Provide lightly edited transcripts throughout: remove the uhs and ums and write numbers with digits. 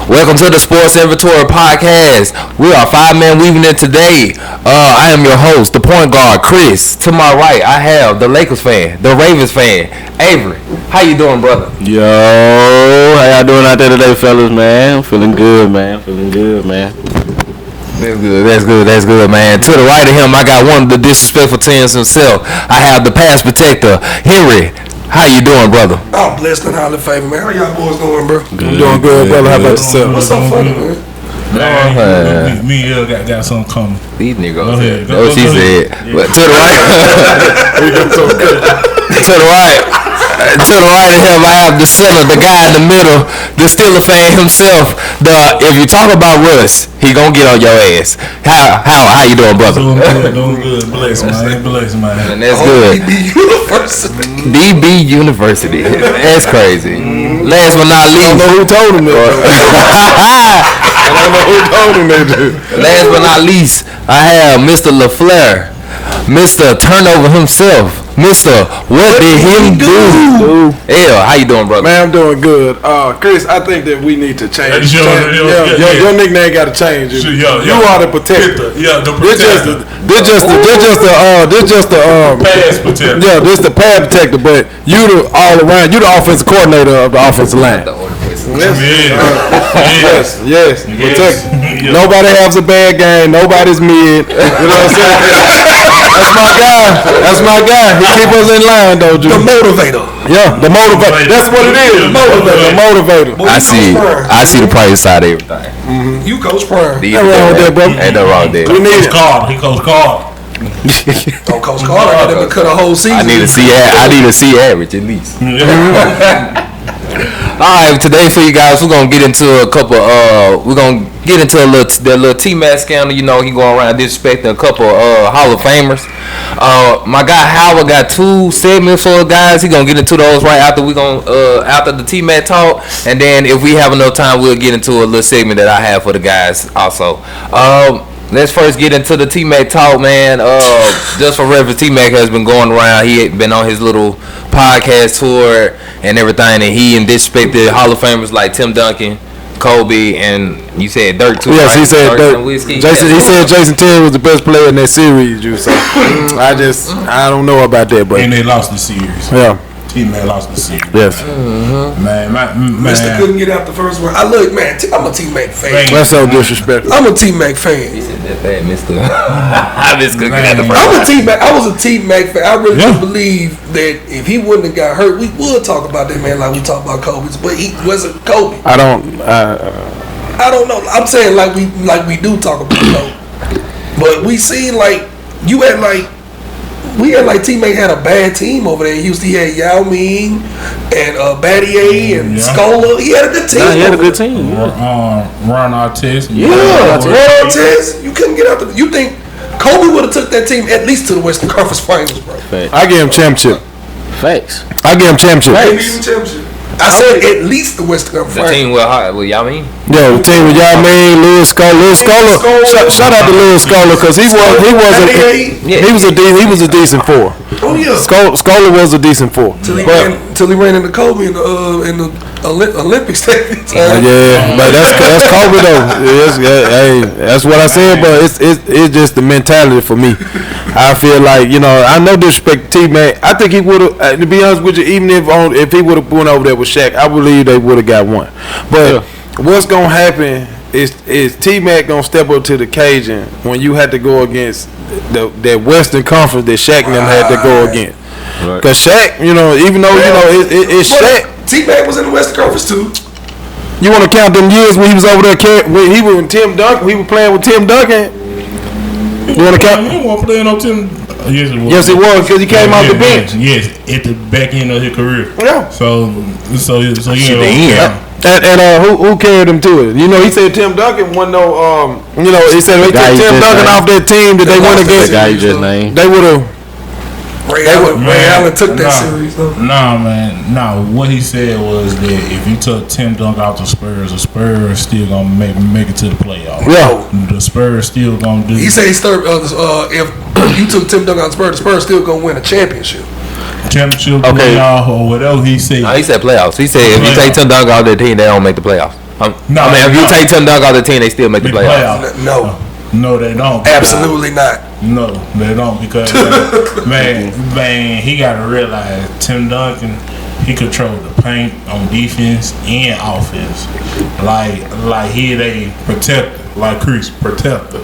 Welcome to the Sports Inventory Podcast. We are 5-man weaving it today. I am your host, the point guard, Chris. To my right, I have the Lakers fan, the Ravens fan, Avery. How you doing, brother? Yo, how y'all doing out there today, fellas, man? Feeling good, man. That's good, man. To the right of him, I got one of the disrespectful teams himself. I have the pass protector, Henry. How you doing, brother? I'm blessed and highly favored, man. How y'all boys doing, bro? Good, I'm doing good, brother. How about yourself? What's so funny, man? Me and Elle got something coming. These niggas. Go ahead. That's what she said. But to the right. To the right. To the right of him, I have the center, the guy in the middle, the Steeler fan himself. If you talk about Russ, he gonna get on your ass. How you doing, brother? Doing good. Bless, man. And that's good. DB University. That's crazy. Last but not least. I don't know who told him that. Last but not least, I have Mr. LaFleur, Mr. Turnover himself. Mr. What did him do? L, how you doing, brother? Man, I'm doing good. Chris, I think that we need to change. Your nickname got to change. You are the protector. The protector. This just the pass protector. Yeah, this the pass protector, but you the all around. You the offensive coordinator of the offensive line. Yes. Protect. Nobody has a bad game. Nobody's mid. You know what I'm saying? That's my guy. He keep us in line, though, Drew. The motivator. Yeah, the motivator. That's what it is. The motivator. Boy, I see the price side of everything. Mm-hmm. You Coach Prime. Ain't wrong with that, brother. Ain't no wrong with that. We need it. He Coach Card. Oh, Coach Carter got them to cut a whole season. I need to see average at least. All right, today for you guys, we're gonna get into a couple. We're gonna get into that little T-Mac scandal. You know, he going around disrespecting a couple Hall of Famers. My guy Howard got 2 segments for guys. He gonna get into those right after after the T-Mac talk, and then if we have enough time, we'll get into a little segment that I have for the guys also. Let's first get into the T-Mac talk, man. Just for reference, T-Mac has been going around. He had been on his little podcast tour and everything, and he disrespected Hall of Famers like Tim Duncan, Kobe, and you said Dirk too. Yes, right? he said Dirk. He said Jason Terry was the best player in that series, Drew. So I don't know about that, but and they lost the series. Yeah. Teammate lost the series. Yes. Man, Mister couldn't get out the first one. I'm a T-Mac fan. That's so disrespectful. I'm a T-Mac fan. He said that bad, Mister. I just couldn't get out the first. I'm a T-Mac. I was a T-Mac fan. I really do believe that if he wouldn't have got hurt, we would talk about that man like we talk about Kobe's, but he wasn't Kobe. I don't know. I'm saying like we do talk about Kobe, but we seen like you had like. We had like T-Mac had a bad team over there in Houston. He had Yao Ming and Battier and Scola. He had a good team. He had a good team. Ron Artest. Ron Artest. You couldn't get out the. You think Kobe would have took that team at least to the Western Conference Finals, bro? I give him championship. Facts. I give him championship. I said at least the Western Conference Finals. The team with Yao Ming. Yeah, the team with Yao Ming, Lewis Scola. Shout out to Lewis Scola because he was a decent 4. Oh yeah, Scola was a decent 4. Till he ran into Kobe in the Olympics. Yeah, but that's Kobe though. That's what I said. But it's just the mentality for me. I feel like I know disrespect T-Mac. I think he would have. To be honest with you, even if he would have went over there with Shaq, I believe they would have got one. But what's gonna happen is T-Mac gonna step up to the occasion when you had to go against that Western Conference that Shaq and them had to go against. Right. Cause Shaq, even though it's Shaq, T-Mac was in the Western Conference too. You want to count them years when he was over there? When he was with Tim Duncan, he was playing with Tim Duncan. You want to count? He wasn't playing on Tim. Yes, it was because he came off the bench. Yes, at the back end of his career. Yeah. So yeah. And who carried him to it? He said Tim Duncan won no. He said they took Tim Duncan off that team that they went against. The guy you just named. They would have. Ray Allen took that series though. Nah, man. Nah, what he said was that if you took Tim Duncan out the Spurs still gonna make it to the playoffs. Yeah. The Spurs still gonna do. He said if you took Tim Duncan out the Spurs still gonna win a championship. Playoff or whatever he said. No, he said playoffs. He said if you take Tim Duncan out of the team, they don't make the playoffs. if you take Tim Duncan out of the team, they still make the playoffs. No, they don't. Absolutely not. No, they don't because man, he got to realize Tim Duncan, he controlled the paint on defense and offense. Like he they protector, like Chris protector.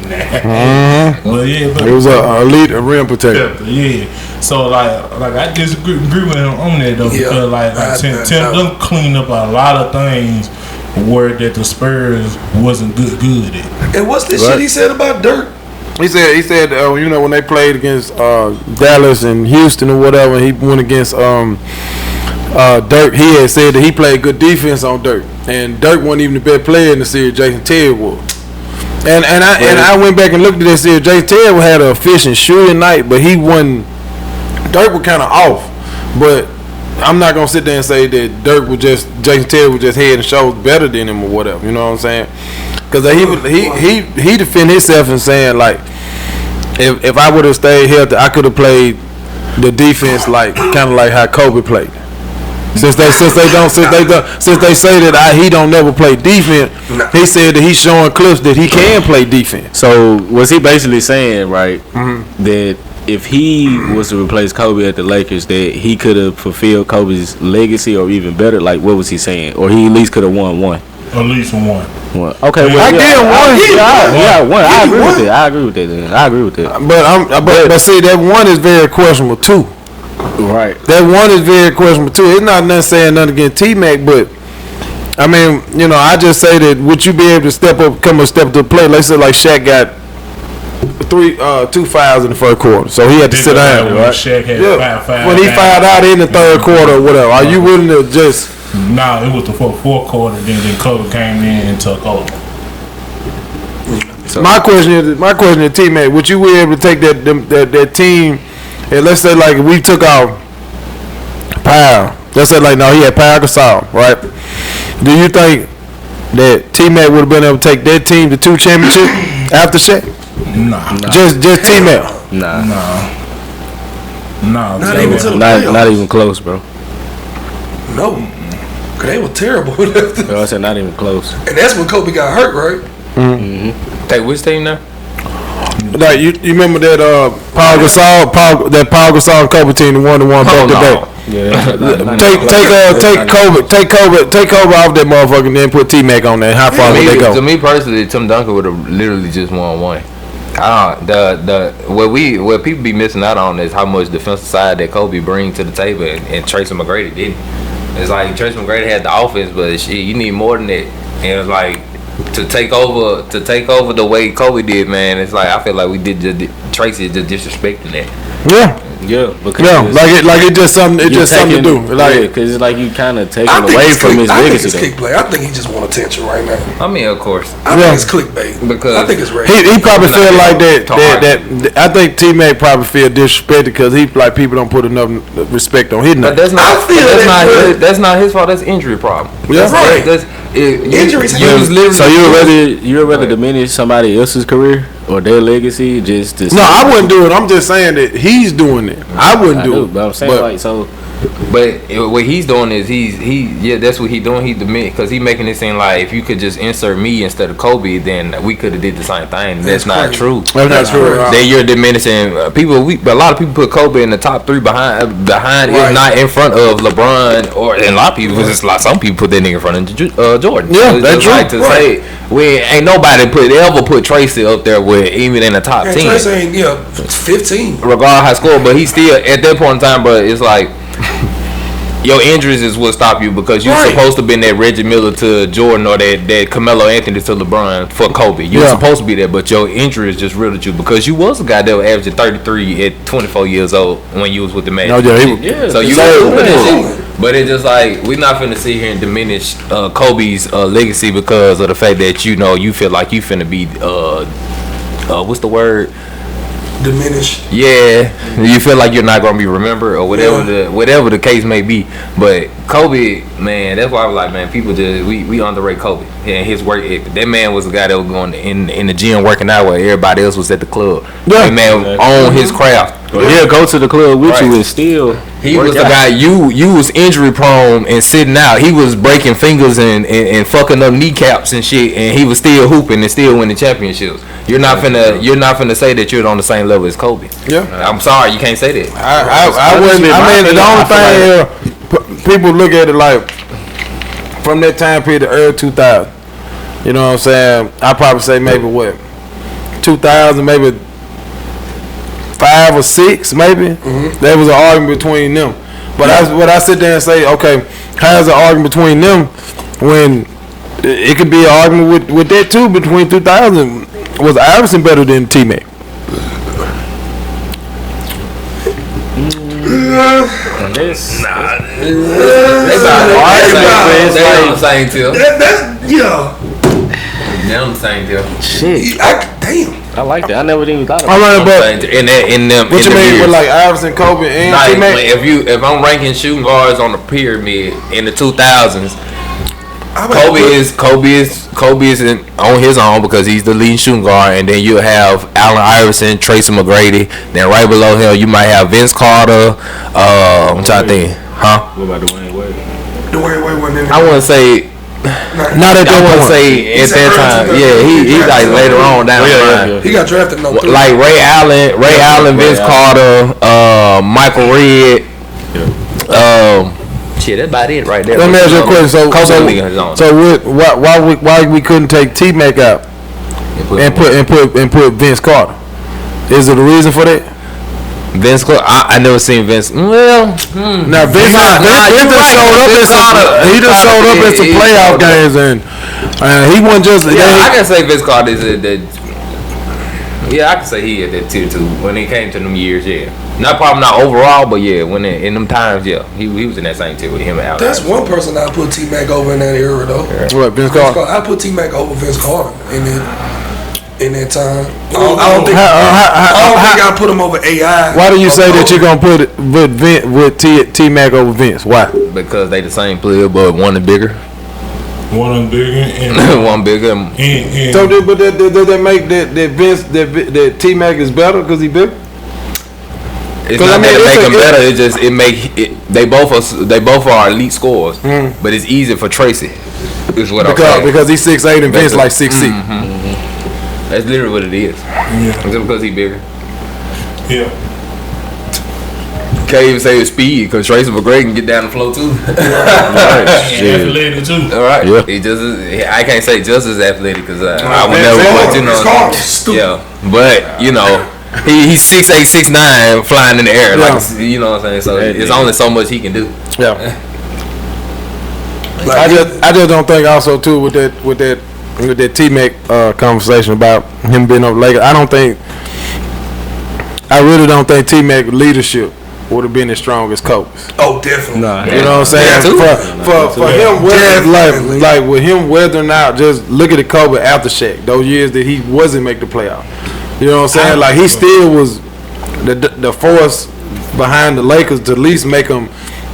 But it was a elite rim protector. Yeah. So like I disagree with him on that though because like Tim Duncan cleaned up a lot of things where that the Spurs wasn't good at. And what's this shit he said about Dirk? He said when they played against Dallas and Houston or whatever, he went against Dirk. He had said that he played good defense on Dirk, and Dirk wasn't even the best player in the series. Jason Terry was. And I went back and looked at that series. Jason Terry had an efficient shooting night, but he wasn't. Dirk was kind of off, but I'm not gonna sit there and say that Jason Terry was just head and shoulders better than him or whatever. You know what I'm saying? Because he defend himself and saying like, if I would have stayed healthy, I could have played the defense like kind of like how Kobe played. Since they say that he don't never play defense, he said that he's showing clips that he can play defense. So was he basically saying that if he was to replace Kobe at the Lakers, that he could have fulfilled Kobe's legacy or even better? Like, what was he saying? Or he at least could have won one? At least one. Okay, well, I get one. One. I agree with that. But see, that one is very questionable too. Right. That one is very questionable too. It's not nothing saying nothing against T-Mac, but I mean, I just say that would you be able to come a step to the plate? Let's say like Shaq got 2 fouls in the first quarter, so he had to sit down. Right? Shaq had 5 when he fouled out in the third quarter or whatever, are you willing to just? Nah, it was the fourth quarter. Then Kobe came in and took over. So my question is, T-Mac, would you be able to take that team? And let's say like we took out Powell. Let's say like no, he had Powell Gasol, right? Do you think that T-Mac would have been able to take that team to 2 championships after Shaq? Nah. Just T-Mac. Nah. Not even close, bro. No. Cause they were terrible. I said not even close. And that's when Kobe got hurt, right? Mm-hmm. Take which team now? Like you remember that Paul Gasol and Kobe team, the one back to back. Yeah. Take Kobe off that motherfucker and then put T-Mac on there. How far would they go? To me personally, Tim Duncan would have literally just won one. What people be missing out on is how much defensive side that Kobe brings to the table, and Tracy McGrady didn't. It's like Tracy McGrady had the offense, but shit, you need more than that. And it's like to take over the way Kobe did, man. It's like I feel like Tracy is just disrespecting that. Like it's just something to do. Like because it's like you kind of taking away from his legacy. I think he just want attention right now. I mean, of course. I think it's clickbait because I think it's real. He probably feel like that. I think T-Mac probably feel disrespected because he like people don't put enough respect on his name. But that's not his fault. That's injury problem. Yeah, right. Injuries. So you'd rather diminish somebody else's career or their legacy just to? No, I wouldn't do it. I'm just saying that he's doing it. I wouldn't do it. But I'm saying like so. But what he's doing is that's what he's doing. He because he's making it seem like if you could just insert me instead of Kobe, then we could have did the same thing. That's not true. That's not true. Then you're diminishing people. A lot of people put Kobe in the top 3 behind, right. If not in front of LeBron, and a lot of people. It's like some people put that nigga in front of Jordan. Yeah, that's true. Like to say ain't nobody ever put Tracy up there with even in the top 10. Tracy ain't 15. Regardless how score, but he's still at that point in time. But it's like. Your injuries is what stop you because you're supposed to be that Reggie Miller to Jordan or that Carmelo Anthony to LeBron for Kobe. You're supposed to be there, but your injuries just riddled you because you was a guy that was averaging 33 at 24 years old when you was with the Magic. So you but it's just like we're not finna sit here and diminish Kobe's legacy because of the fact that you feel like you finna be what's the word? Diminished. Yeah, you feel like you're not gonna be remembered or whatever the case may be. But Kobe, man, that's why I was like, man, people just we underrate Kobe and his work ethic. That man was the guy that was going in the gym working out while everybody else was at the club. Yeah. That man owned his craft. Well, he'll go to the club with you and still. He was the guy. You was injury prone and sitting out. He was breaking fingers and fucking up kneecaps and shit, and he was still hooping and still winning championships. You're not finna say that you're on the same level as Kobe. Yeah, I'm sorry, you can't say that. I wouldn't. I mean, the only thing people look at it like from that time period, the early 2000s. You know what I'm saying? I probably say maybe what 2000, maybe 5 or 6, maybe. There was an argument between them. But I sit there and say, okay, how's an argument between them when it could be an argument with that too between 2000? Was Iverson better than T-Mac? They on the same tip. They on the same tip. Shit. Damn. I like that. I never even thought about it. But in them. What you mean with like Iverson, Kobe, and T-Mac? If I'm ranking shooting guards on the pyramid in the 2000s, Kobe is on his own because he's the leading shooting guard, and then you have Allen Iverson, Tracy McGrady. Then right below him, you might have Vince Carter. I'm trying to think, huh? What about Dwayne Wade? Dwayne Wade wasn't in there. I want to say. Not at that point. I want to say at that time. Yeah, he's like later on down the line. He got drafted no 3. Like Ray Allen, Vince Carter, Michael Redd. Shit, that's about it right there. Let me ask you a question. So why we couldn't take T-Mac out and put Vince Carter? Is there a reason for that? Vince Carter, I never seen Vince. Well, now Vince showed up in some playoff games and he wasn't just. I can say Vince Carter is that. Yeah, I can say he at that tier 2 when he came to them years. Yeah, probably not overall, but yeah, when in them times, yeah, he was in that same tier with him and Al. That's one person I put T-Mac over in that era though. What, Vince Carter? I put T-Mac over Vince Carter in that time. I don't think I put him over AI. Why do you say that you're gonna put T-Mac over Vince? Why? Because they the same player, but one is bigger. One bigger and one bigger. So, but does that make that Vince that T-Mac is better because he bigger? It's not that it make him better. It just they both are elite scorers, but it's easy for Tracy. Is what I'm saying. Because he's 6'8" and Vince like 6'6". That's literally what it is. Yeah, just because he's bigger. Yeah. Can't even say his speed because Tracy McGrady can get down the floor too. Right. Athletic too. All right. Yeah. I can't say just as athletic because I would never. But you know, yeah. But you know, he's 6'8", 6'9", flying in the air. Like you know what I'm saying. So it's only so much he can do. Yeah. I just don't think also too with that T-Mac conversation about him being over Lakers. I really don't think T-Mac leadership would have been as strong as Kobe's. Oh, definitely. Nah, you know what I'm saying? For him, like with him weathering out, just look at the Kobe aftershock. Those years that he wasn't make the playoff. You know what I'm saying? Like he still was the force behind the Lakers to at least make them.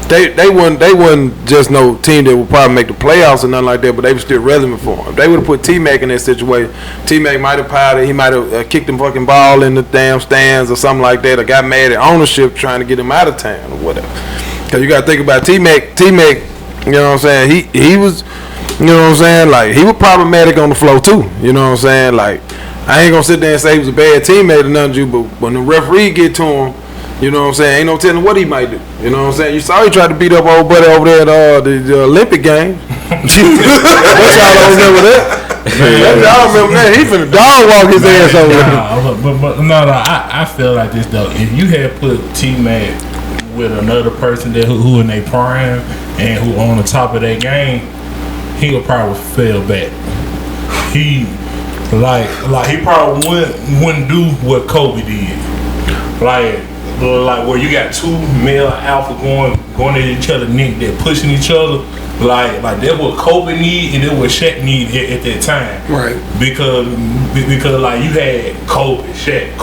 They wasn't just no team that would probably make the playoffs or nothing like that, but they were still relevant for him. If they would have put T-Mac in that situation, T-Mac might have piled it. He might have kicked the fucking ball in the damn stands or something like that, or got mad at ownership trying to get him out of town or whatever. Because you got to think about T-Mac, you know what I'm saying? He was, you know what I'm saying? Like, he was problematic on the floor too. You know what I'm saying? Like, I ain't going to sit there and say he was a bad teammate or nothing, but when the referee get to him, you know what I'm saying? Ain't no telling what he might do. You know what I'm saying? You saw he tried to beat up old buddy over there at the Olympic Games. But y'all don't remember that? Y'all remember that? He finna dog walk his ass over there. But I feel like this though. If you had put T-Mac with another person that who in their prime and who on the top of their game, he would probably fell back. He he probably wouldn't do what Kobe did. Like where you got two male alpha going at each other, they're pushing each other. Like that's what Kobe need and that's what Shaq need at that time. Right. Because like you had Kobe, Shaq.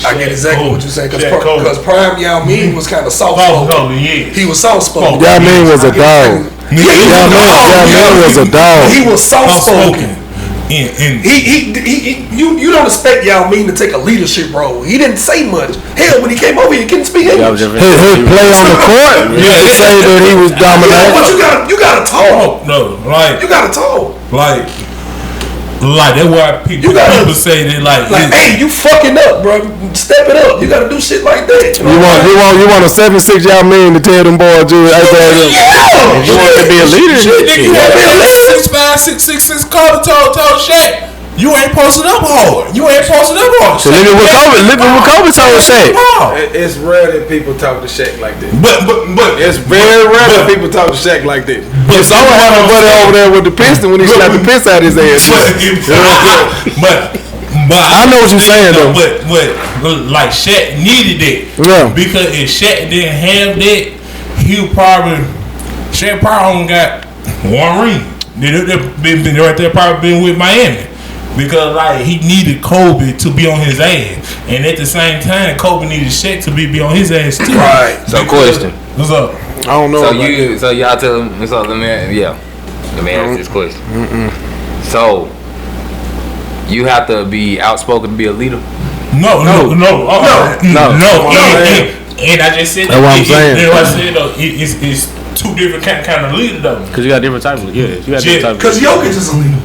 I get exactly what you're saying because Prime Yao Ming was kind of soft-spoken. Yes. He was soft-spoken. Yao Ming was a dog. Yao Ming was a dog. He was soft-spoken. You don't expect Yao Ming to take a leadership role. He didn't say much. Hell, when he came over, he couldn't speak English. His play on the court, you could say that he was dominating. But you gotta talk. No, like you gotta talk. Like that's why people say that like hey, you fucking up, bro. Step it up. You gotta do shit like that. You want a 7'6" Yao Ming to tell them boys, you want to be a leader. You want to be a leader. 6'5", 6'6" Carter told Shaq, you ain't posted up hard. So look at what Kobe told Shaq. It's rare that people talk to Shaq like this. But it's very rare that people talk to Shaq like this. But someone had a buddy over there with the piston when he slapped the piss out his ass. But I know what you're saying though. But like Shaq needed that. Yeah. Because if Shaq didn't have that, Shaq probably only got one ring. They'd right there probably been with Miami. Because like he needed Kobe to be on his ass, and at the same time, Kobe needed Shaq to be on his ass too. Right. So question. What's up? I don't know. So y'all tell him. So let me ask this question. So you have to be outspoken to be a leader. No. And I just said that's what I'm saying. I said though, it's two different kind of leader though. Because you got different types of leaders. Because Jokic is a leader.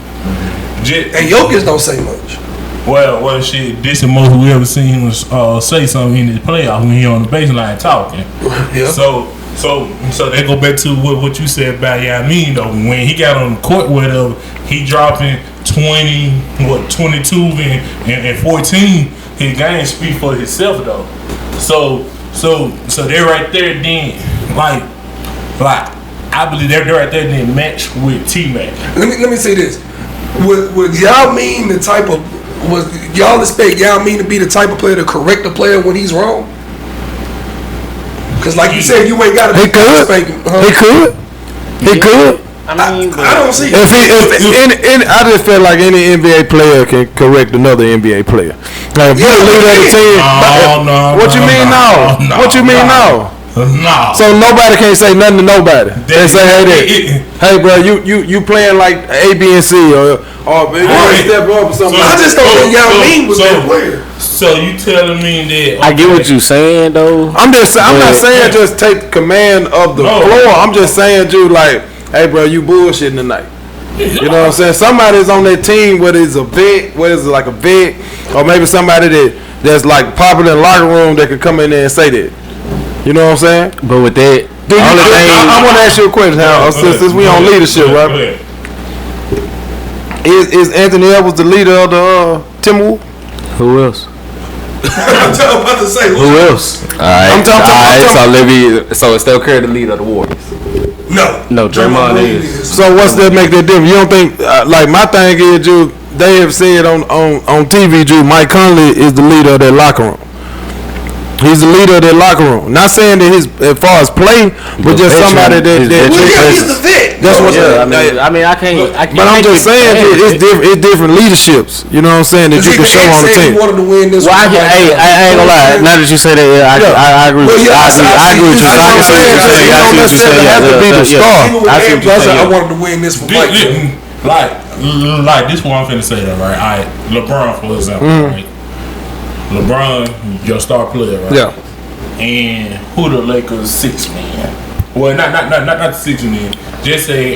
And Jokic don't say much. Well, shit. This is most we ever seen him say something in his playoff when he on the baseline talking. Yeah. So they go back to what you said about Yao Ming though. When he got on the court, whatever, he dropping 22 and 14. His game speak for himself though. So they're right there then, like I believe they're right there then match with T-Mac. Let me say this. Was Yao Ming the type of y'all expect Yao Ming to be the type of player to correct a player when he's wrong? Because like you said, you ain't got to. He could. He could. I don't see. I just feel like any NBA player can correct another NBA player. Like if you're the leader of the team, what you mean no? What you mean no? No. So nobody can't say nothing to nobody. They say, hey, bro, you playing like A, B, and C, or step up or something. I just don't think Yao Ming was that player. So you telling me that? I get what you saying though. I'm not saying just take command of the floor. I'm just saying, dude, like, hey, bro, you bullshitting tonight. You know what I'm saying? Somebody's on that team, whether it's a vet, or maybe somebody that's like popular in the locker room that could come in there and say that. You know what I'm saying? But with that, I want to ask you a question, Hal. Since we on leadership, right? Is Anthony Edwards the leader of the Timberwolves? Who else? I'm about to say who else? Alright. So it's still Curry the leader of the Warriors. No, Draymond is. So what's that make that different? You don't think like my thing is, Drew? They have said on TV, Drew, Mike Conley is the leader of that locker room. He's the leader of that locker room. Not saying that as far as play, but just somebody that he's the vet. That's what. I mean, I can't. But I'm just saying it's different leaderships. You know what I'm saying that you can show on the team. He wanted to win this. Well, I ain't gonna lie. Now that you say that, I agree. I agree with you. I see what you're saying. You don't necessarily have to be the star. I wanted to win this for Mike. Like this one I'm finna say that right. All right, LeBron for example. Right? LeBron, your star player, right? Yeah. And who the Lakers 6 man? Well, not the 6 man. Just say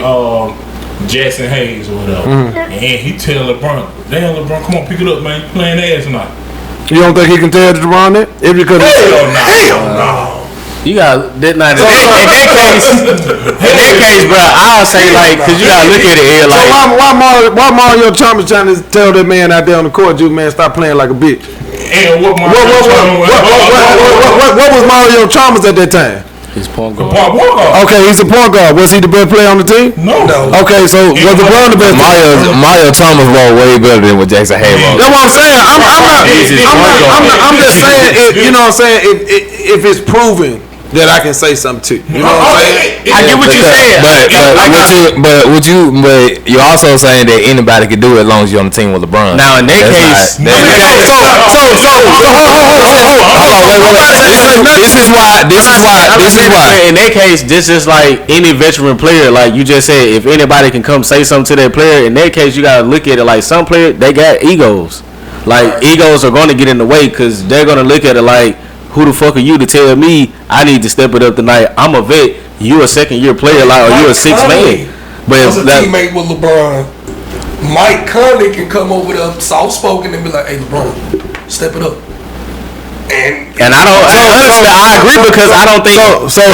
Jackson Hayes or whatever. And he tell LeBron, damn LeBron, come on, pick it up, man. You playing ass tonight. You don't think he can tell LeBron that? It's because hell no. You got that night. In that case, bro, I'll say like, cause you gotta look at it here like. So why Mario Chalmers trying to tell that man out there on the court, you man, stop playing like a bitch? And what was Mario Chalmers at that time? He's point guard. Okay, he's a point guard. Was he the best player on the team? No. Okay, so was LeBron the best? Mario Chalmers was way better than what Jackson Hayes was. That's what I'm saying. I'm just saying. You know what I'm saying? If it's proven that I can say something to. You know what I'm saying? I get what you're saying. But you're also saying that anybody can do it as long as you're on the team with LeBron. Now in that case, This is why. In that case, this is like any veteran player. Like you just said, if anybody can come say something to that player, in that case, you gotta look at it like some players they got egos. Like egos are going to get in the way because they're going to look at it like, who the fuck are you to tell me I need to step it up tonight? I'm a vet. You a second-year player, like, or you a sixth man. But as a teammate with LeBron, Mike Conley can come over there soft-spoken and be like, "Hey, LeBron, step it up." And I agree because I don't think so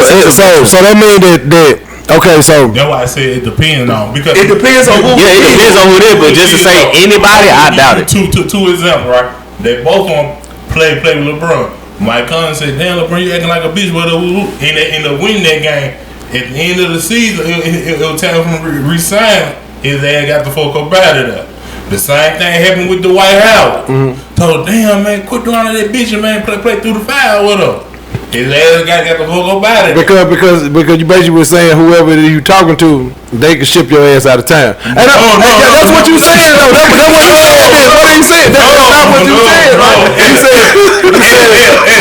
that means that. Okay, so that's why I said it depends on because it depends on who. Yeah, it depends on who it is. But just to say anybody, I doubt it. Two examples, right? They both want play with LeBron. Mike Conley said, "Damn, LeBron, you acting like a bitch." But in the win that game, at the end of the season, it'll tell him to resign. His ass got the fuck up out of there. The same thing happened with Dwight Howard. Told, "Damn, man, quit doing all that bitch, man. Play through the foul with her." His ass got the fuck up out of it. Because you basically were saying whoever you talking to, they can ship your ass out of town. That's what you saying though. That's what you said. What you said? That's not what you said, right? You said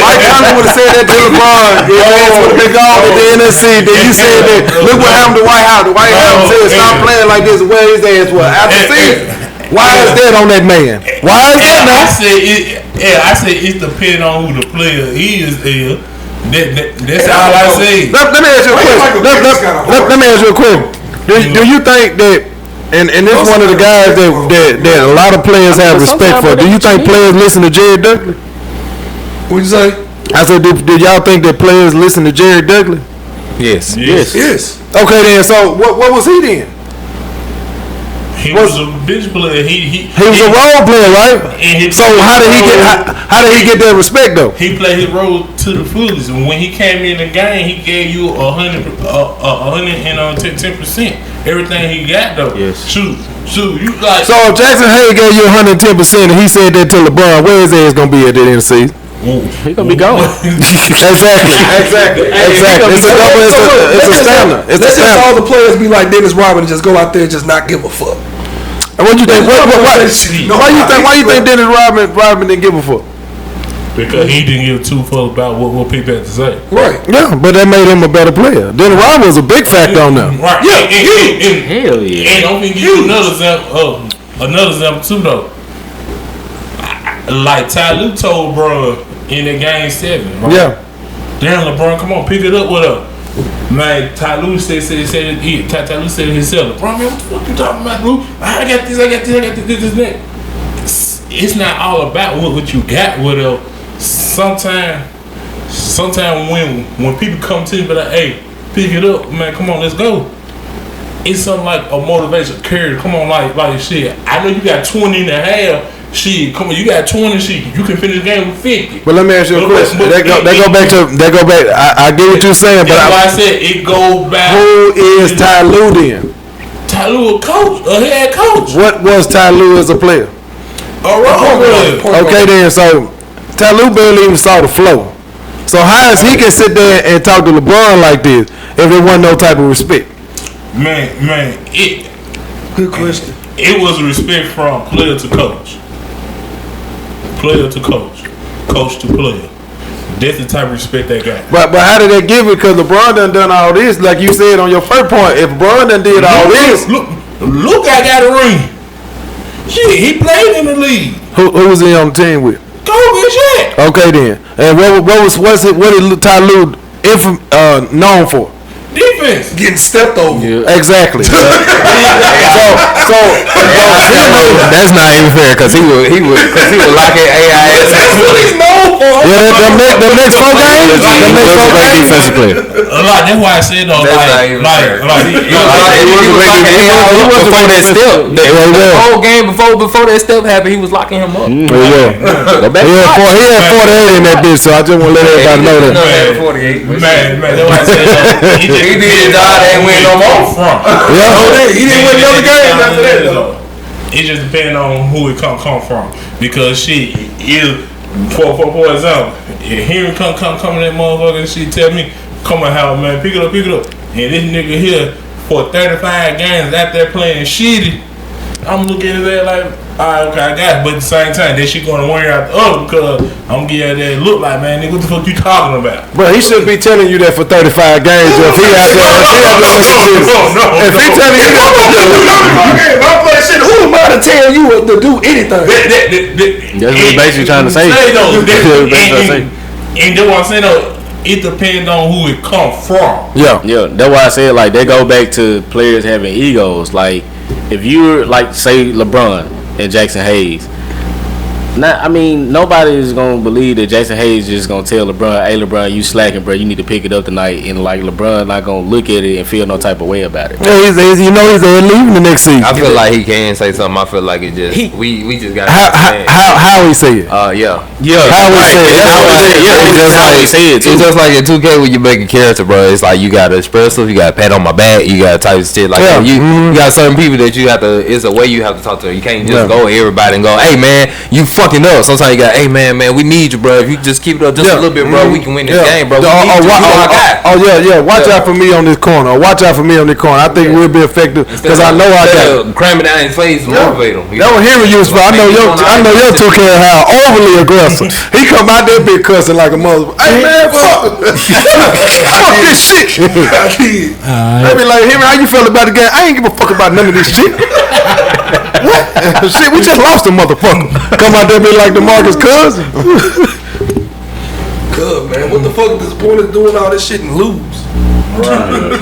Mike Conley would have said that to LeBron. His ass would have been gone at the NFC. Then you said that. Look what happened to Dwight Howard. Dwight Howard said stop playing like this. Where his ass was out the season. Why is that on that man? Why is that now? I said it depends on who the player is. That's all I say. Let me ask you a question. Let me ask you a question. Do you think that, and this is one of the guys that a lot of players have respect for, do you think players listen to Jared Dudley? What'd you say? I said, do y'all think that players listen to Jared Dudley? Yes. Okay then, so what was he then? He was a bitch player. He was a role player, right? So how did he get that respect though? He played his role to the fullest. And when he came in the game, he gave you 110%. Everything he got though. Yes. Shoot. You like. So if Jackson Hayes gave you 110% and he said that to LeBron, where his ass gonna be at the end of the season? He gonna be gone. Exactly. It's a stamina. Let's just all the players be like Dennis Rodman and just go out there and just not give a fuck. And what you think? Why you think Dennis Rodman didn't give a fuck? Because he didn't give two fucks about what people had to say. Right. Yeah, but that made him a better player. Dennis Rodman was a big factor on that. Right. Yeah. Hell yeah. And I'm gonna give you another example too though. Like Ty Lue told bro in the game 7, right? Yeah. Damn, LeBron, come on, pick it up with her. Man, Ty Lue said himself, LeBron, man, what the fuck you talking about, Lue? I got this, that. It's not all about what you got with her. Sometimes when people come to you, be like, hey, pick it up, man, come on, let's go. It's something like a motivation carry. Come on, like shit. I know you got 20 and a half. Shit, come on, you got 20 shit. You can finish the game with 50. But let me ask you a question. That go back. I get what you're saying, but I said it go back. Who is Ty Lue then? Ty Lue, a coach, a head coach. What was Ty Lue as a player? Okay then, so Ty Lue barely even saw the flow. So how is he can sit there and talk to LeBron like this if there wasn't no type of respect? Man, good question. It was respect from player to coach. Player to coach. Coach to player. That's the type of respect they got. But how did they give it? Because LeBron done all this, like you said on your first point. If LeBron done did all this, look, I got a ring. Shit, he played in the league. Who was he on the team with? Kobe and Shaq. Okay then. And what did Ty Lue known for? Defense. Getting stepped over. Yeah. Exactly. so that's not even fair because he was locking AIS. That's what he's known for. Yeah, the next 4 games. Defensive player. That's why I said though. He was before that step. The whole game before that step happened, he was locking him up. He had 48 in that bitch, so I just want to let everybody know that. Man, that's why I said he did die, they ain't win no more. Yeah. He didn't win another game after that though. It just depends on who it come from. Because shit, for example, if Henry come in that motherfucker and shit tell me, Come on, Howard, man, pick it up. And this nigga here for 35 games out there playing shitty. I'm looking at that like, alright, okay, I got it. But at the same time, that shit gonna wear out the other because I'm getting that look like, man, nigga, what the fuck you talking about? Bro, he shouldn't be telling you that for 35 games if he out there. If he telling you who am I to tell you to do anything? That's what he's basically trying to say. And that's what I'm saying though. It depends on who it come from. Yeah. That's why I said like they go back to players having egos. Like if you're like say LeBron and Jackson Hayes. Nobody is gonna believe that Jackson Hayes just gonna tell LeBron, "Hey, LeBron, you slacking, bro. You need to pick it up tonight." And like LeBron not gonna look at it and feel no type of way about it. Yeah, he's leaving the next season. I feel like he can say something. I feel like it just we just got how he say it. How he say it. It's just like in 2K when you make a character, bro. It's like you gotta express it, you gotta pat on my back, you gotta type shit like that. You got certain people that you have to. It's a way you have to talk to. You can't just go to everybody and go, "Hey man, you fucking up." Sometimes you got, "Hey man, we need you, bro. If you just keep it up just a little bit, bro, we can win this game, bro." Watch out for me on this corner. I think we'll be effective because I know I got cramming down his face and motivate him. That was Henry used for. I know your 2K how overly aggressive. He come out there big cussing like a mother. Hey man, fuck this shit. I be like, Henry, how you feel about the game? I ain't give a fuck about none of this shit. What? Shit, we just lost a motherfucker. Come out there be like DeMarcus Cousins. Good man, what the fuck is the point of doing all this shit and lose? Right.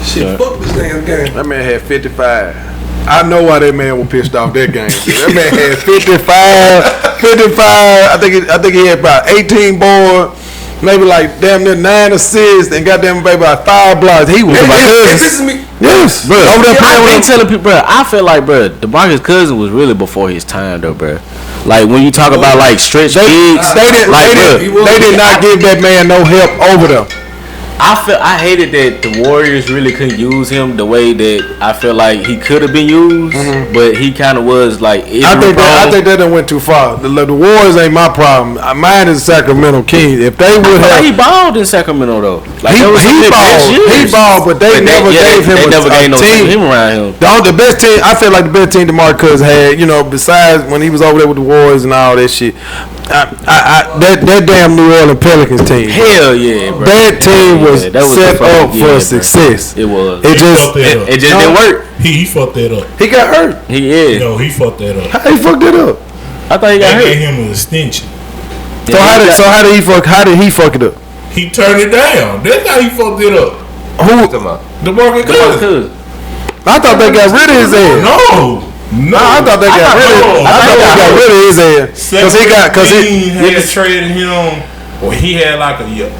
Shit, fuck this damn game. That man had 55. I know why that man was pissed off that game. That man had 55. I think he had about 18 boards. Maybe like damn near 9 assists and goddamn baby about 5 blocks. He was about this is me. Yes, bro. Over there playing with him. Telling people, bro. I feel like, bro, DeMarcus Cousins was really before his time, though, bro. Like when you talk about like stretch gigs, they did not give that man no help over them. I hated that the Warriors really couldn't use him the way that I feel like he could have been used, but he kind of was like. I think that done went too far. The Warriors ain't my problem. Mine is Sacramento Kings. If they would have, he balled in Sacramento though. Like he balled, but they never gave him a team around him. The best team, I feel like the best team DeMarcus Cousins had, besides when he was over there with the Warriors and all that shit. That damn New Orleans Pelicans team. Hell yeah, bro. That team was set up for success. It was. It just didn't work. He fucked that up. He got hurt. He is. No, he fucked that up. How he fucked that up? I thought he got hurt. They gave him an extension. So how did he fuck it up? He turned it down. That's how he fucked it up. Who? DeMarcus Cousins. I thought they got rid of his ass. No, I thought they got rid of his ass because he had traded him. Well, he had like a year and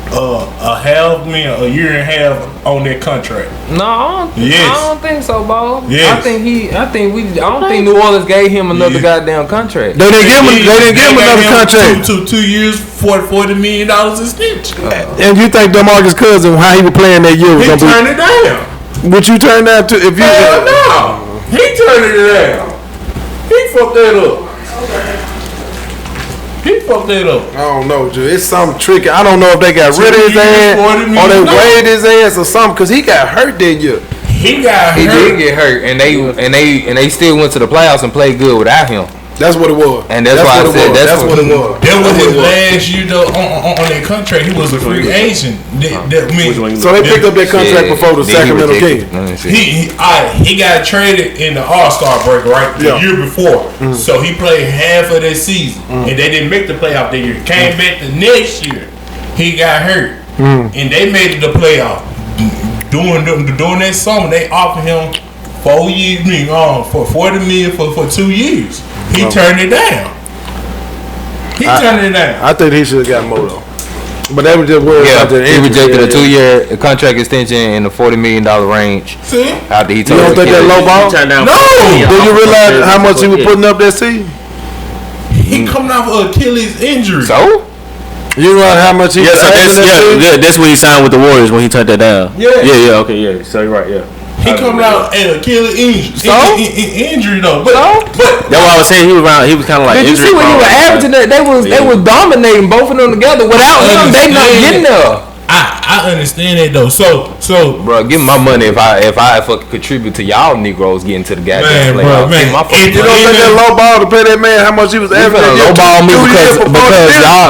a half on that contract. No, I don't think so, Bo. Yes. I think New Orleans gave him another goddamn contract. They didn't give him another contract. 2 years, $40 million extension. And you think DeMarcus Cousins, how he was playing that year, was he turned it down? Would you turn down to if you? Hell no. He turned it down. He fucked that up. He fucked that up. I don't know, dude. It's something tricky. I don't know if they got rid of his ass or they waived his ass or something because he got hurt that year. He did get hurt, and they still went to the playoffs and played good without him. That's what it was. And that's why I said that's what it was. That was his last year though on that contract. He was a free agent. So they picked up that contract before the Sacramento Kings. He got traded in the All-Star break the year before. So he played half of that season, and they didn't make the playoff that year. Came back the next year, he got hurt, and they made it the playoff. During that summer, they offered him 4 years, for $40 million for 2 years. He turned it down. I think he should have got more though. But that was just where he rejected a 2-year contract extension in the $40 million range. See? After he told you don't think that low ball? No. Did you realize how much he was putting up that season? He coming off of Achilles injury. So? You know how much he? That's when he signed with the Warriors when he turned that down. Yeah. Okay, yeah. So you're right. Yeah. He coming out and Achilles injury though. But that's why I was saying he was kind of like. Did you see when he was averaging that? They was dominating both of them together. Without him, they not getting there. I understand that though. So, bro, give me my money if I fucking contribute to y'all Negroes getting to the goddamn playoffs. Man, Give my fucking You don't think that low ball to pay that man how much he was averaging? low ball me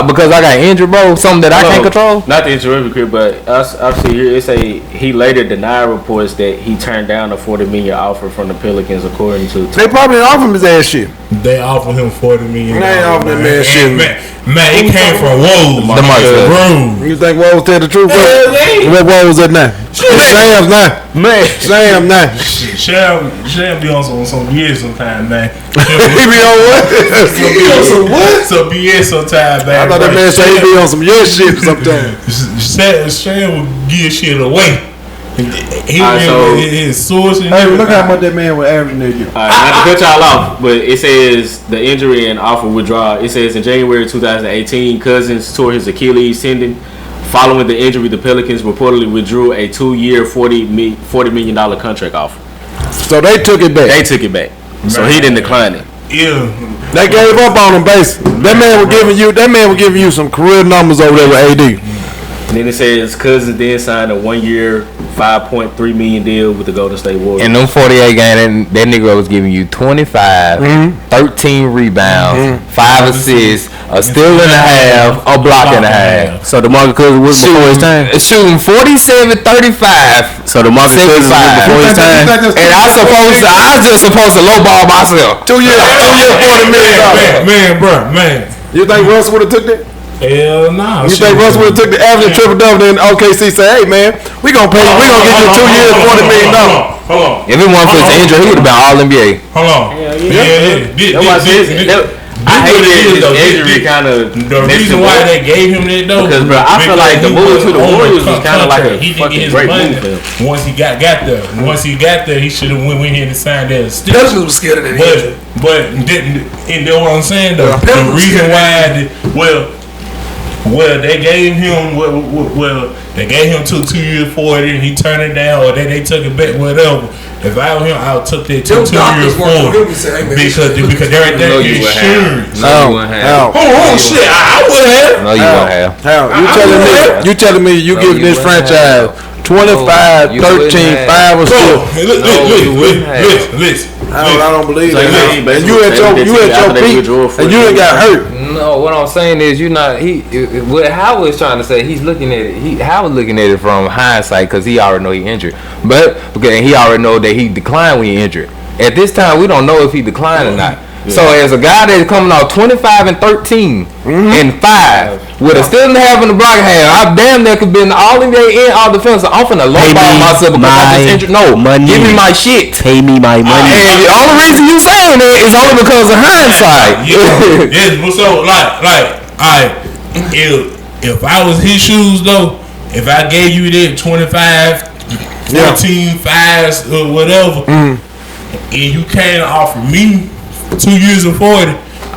because I got injured, bro. Something that I can't control. Not to interrupt you, but obviously here it say he later denied reports that he turned down a $40 million offer from the Pelicans, according to. They probably didn't offer him his ass shit. they offered him $40 million. They ain't offered that man shit. Man, it came from Woes. You think Woe was telling the truth? What Woe was that now? Sam's now. Man, Sam now. Sham be on some BS sometime, man. He be on what? Some BS sometime, man. I thought that man said he be on some yes shit sometimes. Sham would give shit away. He so- his source and Hey, look everything. how much that man was averaging that year. not to cut y'all off, but it says the injury and offer withdrawal. It says in January 2018, Cousins tore his Achilles tendon. Following the injury, the Pelicans reportedly withdrew a 2-year, $40 million contract offer. So they took it back. They took it back, so he didn't decline it. Yeah. They gave up on him basically. That man was giving you some career numbers over there with AD. And then it says Cousins then signed a 1-year, $5.3 million deal with the Golden State Warriors. In them 48 games, that nigga was giving you 25, 13 rebounds, 5 assists, a steal and a half, a block and a half. So DeMarcus Cousins was before his time. Shooting 47-35. So DeMarcus Cousins was before his time. And I was just supposed to lowball myself. 2 years, $40 million. Man. You think Russ would have took that? Hell nah. You think Russ would have took the average triple double? Then OKC say, "Hey man, we gonna pay you. We gonna give you 2 years, $40 million." Hold on. If it wasn't for his injury, he would have been all NBA. Hold on. I hate that his injury kind of. The reason why they gave him that though, Because, bro, I feel like the move to the Warriors was kind of like a he didn't fucking get his great money move for him. once he got there. Once he got there, he should have went here and signed that. Pelicans was scared of that injury. But didn't, and that's what I'm saying though. Yeah, The Pelicans reason scared why, well, they gave him they gave him 2 years for it, and he turned it down, or they took it back, whatever. If I were him, I would took that 2 years for it because they're at that insurance. No, you wouldn't have. Oh shit! I would have. No, you wouldn't have. How? You telling me you giving you this wouldn't franchise 25, you wouldn't 13, have. 5 or still? Listen. I don't believe Like, that. he And you at your peak, and you done got hurt. No, what I'm saying is what Howard is trying to say, he's looking at it. Howard looking at it from hindsight because he already know he injured. But he already know that he declined when he injured. At this time, we don't know if he declined or not. Yeah. So as a guy that's coming out 25 and 13 and 5 with a still in the half and the block half, I damn near could be in the all NBA and all defense. I'm finna lowball myself because I just injured. No, money. Give me my shit. Pay me my money. And the only reason you saying that is only because of hindsight. So if I was his shoes though, if I gave you that 25, 14, 5 or whatever, and you can't offer me 2 years of 40,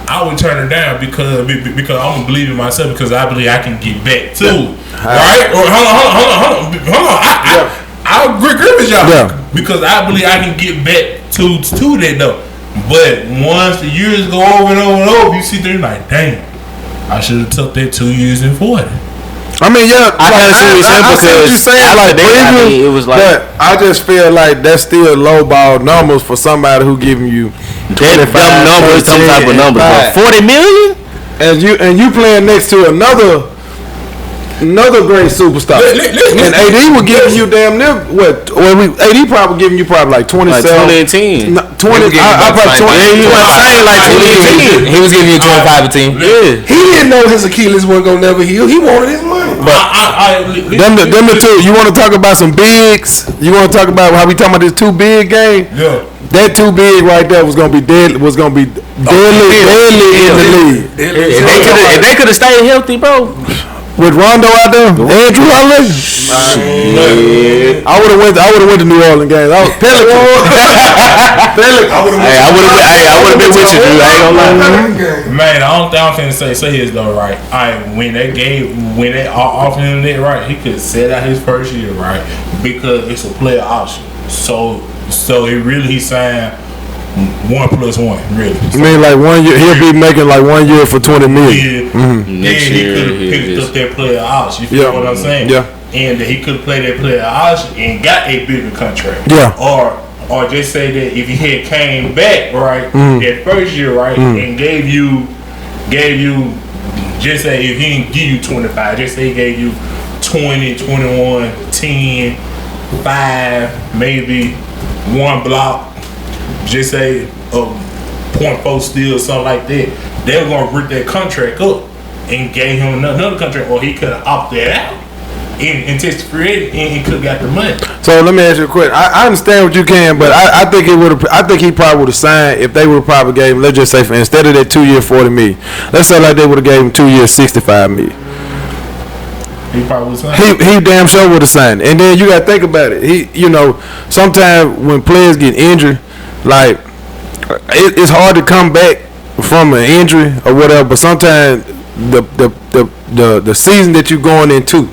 I would turn it down because I'm gonna believe in myself because I believe I can get back too. Right? Hold on. I agree with y'all because I believe I can get back to that though. But once the years go over and over and over, you see they're like, damn, I should have took that 2 years and 40. I mean, I see what you're saying. Like, it was like, but I just feel like that's still low ball numbers for somebody who giving you 25 numbers, some type of numbers. 40 million, and you playing next to another great superstar. And AD was giving you damn near what? AD probably giving you like 27, like 20 and 10. 20. I probably 20. He was saying like 20 and 10. He was giving you 25 and 10. Yeah. He didn't know his Achilles wasn't gonna never heal. He wanted his money. But them the two. You want to talk about some bigs? You want to talk about how we talking about this 2 big game? Yeah. That 2 big right there was gonna be deadly. Was gonna be deadly in the league. If they could have stayed healthy, bro. With Rondo out there, Andrew Holiday, I would have went to New Orleans games. I would have been with you, Drew. I ain't gonna lie. Man, the only thing I'm finna say is though, right? When they offered him that, right, he could set out his first year, right, because it's a player option. So he signed 1 plus 1, really. I mean, like 1 year, he'll be making like 1 year for $20 million. Next year, he could have picked up that player option. You feel what I'm saying? Yeah. and that he could play that player option and got a bigger contract. Yeah. Or just say that if he had came back right that first year right and gave you just say if he didn't give you 25, just say he gave you 20, 21, 10, 5, maybe 1 block, just say a 0.4 steal, something like that. They were gonna rip that contract up and gave him another contract, or he could have opted out and tested free agent and he could have got the money. So let me ask you a question. I understand what you can, but I think it would have. I think he probably would have signed if they would have probably gave him. Let's just say for instead of that 2 year $40 million, let's say like they would have gave him 2 years $65 million. He probably would have signed. He damn sure would have signed. And then you got to think about it. Sometimes when players get injured, like it's hard to come back from an injury or whatever. But sometimes the season that you're going into,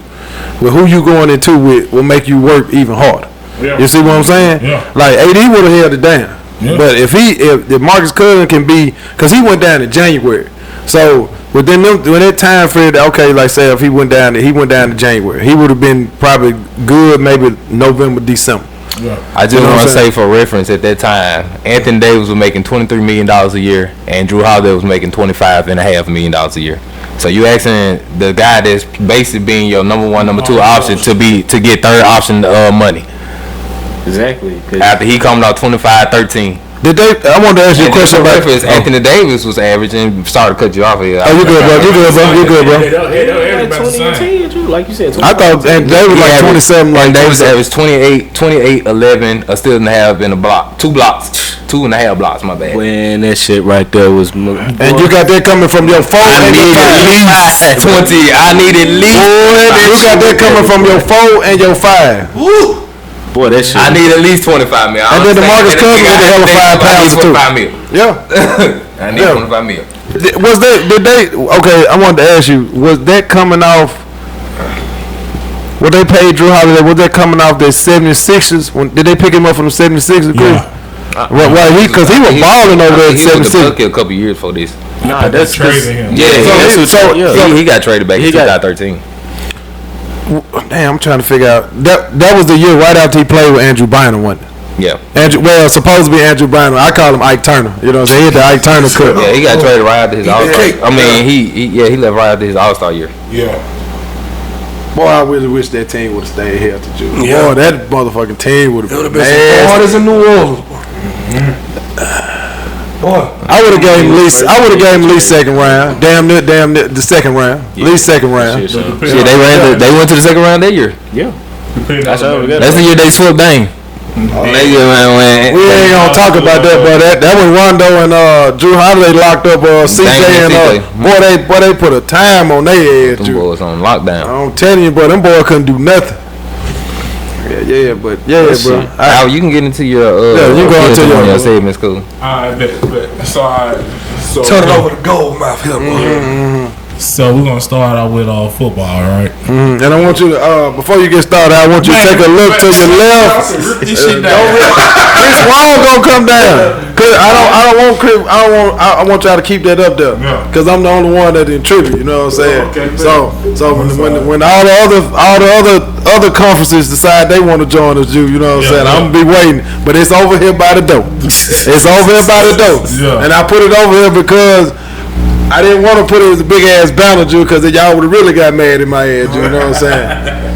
with who you going into with, will make you work even harder. Yeah. You see what I'm saying? Yeah. Like AD would have held it down. Yeah. But if Marcus Cousins can be, because he went down in January, so within that time period, okay, like say if he went down to January, he would have been probably good maybe November, December. Yeah. I just want to say for reference, at that time, Anthony Davis was making $23 million a year, and Drew Holiday was making $25.5 million a year. So you asking the guy that's basically being your number 1, number 2 option to get third option money. Exactly. After he coming out 25-13. Did they? I wanted to ask you a question about reference. Anthony Davis was averaging. Sorry to cut you off here. Oh, you good, bro? You good, bro? Like 2018, like you said. I thought and Davis was like 27. Like Davis averaged 28, 11, a steal and a half in a block, 2 blocks, 2.5 blocks. My bad. When that shit right there was. And you got that coming from your 4 and your 5. 20. I need at least. Boy, you got that coming from your 4 and your 5. Woo. Boy, that shit. I need at least 25 mil. And then the Marcus Cousins with a hell of 5 pounds too. 25 mil. Yeah. I need 25 mil. Was that? Did they? Okay, I wanted to ask you. Was that coming off? What they paid Drew Holiday? Was that coming off their 76ers? Did they pick him up from the 76ers? Yeah. Right, because he was balling over there at 76. He was a couple years for this. Nah, that's trading him. Yeah, So he got traded back in 2013. Damn, I'm trying to figure out. That was the year right after he played with Andrew Bynum, wasn't it? Yeah. Supposed to be Andrew Bynum. I call him Ike Turner. You know, they hit the Ike Turner cut. Yeah, he got traded right after his All-Star. I mean, he left right after his All-Star year. Yeah. Boy, I really wish that team would have stayed healthy, Drew. Yeah. Boy, that motherfucking team would have been some parties in New Orleans. Boy, I would have gave him at least second round. Damn near the second round. At least second round. Shit, they went to the second round that year. Yeah. That's how we got. That's the year they swept Dame. We ain't gonna talk about that, but that was Rondo and Drew Holiday locked up CJ and boy they put a time on their ass. Them boys on lockdown. I'm telling you, bro, them boys couldn't do nothing. Bro. Al, you can get into your you go into your segments, cool. So turn it over to gold mouth here, boy. So we're gonna start out with football, right? And I want you to before you get started, I want you to take a look to your left. This shit down. Chris Wall gonna come down. Cause I want y'all to keep that up there. Yeah. Cause I'm the only one that contribute. You know what I'm saying? Okay, so when all the other conferences decide they want to join us, you know what I'm saying? I'm gonna be waiting, but it's over here by the door. It's over here by the door. Yeah. And I put it over here because I didn't want to put it as a big ass banner, Jew, because y'all would have really got mad in my head, you know what I'm saying?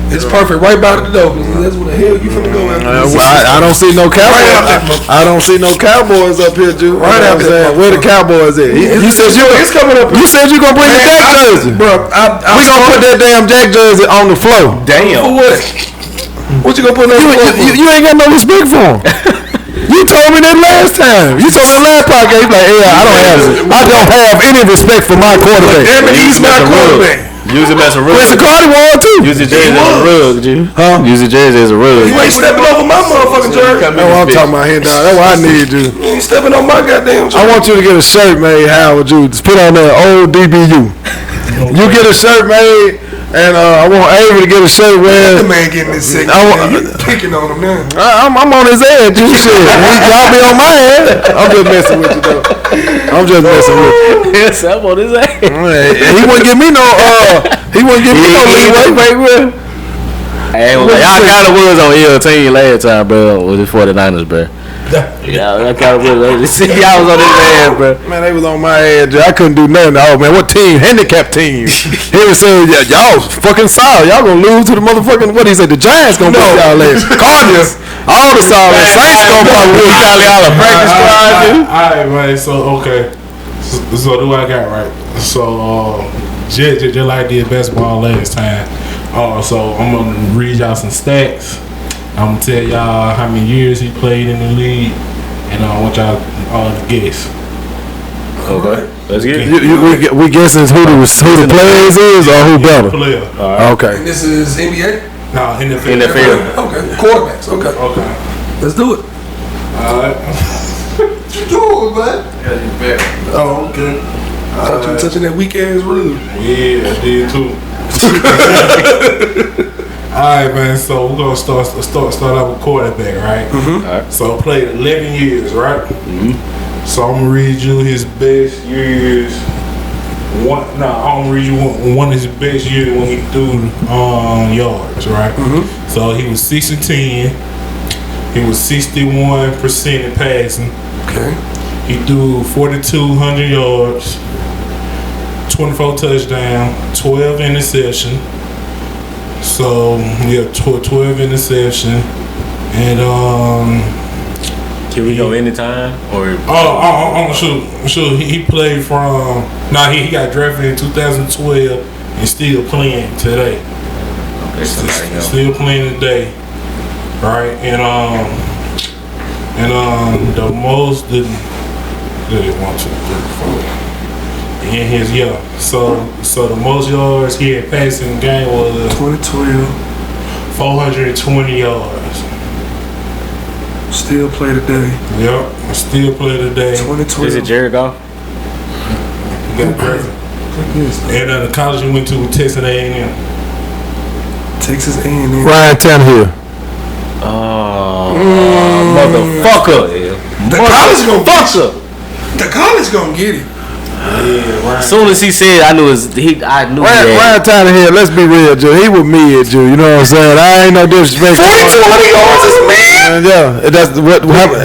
It's perfect, right by the door. That's where the hell you finna go after. I don't see no Cowboys. I don't see no Cowboys up here, Jew. Right after that. Where the Cowboys at? You said it's coming up. You said you gonna bring the Jack jersey, bro. We gonna put that damn Jack jersey on the floor. Damn. For what? What you gonna put on the floor? You ain't got no respect for him. You told me that last time. You told me last podcast. You like, yeah, I don't have any respect for my quarterback. Damn it, he's my quarterback. Use him as a rug. Quincy Carter won too. Use the jersey as a rug, G. Huh? Use the jersey as a rug. You ain't stepping over my motherfucking jersey. That's what I'm talking about here, dog. That's what I need, you. You ain't stepping on my goddamn jersey. I want you to get a shirt made, Howard, you. Just put on that old DBU. You get a shirt made, and I want Avery to get a shirt where. The man getting this sick. You picking on him now. I'm on his head, you shit. Y'all be on my head. I'm just messing with you, though. I'm just messing with you. Yes, I'm on his ass. He wouldn't give me no. He wouldn't give me no leeway, baby. Hey, y'all kind of was on ill team last time, bro. With the 49ers, bro. Yeah, that kind of was. Y'all was on this ass, bro. Man, they was on my ass. I couldn't do nothing. Oh man, what team? Handicap team. He was saying, y'all fucking solid. Y'all gonna lose to the motherfucking. What he said? The Giants gonna beat y'all ass. Cardinals. All the solid. Saints gonna probably win. Y'all a practice squad, dude. Alright, man. So okay. So do I got right? So just like I did basketball last time. So I'm gonna read y'all some stats. I'm gonna tell y'all how many years he played in the league, and I want y'all to guess. Okay, let's get it. We guessing who the players is or who better? Player. Okay. And this is NBA? No, NFL. Okay. Quarterbacks. Okay. Okay. Let's do it. Alright. What you doing, man? Oh, okay. Thought you were touching that weak ass roof. Yeah, I did too. Alright, man. So we're gonna start out with quarterback, right? Mm-hmm. Alright. So I played 11 years, right? Mm-hmm. So I'm gonna read you his best years. I'm gonna read you one of his best years when he threw yards, right? Mm-hmm. So he was 6-10. He was 61% in passing. Okay. He threw 4,200 yards, 24 touchdowns, 12 interception. So we have 12 interception, and Can we go anytime or? Sure. He played from. He got drafted in 2012 and still playing today. Okay, Still playing today, right? And the most the 1, 2, 3, 4. In his so the most yards he had passed in the game was 2012. 420 yards. Still play today. Yep, still play today. 2012. Is it Jared Goff? He got drafted. And the college he went to was Texas A&M. Texas A&M. Ryan Tannehill. Motherfucker. The college gonna get you. The college gonna get it. Yeah, right. As soon as he said, I knew Ryan Tannehill, let's be real, Joe. He was mid, Joe. You know what I'm saying? I ain't no disrespect. 4,200 yards is mid. Yeah, that's what happened.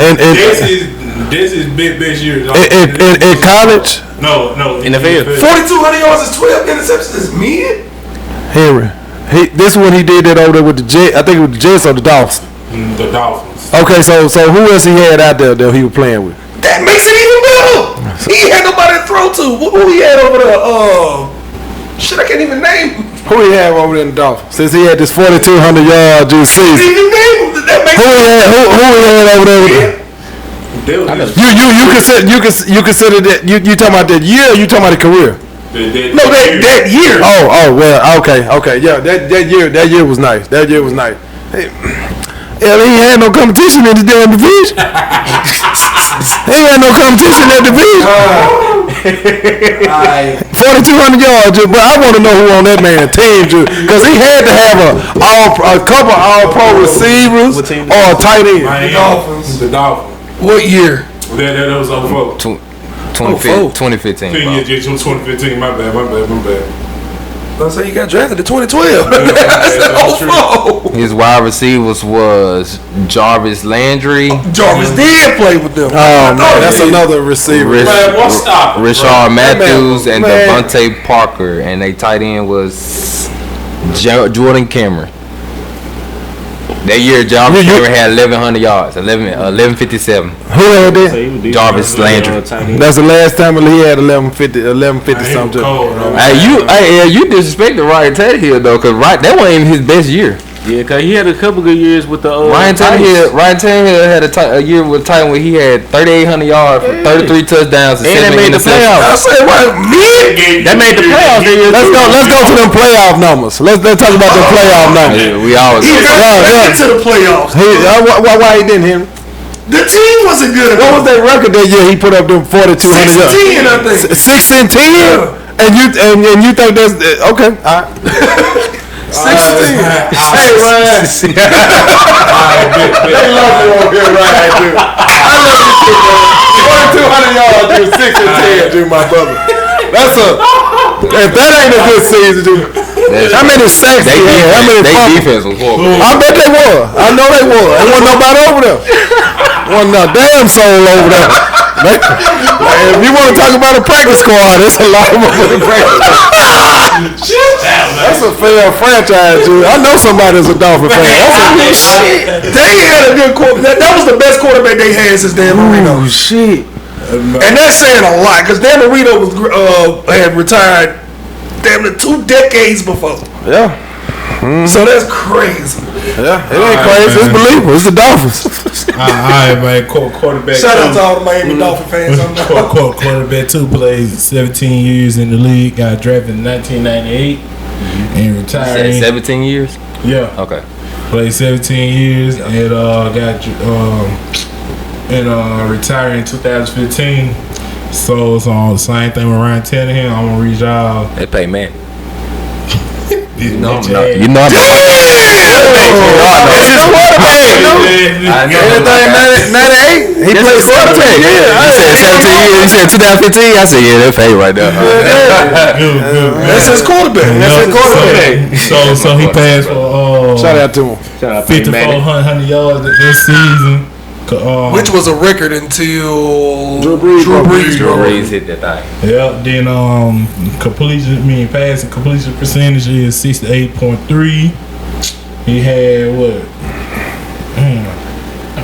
This is best year. In college? No. In the field. 4,200 yards is 12 interceptions is mid. Henry. This is when he did that over there with the Jets. I think it was the Jets or the Dolphins. The Dolphins. Okay, so who else he had out there that he was playing with? That makes it even better. He had nobody to throw to. Who he had over there? Shit, I can't even name. Who he had over there in the Dolphins? Since he had this 4,200 yard just Can't season. even name him. That makes Who he had over there with him? You consider that you talking about that year or you talking about the career? No, that year. Oh well, okay, yeah, that year was nice. That year was nice. Hey, yeah, he ain't had no competition in the damn division. He ain't had no competition in that division. 4,200 yards, but I want to know who on that man's team, because he had to have a couple All-Pro receivers or a tight end. The Dolphins. What year? That was 04. 2015. 2015. My bad. I say you got drafted in 2012. I said, His wide receivers was Jarvis Landry, Jarvis did play with them. Oh man, that's another receiver. Rishard Matthews, and Devontae Parker, and they tight end was Jordan Cameron. That year, Jarvis Cameron had 1,100 yards, 1157. Who had that? Jarvis Landry. That's the last time he had 1150 something. You disrespected Ryan Tannehill though, cause that wasn't even his best year. Yeah, cause he had a couple good years with the Ryan Tannehill had a year with Titan where he had 3,800 yards, for 33 touchdowns, and 7 made the playoffs. I said, what? Me? That made the playoffs that year. Let's go to them playoff numbers. Let's talk about the playoff numbers. Yeah, we always He got to the playoffs. Why he didn't hit him? The team wasn't good enough. What was that record that year he put up them 4,200 yards? 6-10, I think. 6-10? Yeah. And you think that's okay? All right. 16. Hey, Ryan. They love you over here, Ryan, dude. I love you too, bro. 4,200 yards, dude. 6-10, dude, my brother. If that ain't a good season, dude. How many sacks They he had? How many fumbles? defense was horrible. I bet they were. I know they were. There wasn't nobody over there. Wasn't a damn soul over there. Like, if you want to talk about a practice squad, there's a lot of them in the practice squad. That's a fair franchise, dude. I know somebody that's a Dolphin fan. That's They had a good quarterback. That was the best quarterback they had since Dan Marino. oh shit. And that's saying a lot because Dan Marino was had retired damn near 2 decades before. Yeah. So that's crazy. Yeah. It ain't crazy. It's believable. It's the Dolphins. All right, man. Quarterback. Shout out to all the Miami Dolphin fans. Quarterback 2 played 17 years in the league. Got drafted in 1998 and retired. 17 years. Yeah. Okay. Played 17 years and retired in 2015. So it's on the same thing with Ryan Tannehill. I'm gonna read y'all. They pay man. You No, know, I'm not. You know I'm Anything 98? He played quarterback. You said 17 years. You said 2015. I said, yeah, they pay right there. That's his quarterback. That's his quarterback. So he passed for Shout out to him. 5,400 yards this season. Which was a record until Drew Brees broke it. Drew Brees hit that thing. Yeah, then passing completion percentage is 68.3. He had what? I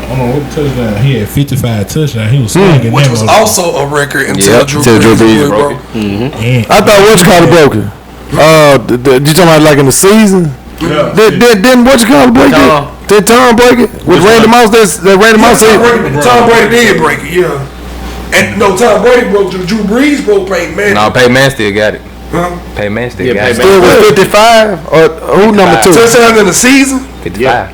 don't know what touchdown. He had 55 touchdowns. He was slinging which them was up. also a record until Drew Brees broke it. I thought what you call it broke it. You talking about like in the season? Yeah. Didn't what you call it break it? Did Tom break it? With Randy Moss? That Randy Moss hit? Tom Brady did break it, yeah. And no, Tom Brady broke Drew Brees broke Peyton Manning. No, Peyton Manning still got it. Huh? Peyton Manning still got it. Still with 55? Or who number 2? Touchdowns in the season? 55.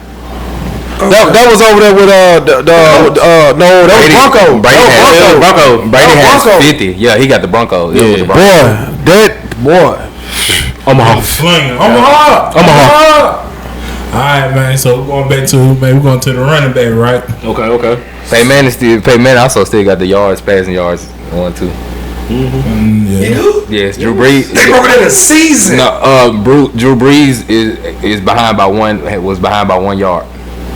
That was over there with no, that was Bronco. Brady has 50. Yeah, he got the Bronco. Yeah, with the Bronco. Omaha. Omaha. All right, man. So we're going back to we're going to the running back, right? Okay. Peyton Manning also still got the passing yards 1, 2. Yeah. Yes, Drew Brees. They broke it in a season. No, Drew Brees is behind by 1 yard.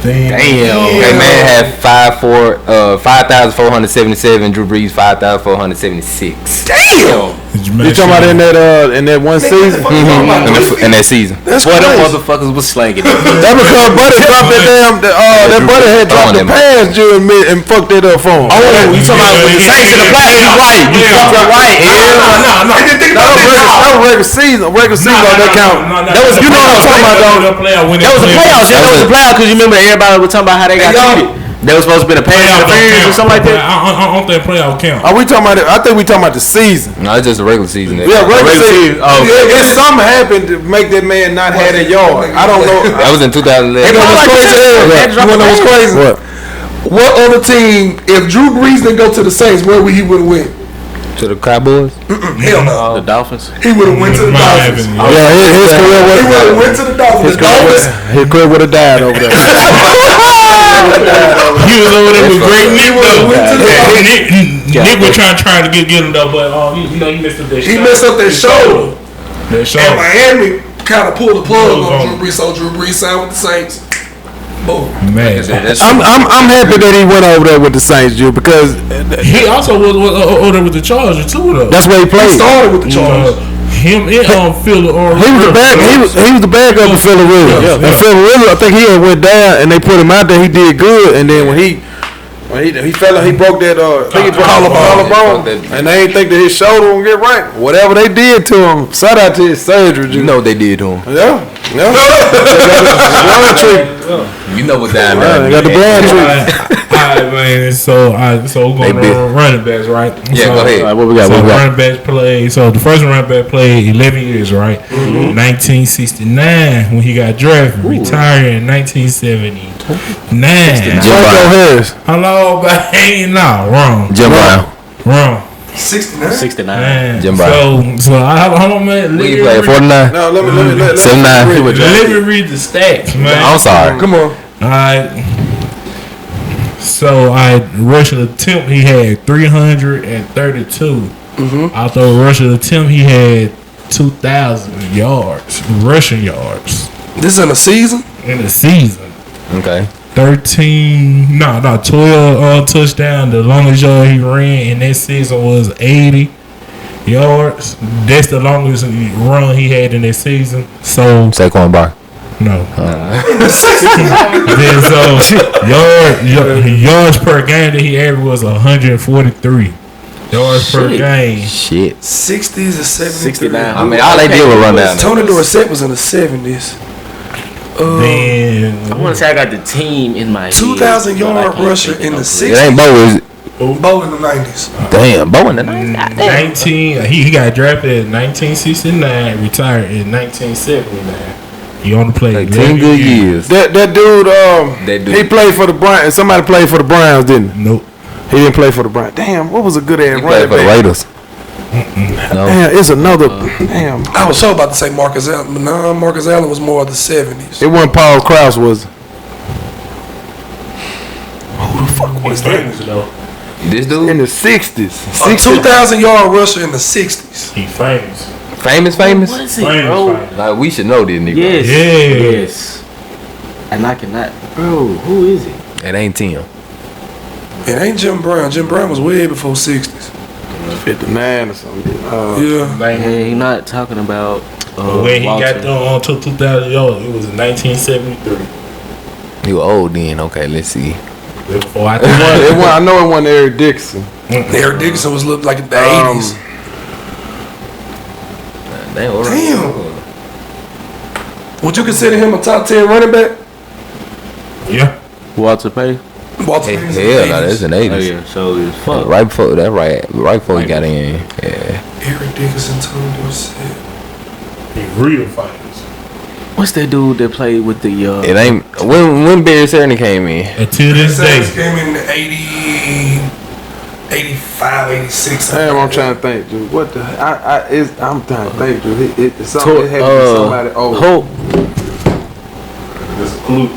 Damn. Peyton Manning had 5,477. Drew Brees 5,476. Damn. You talking about in that one season? In that season. That's Boy, them crazy. motherfuckers was slanging it. That because Buddy dropped that damn. That Buddy had dropped the pass during mid and fucked that up for him. Oh, you talking about with the Saints in the playoffs? You right. You fucked up right. I didn't think about that. That was regular season. Regular season on that count. That was You know what I'm talking about, though. That was the playoffs. Yeah, that was the playoffs because you remember everybody was talking about how they got treated. They was supposed to be a pass interference or something like that. I don't think playoff count. Are we talking about it? I think we talking about the season. No, it's just a regular season. Yeah, regular season. If something happened to make that man not have a yard, I don't know. That was in 2011. You know what's crazy? You wanna know what's crazy? What other team, if Drew Brees didn't go to the Saints, where would he would have went? To the Cowboys? Hell no. The Dolphins. He would have went to the Dolphins. Yeah, his career He would have went to the Dolphins. The Dolphins. his career would have died over there. He was over there with great Nick though. Nick was trying to get him though, but he messed up that shoulder. He messed up that shoulder. That shoulder. And Miami kind of pulled the plug on Drew Brees, so Drew Brees signed with the Saints. Boom. Man, I'm happy that he went over there with the Saints, Drew, because he also was over there with the Chargers too, though. that's where he played. He started with the Chargers. Him and Phil or He was the backup of Philly Rivers. Yeah. And Philly Rivers, I think he had went down and they put him out there. He did good, and then when he fell, he broke that. I think he broke collarbone, and they ain't think that his shoulder won't get right. Whatever they did to him, shout out to his surgery. You know what they did to him. Yeah. You know what that They got the blind treatment. Alright, man. So we're going to running backs, right? Yeah, so, go ahead. All right, what we got? So What we got? running backs play. So the first running back played 11 years, right? 1969 when he got drafted. Retired in 1979. Franco Harris. Hello, baby. No, wrong. Jim Brown. Wrong. 69. Man. Jim Brown. So hold on, man. When you played 49? No, let me 79. Let me read the stats, man. I'm sorry. Come on. Alright. So rushing attempt he had 332. After rushing attempt he had 2,000 yards, rushing yards This in the season? in the season. Okay. 12 touchdown. The longest yard he ran in that season was 80 yards. That's the longest run he had in that season. So Saquon Barkley. no. Then so yards per game that he averaged was 143 yards per game. Shit. 60s and 70s. 69. I mean, all they did was run down. Tony Dorsett was in the 70s. Then I want to say I got the team in my 2,000 head, but I yard can't rusher think in the of it. 60s. It ain't Bo, is it? Bo in the 90s. Damn, Bo in the 90s. 19. He got drafted in 1969, retired in 1979. He only played Like 11 10 good years. That dude, dude. he played for the Browns. Somebody played for the Browns, didn't he? Nope. He didn't play for the Browns. Damn, what was a good ass He played running for the back? Raiders. No. Damn, it's another. Damn, I was so about to say Marcus Allen, but no, Marcus Allen was more of the 70s. it wasn't Paul Krause, was it? He's famous though. This dude? In the 60s. A 2,000 yard rusher in the 60s. He famous. Famous? What is it, bro? Famous. Like, we should know this nigga. Yes. Yeah. Yes. And I cannot. Bro, who is it? It ain't Tim. It ain't Jim Brown. Jim Brown was way before 60s. 59 or something. Yeah. Like, Hey, he not talking about. when he Walter. got done on to 2,000 yards, it was in 1973. He was old then. Okay, let's see. Before I I know it wasn't Eric Dixon. Eric Dixon was looked like the 80s. Damn. Would you consider him a top 10 running back? Yeah. Walter Pay. Walter Hey, Payton's hell, in the no, 80s. that's in the Oh 80s. yeah, so it's fuck. Right before that, right before he got in. Yeah. Eric Dickinson, Tony Dorsett. He real famous. What's that dude that played with the? It ain't when Barry Sanders came in. Until this Sanders day. came in 80, 85, 86. Damn, I'm trying to think, dude. What the? I'm trying to think, dude. It's something. It had to be somebody old. There's a clue.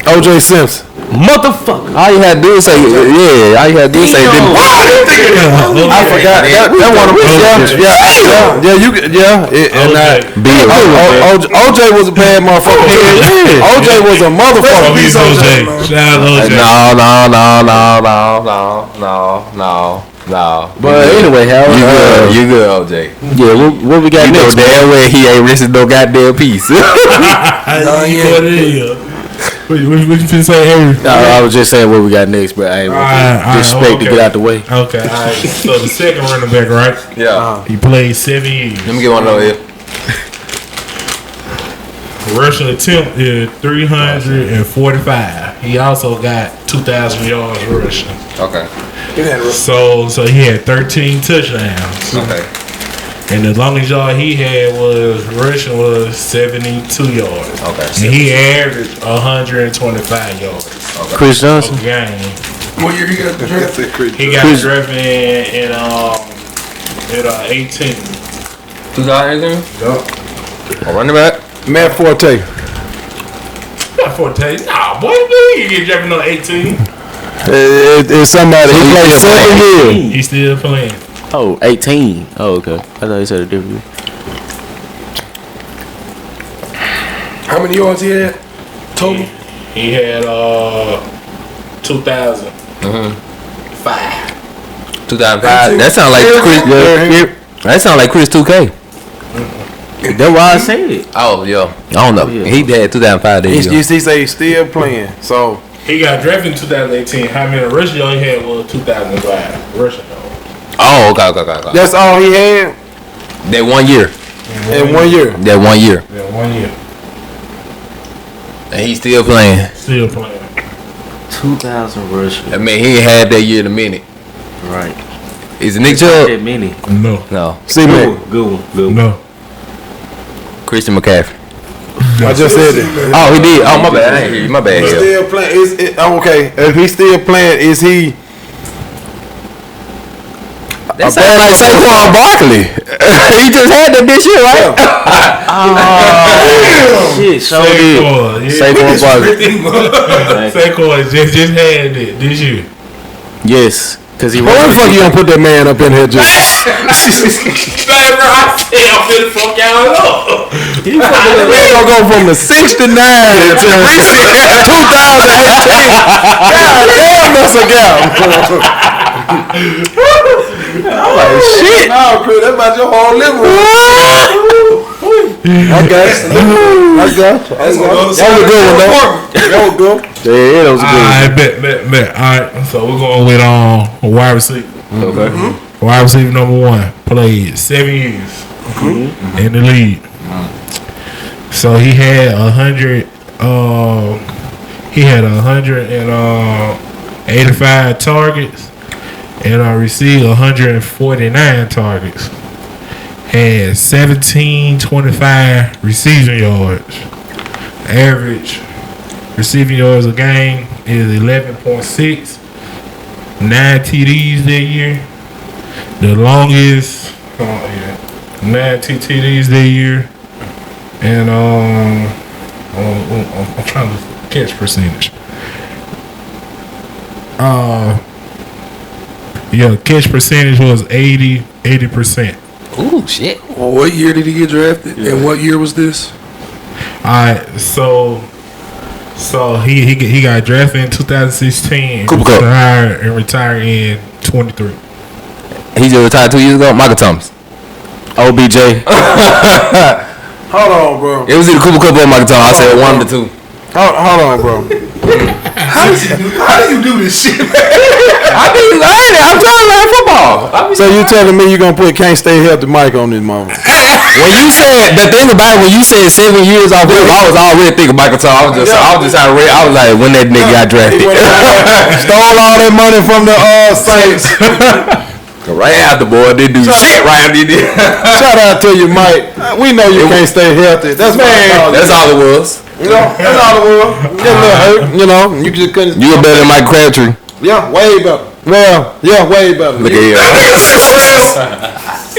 O.J. Simpson. Motherfucker. All you had to do is say, yeah. All you had to do is say, Damn. didn't- I forgot that one. OJ was a bad motherfucker. OJ was a motherfucker. He's OJ. Shout out OJ. No. But anyway, Howard. You good, OJ. Yeah, what we got You know next? damn well he ain't risking no goddamn piece. You know what it is. What you finna say, Harry? I was just saying what we got next, but I ain't disrespect to get out the way. Okay, all right. So the second running back, right? Yeah. He played 7 years. Let me get one of those here. Rushing attempt is 345. He also got 2,000 yards rushing. Okay. So he had 13 touchdowns. Okay. And the longest yard he had was rushing was 72 yards. Okay. And he averaged 125 yards Chris Johnson. a game. What year he got drafted? He got drafted in 18. 2018? Oh, running back? Matt Forte. Not 14. Nah, boy, you get drafted on 18. It's somebody. He played 7 years. He's still playing. Oh, 18. Oh, okay. I thought he said a different. How many yards he had total? He had 2,000. 2005. That sound like Chris. That sound like Chris 2K. That's why I said it. Oh, yeah. I don't know. Yeah. He had 2005. There you go. He say he's still playing. So He got drafted in 2018. How many rushing yards he had was 2005 rushing yards. Oh, okay. that's all he had That 1 year. in 1 year. That 1 year. Yeah, 1 year. And he's still playing. Still playing. 2,000 rushing. I mean, he ain't had that year in a minute. Right. Is it Nick Not Chubb? that many. No. No. See Good man, one. Good one. No. Christian McCaffrey. I just said it. Oh, he did. Oh, my bad. I ain't hear you. My bad. He's Yeah. still playing. Okay, if he's still playing, is he? That sound like Saquon Barkley. He just had that this year, right? Shit, so did. Saquon, Saquon Barkley. yeah. Saquon just had it this year. Yes. Cause he Why the fuck you don't put that man up in here, just? Man, bro, I said I'm finna fuck y'all up. We're gonna go from the 69 to 2018. God damn, that's a gap. I'm like, shit. No, Chris, that's about your whole living room. I got you. That was a good one, though. That was good. Yeah, that was a good one. Alright, bet. Alright, so we're going with wide receiver. Okay. Wide receiver number 1 played 7 years in the league. So he had 185 targets and received 149 targets. Had 1725 receiving yards. Average receiving yards a game is 11.6. 9 TDs that year. The longest 9 TDs that year. And I'm trying to catch percentage. Catch percentage was 80%. Ooh, shit. Well, what year did he get drafted? And what year was this? Alright, so he got drafted in 2016 Cooper Kupp. and retired in 23. He just retired 2 years ago. Michael Thomas. OBJ. Hold on, bro. It was either Cooper Kupp or Michael Thomas. I said one of the two. Hold on, bro. How do you do this shit, man? I'm trying to learn football. So you telling me you gonna put Can't Stay Healthy Mike on this moment? When you said the thing about it, when you said 7 years off, I was already thinking Michael Thomas. I was trying to read. I was like, when that nigga got drafted, Stole all that money from the Saints. right after boy, they do shit right after he did. Shout out to you, Mike. We know you can't stay healthy. That's That's all it was. You know, that's all it was. Get a little hurt. You know, you just couldn't. You were better than Mike Crabtree. Yeah, way better. Well, yeah, way better. Look at you.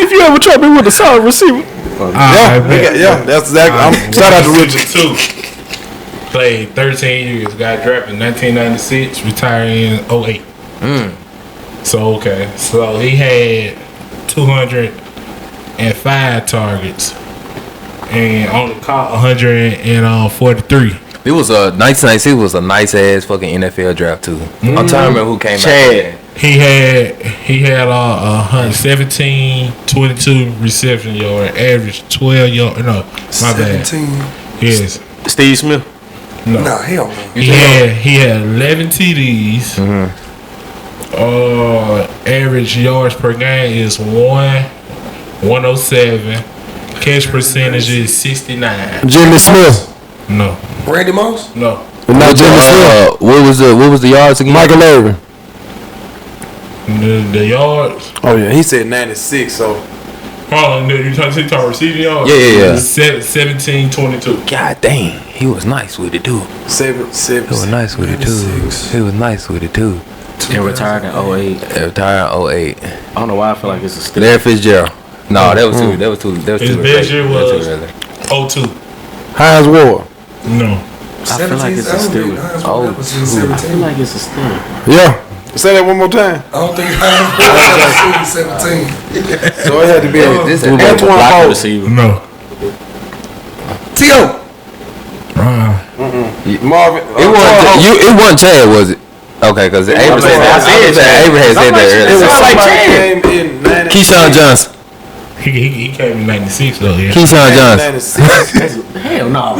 If you ever try me with a solid receiver. Yeah, that's exactly. Shout out to Richard. 2. Played 13 years. Got drafted in 1996. Retired in 08. So he had 205 targets and only caught 143. It was 1996 was a nice ass fucking NFL draft too. I'm trying to remember who came out. He had 1722 reception yard, average 12 yard. No, my bad. 17. Yes. Steve Smith. No. Nah, hell no. He had 11 TDs. Average yards per game is 107. Catch percentage is 69. Jimmy Smith. No. Randy Moss? No. Not Jimmy Smith. What was the yards again? Michael Irvin. The yards. Oh yeah, he said 96. So Hold on, you talking receiving yards? Yeah. 1722. God dang, he was nice with it too. 7. He was nice with it too. And retired in 08. Retired in 08. I don't know why I feel like it's a steal. Larry Fitzgerald. No, that was too. His best year was 02. Hines Ward. No. I feel like it's a steal. I feel like it's a steal. Yeah. Say that one more time. I don't think Hines was 17. So it had to be This is Antoine Blocker Hall. receiver. No. T.O. Marvin. It wasn't Chad, was it? Okay, because Avery had said that It was earlier. somebody came in 96. Keyshawn Johnson. He came in 96 though, yeah. Keyshawn Johnson. 96. Hell no.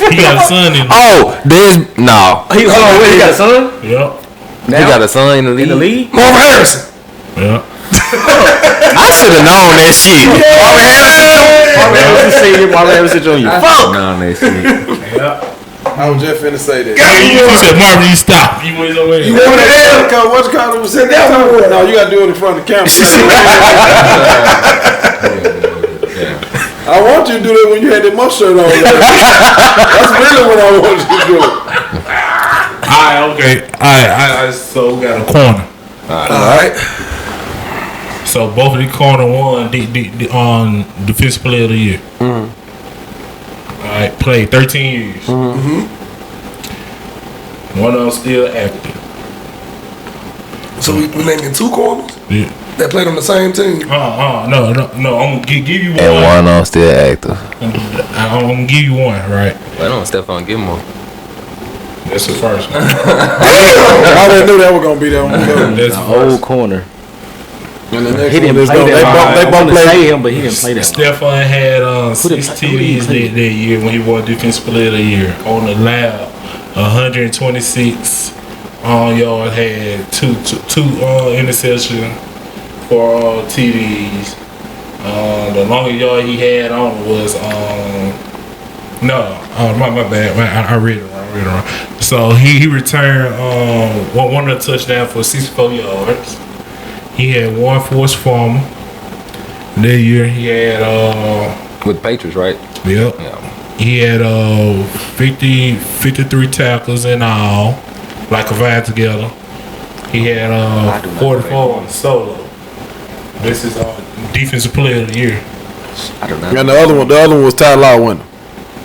He got a son in Oh, there's no. He got a son? Yep. He got a son in the league. Marvin Harrison. Yep. I should have known that shit. Marvin Harrison Senior, Marvin Harrison Jr. Fuck. Known that shit. Yep. I was just finna say that. You said Marvin, you stop. You went away. You want it? Cause what's called was said that one. No, you gotta do it in front of the camera. I want you to do that when you had that mustard on. That's really what I want you to do. Alright, okay. Alright, so we got a corner. Alright. So both of the corner won the defensive player of the year. Alright, played 13 years. One of them still active. So So we naming 2 corners Yeah. that played on the same team. No. I'm gonna give you one. And one on still active. I'm gonna give you one, right? I don't Stephon Gilmore. That's the first one. I already knew that was gonna be that one. That's The the old first. corner. And the next He didn't one is play gonna, that. they both play play. him, but he didn't play that. Stephon had Who did 6 play- who did he TDs play? that year when he won Defensive Player of the Year. On the lab, 126 yards, had two interceptions for TDs. The longest yard he had on was my bad. I read it wrong. So he returned one of the touchdowns for 64 yards. He had one forced fumble. That year he had With Patriots, right? yep. Yeah. He had 53 tackles in all, like combined together. He had 44 solo. This is Defensive Player of the Year. I don't know. And the other one was Ty Law winner.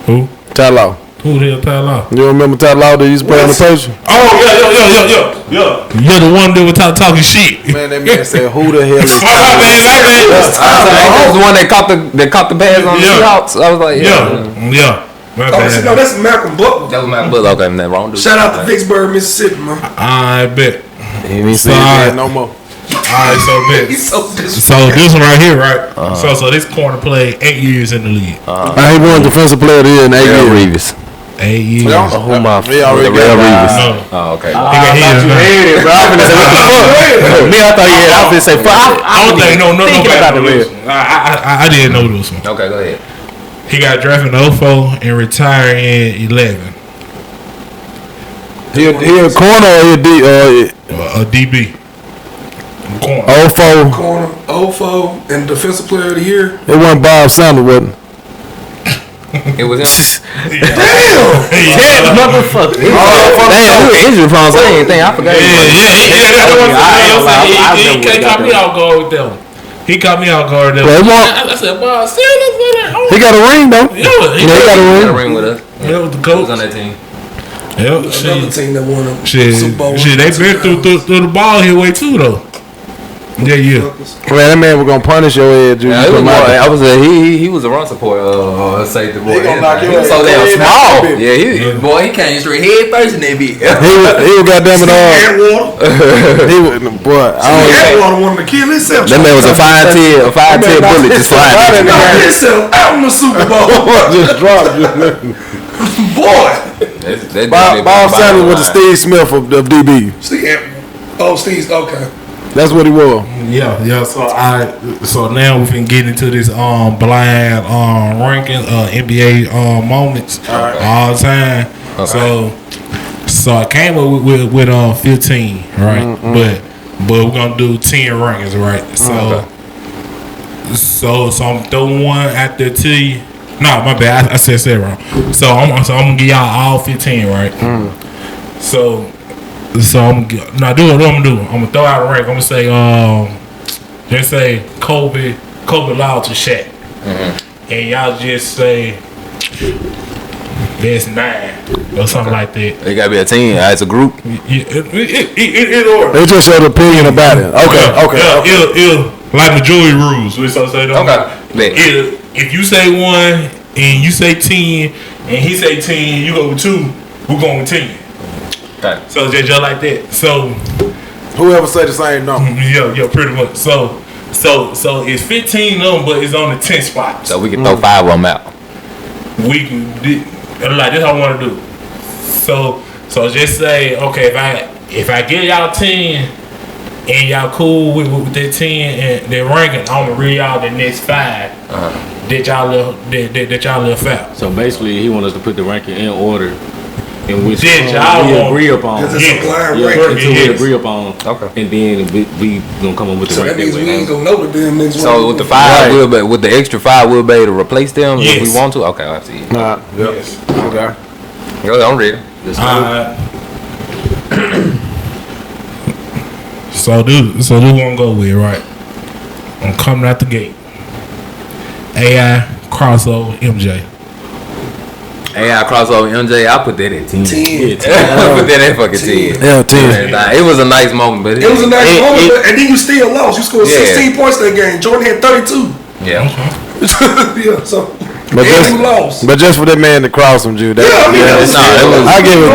Who? Ty Law. Who the hell Tyler? You remember Ty Law that used to play on the Patriots? Oh yeah. You're the one that was talking shit. Man, that man said, "Who the hell is Ty Law?" That was the one that caught the pass on the Yeah. Seahawks. I was like, Yeah. My Oh, bad. no, that's Malcolm Butler. That was my brother. Okay, man, wrong dude. Shout out to Vicksburg, Mississippi, man. I bet. He ain't So, say alright. Yeah, no more. Alright, so bet. He's so So disrespectful. this one right here, right? So this corner played 8 years in the league. I ain't won defensive player of the year in 8 Real years. Reeves. 8 years. Yeah. Who my He already the Real got Reeves? No. Oh, okay. He got hit. bro. I'm finna say what the fuck. Me, I thought you had. I was finna say, fuck. I don't think no thinking nobody about the know real. this one. I didn't know this one. Okay, go ahead. He got drafted in 04 and retired in 11. He a corner or A DB. Corner. 04. Corner, 04, and Defensive Player of the Year. It wasn't Bob Sanders, wasn't it? It was him. Yeah, Motherfucker. Damn, we were injury prone, so I didn't think. I forgot. He caught me off guard with them. He caught me off guard with them. Well, I said, "Boy, still He got a ring though. yeah, He got He a got a ring. ring with us. yeah, with the He was on coach. that team. Yep, Another shit. team that won a Shit, Super Bowl. they been through the ball here way too though. Yeah. Man, that man was gonna punish your head, dude. Yeah, it was more, I was he was a run support safety boy. He gonna knock He your was so head damn dead small. out of it. Yeah, boy, he came straight head first in that beat. He was goddamn it Atwater. He was boy. I don't. Atwater wanted to kill himself. That man was a 5'10", bullet just flying. Right in the Knocked game. himself out in the Super Bowl. Just dropped. Boy. Bob Sanders was the Steve Smith of DB. Steve's okay. That's what he was. Yeah. So now we can get into this blind ranking NBA moments all time. Okay. So I came up with 15, right? But we're gonna do 10 rankings, right? So I'm throwing one out there to you. No, my bad. I said that wrong. So I'm gonna give y'all all 15, right? So I'm now do what I'm gonna do. I'm gonna throw out a rank. I'm gonna say just say Kobe lost to Shaq, and y'all just say there's 9 or something like that. It gotta be a team. It's a group. It order. They just your opinion about it. Okay. Like majority rules. We so say Okay. If you say 1 and you say 10 and he say 10, you go with 2. We're going with 10. Okay. So just like that. So Whoever say the same number. yeah, pretty much. So it's 15 of them, but it's on the 10 spot. So we can throw 5 of them out. We can like this. I want to do. So just say okay. If I get y'all 10 and y'all cool with that 10 and they're ranking, I'm gonna read y'all the next 5 that y'all left out. So basically, he wants us to put the ranking in order in which Did y'all we want- agree upon. Because it's a blind Yeah, ranking. until we Yes. agree upon. Okay. And then we gonna come up with the So that ranking. means we ain't gonna know the damn next one. So with the 5, with the extra 5, we'll be able to replace them if Yes. we want to. Okay, I see. Nah. Yes. Okay. Yo, I'm ready. So this one go with right. I'm coming out the gate. AI crossover MJ. AI crossover MJ, I put that at 10. 10. I put that at fucking 10. Yeah, 10. It was a nice moment, but It was a nice moment, and then you still lost. You scored 16 points that game. Jordan had 32. Yeah. Yeah, so. But you lost. just for that man to cross him, Jude. I give it.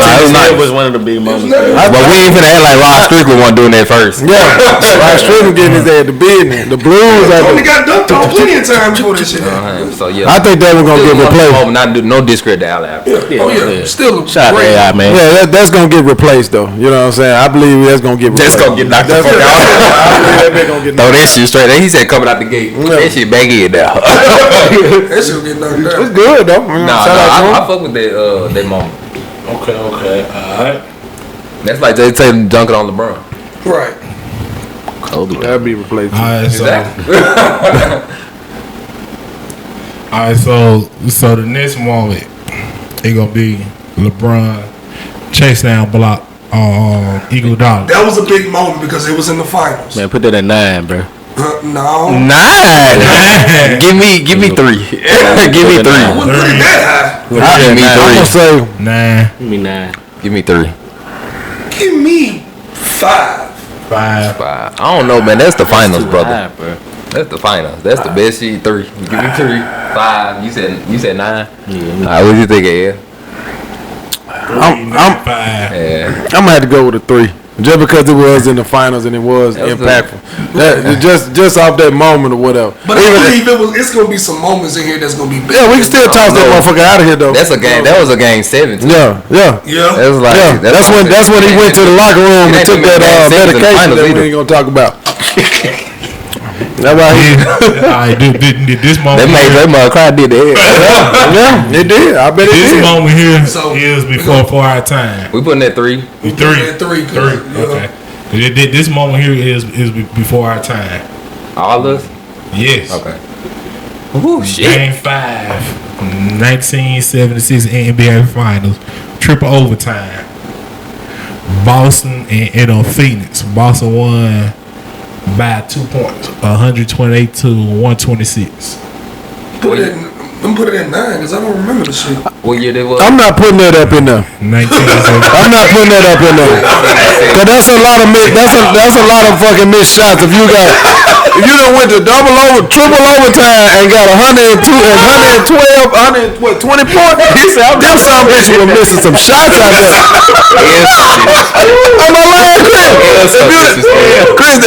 It was one of the big moments. But we ain't finna act like Rod Strickland wasn't doing that first. Yeah, Rod Strickland getting his ass to business. The Blues. Only got dunked on plenty of times before this shit happened. So yeah, I think that was gonna get replaced. No discredit to Allen. Still Shout out to great. AI, man. Yeah, that's gonna get replaced though. You know what I'm saying? I believe that's gonna get replaced. That's gonna get knocked the fuck out. I believe that gonna get Throw knocked that shit straight. He said coming out the gate. That shit back in now. That shit will get knocked out. It's good though. I fuck with that moment. Okay, alright. That's like Jay Tatum dunking on LeBron. Right. That'll be replaced. Alright, so Exactly. alright, so the next moment it gonna be LeBron chase down block Eagle Dollar. That was a big moment because it was in the finals. Man, put that at 9, bro. No. 9. Give me 3. Give me 3. I wouldn't put it that high. Give me I'm gonna 3. say 9, Give me 9. Give me 3. Give me 5. 5. I don't know, man. That's the finals, brother. High, bro. That's the finals. That's the best shit. 3. Give me 3. 5. You said 9. Yeah, What do you think, Ed? I'm 5. Yeah. gonna have to go with a 3. Just because it was in the finals and it was That was impactful. Just off that moment or whatever. But I believe it's gonna be some moments in here that's gonna be big. Yeah, we can still toss that motherfucker out of here though. That's a game. That was a game 7. Yeah. Yeah. That was like Yeah, that's when he went to the locker room and took that medication that we ain't gonna talk about. That's why Alright, this moment. That made that mother cry. Did that? yeah, it did. I bet it This did. moment here So, is before our time. We putting that 3. 3. Three. Okay. This moment here is before our time. All of us. Yes. Okay. Ooh, shit. Game 5, 1976 NBA Finals, triple overtime. Boston and Phoenix. Boston won by 2 points, 128 to 126. Put it at 9 because I don't remember the shit. What year that was? I'm not putting that up in there. 1976. I'm not putting that up in there. Cause that's a lot of that's a lot of fucking missed shots. If you done went to triple overtime and got 102, 112, 20 points. Them some bitches were missing some shots out there. Am I lying, Chris?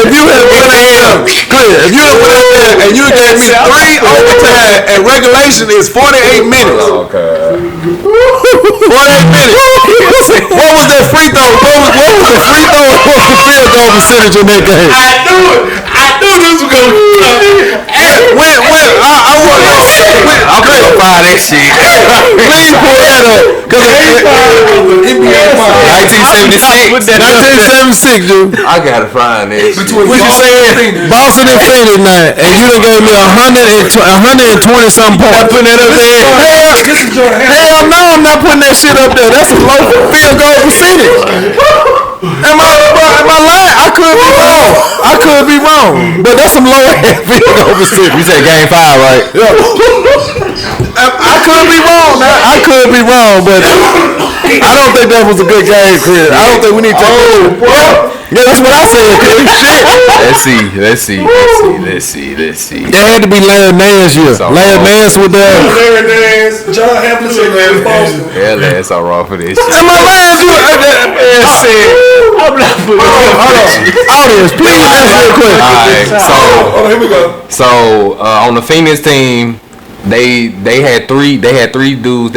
If you had went out there and you gave me 3 overtime and regulation is 48 minutes. Okay. 48 minutes. What was that free throw? What was the free throw? What was the field goal percentage in that game? I knew this was gonna be tough. When I want to know. I'm gonna find that shit. Please pull that up. Cause NBA Finals. 1976. 1976, dude. I gotta find that shit. What you saying? Boston and Phoenix night, and you done gave me 120 some points. Putting that up there. Hell no, I'm not putting that shit up there. That's a low field goal percentage. Am I lying? I could be wrong. But that's some low ass field goal percentage. You said game 5, right? Yeah. I could be wrong. I could be wrong, but I don't think that was a good game, Chris. I don't think we need to. Yeah, that's what I said, Chris. Shit. Let's see. It had to be Larry Nance year. Larry Nance with that. Larry Nance, John Havlicek, and Boston. Yeah, that's all wrong for this shit. Am I lying? I'm not putting audience, please answer your question. Alright, Here we go. so on the Phoenix team, they had three dudes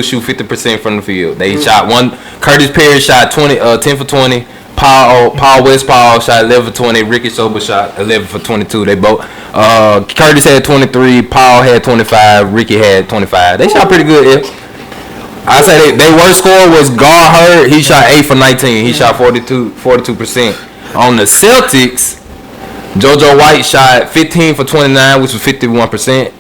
shoot 50% from the field. They shot one. Curtis Perry shot 10 for 20. Paul Westphal shot 11 for 20. Ricky Sober shot 11 for 22. They both. Curtis had 23. Paul had 25. Ricky had 25. They shot pretty good. Yeah. I say their worst score was Gar Hurd. He shot 8 for 19. He shot 42%. On the Celtics, JoJo White shot 15 for 29, which was 51%.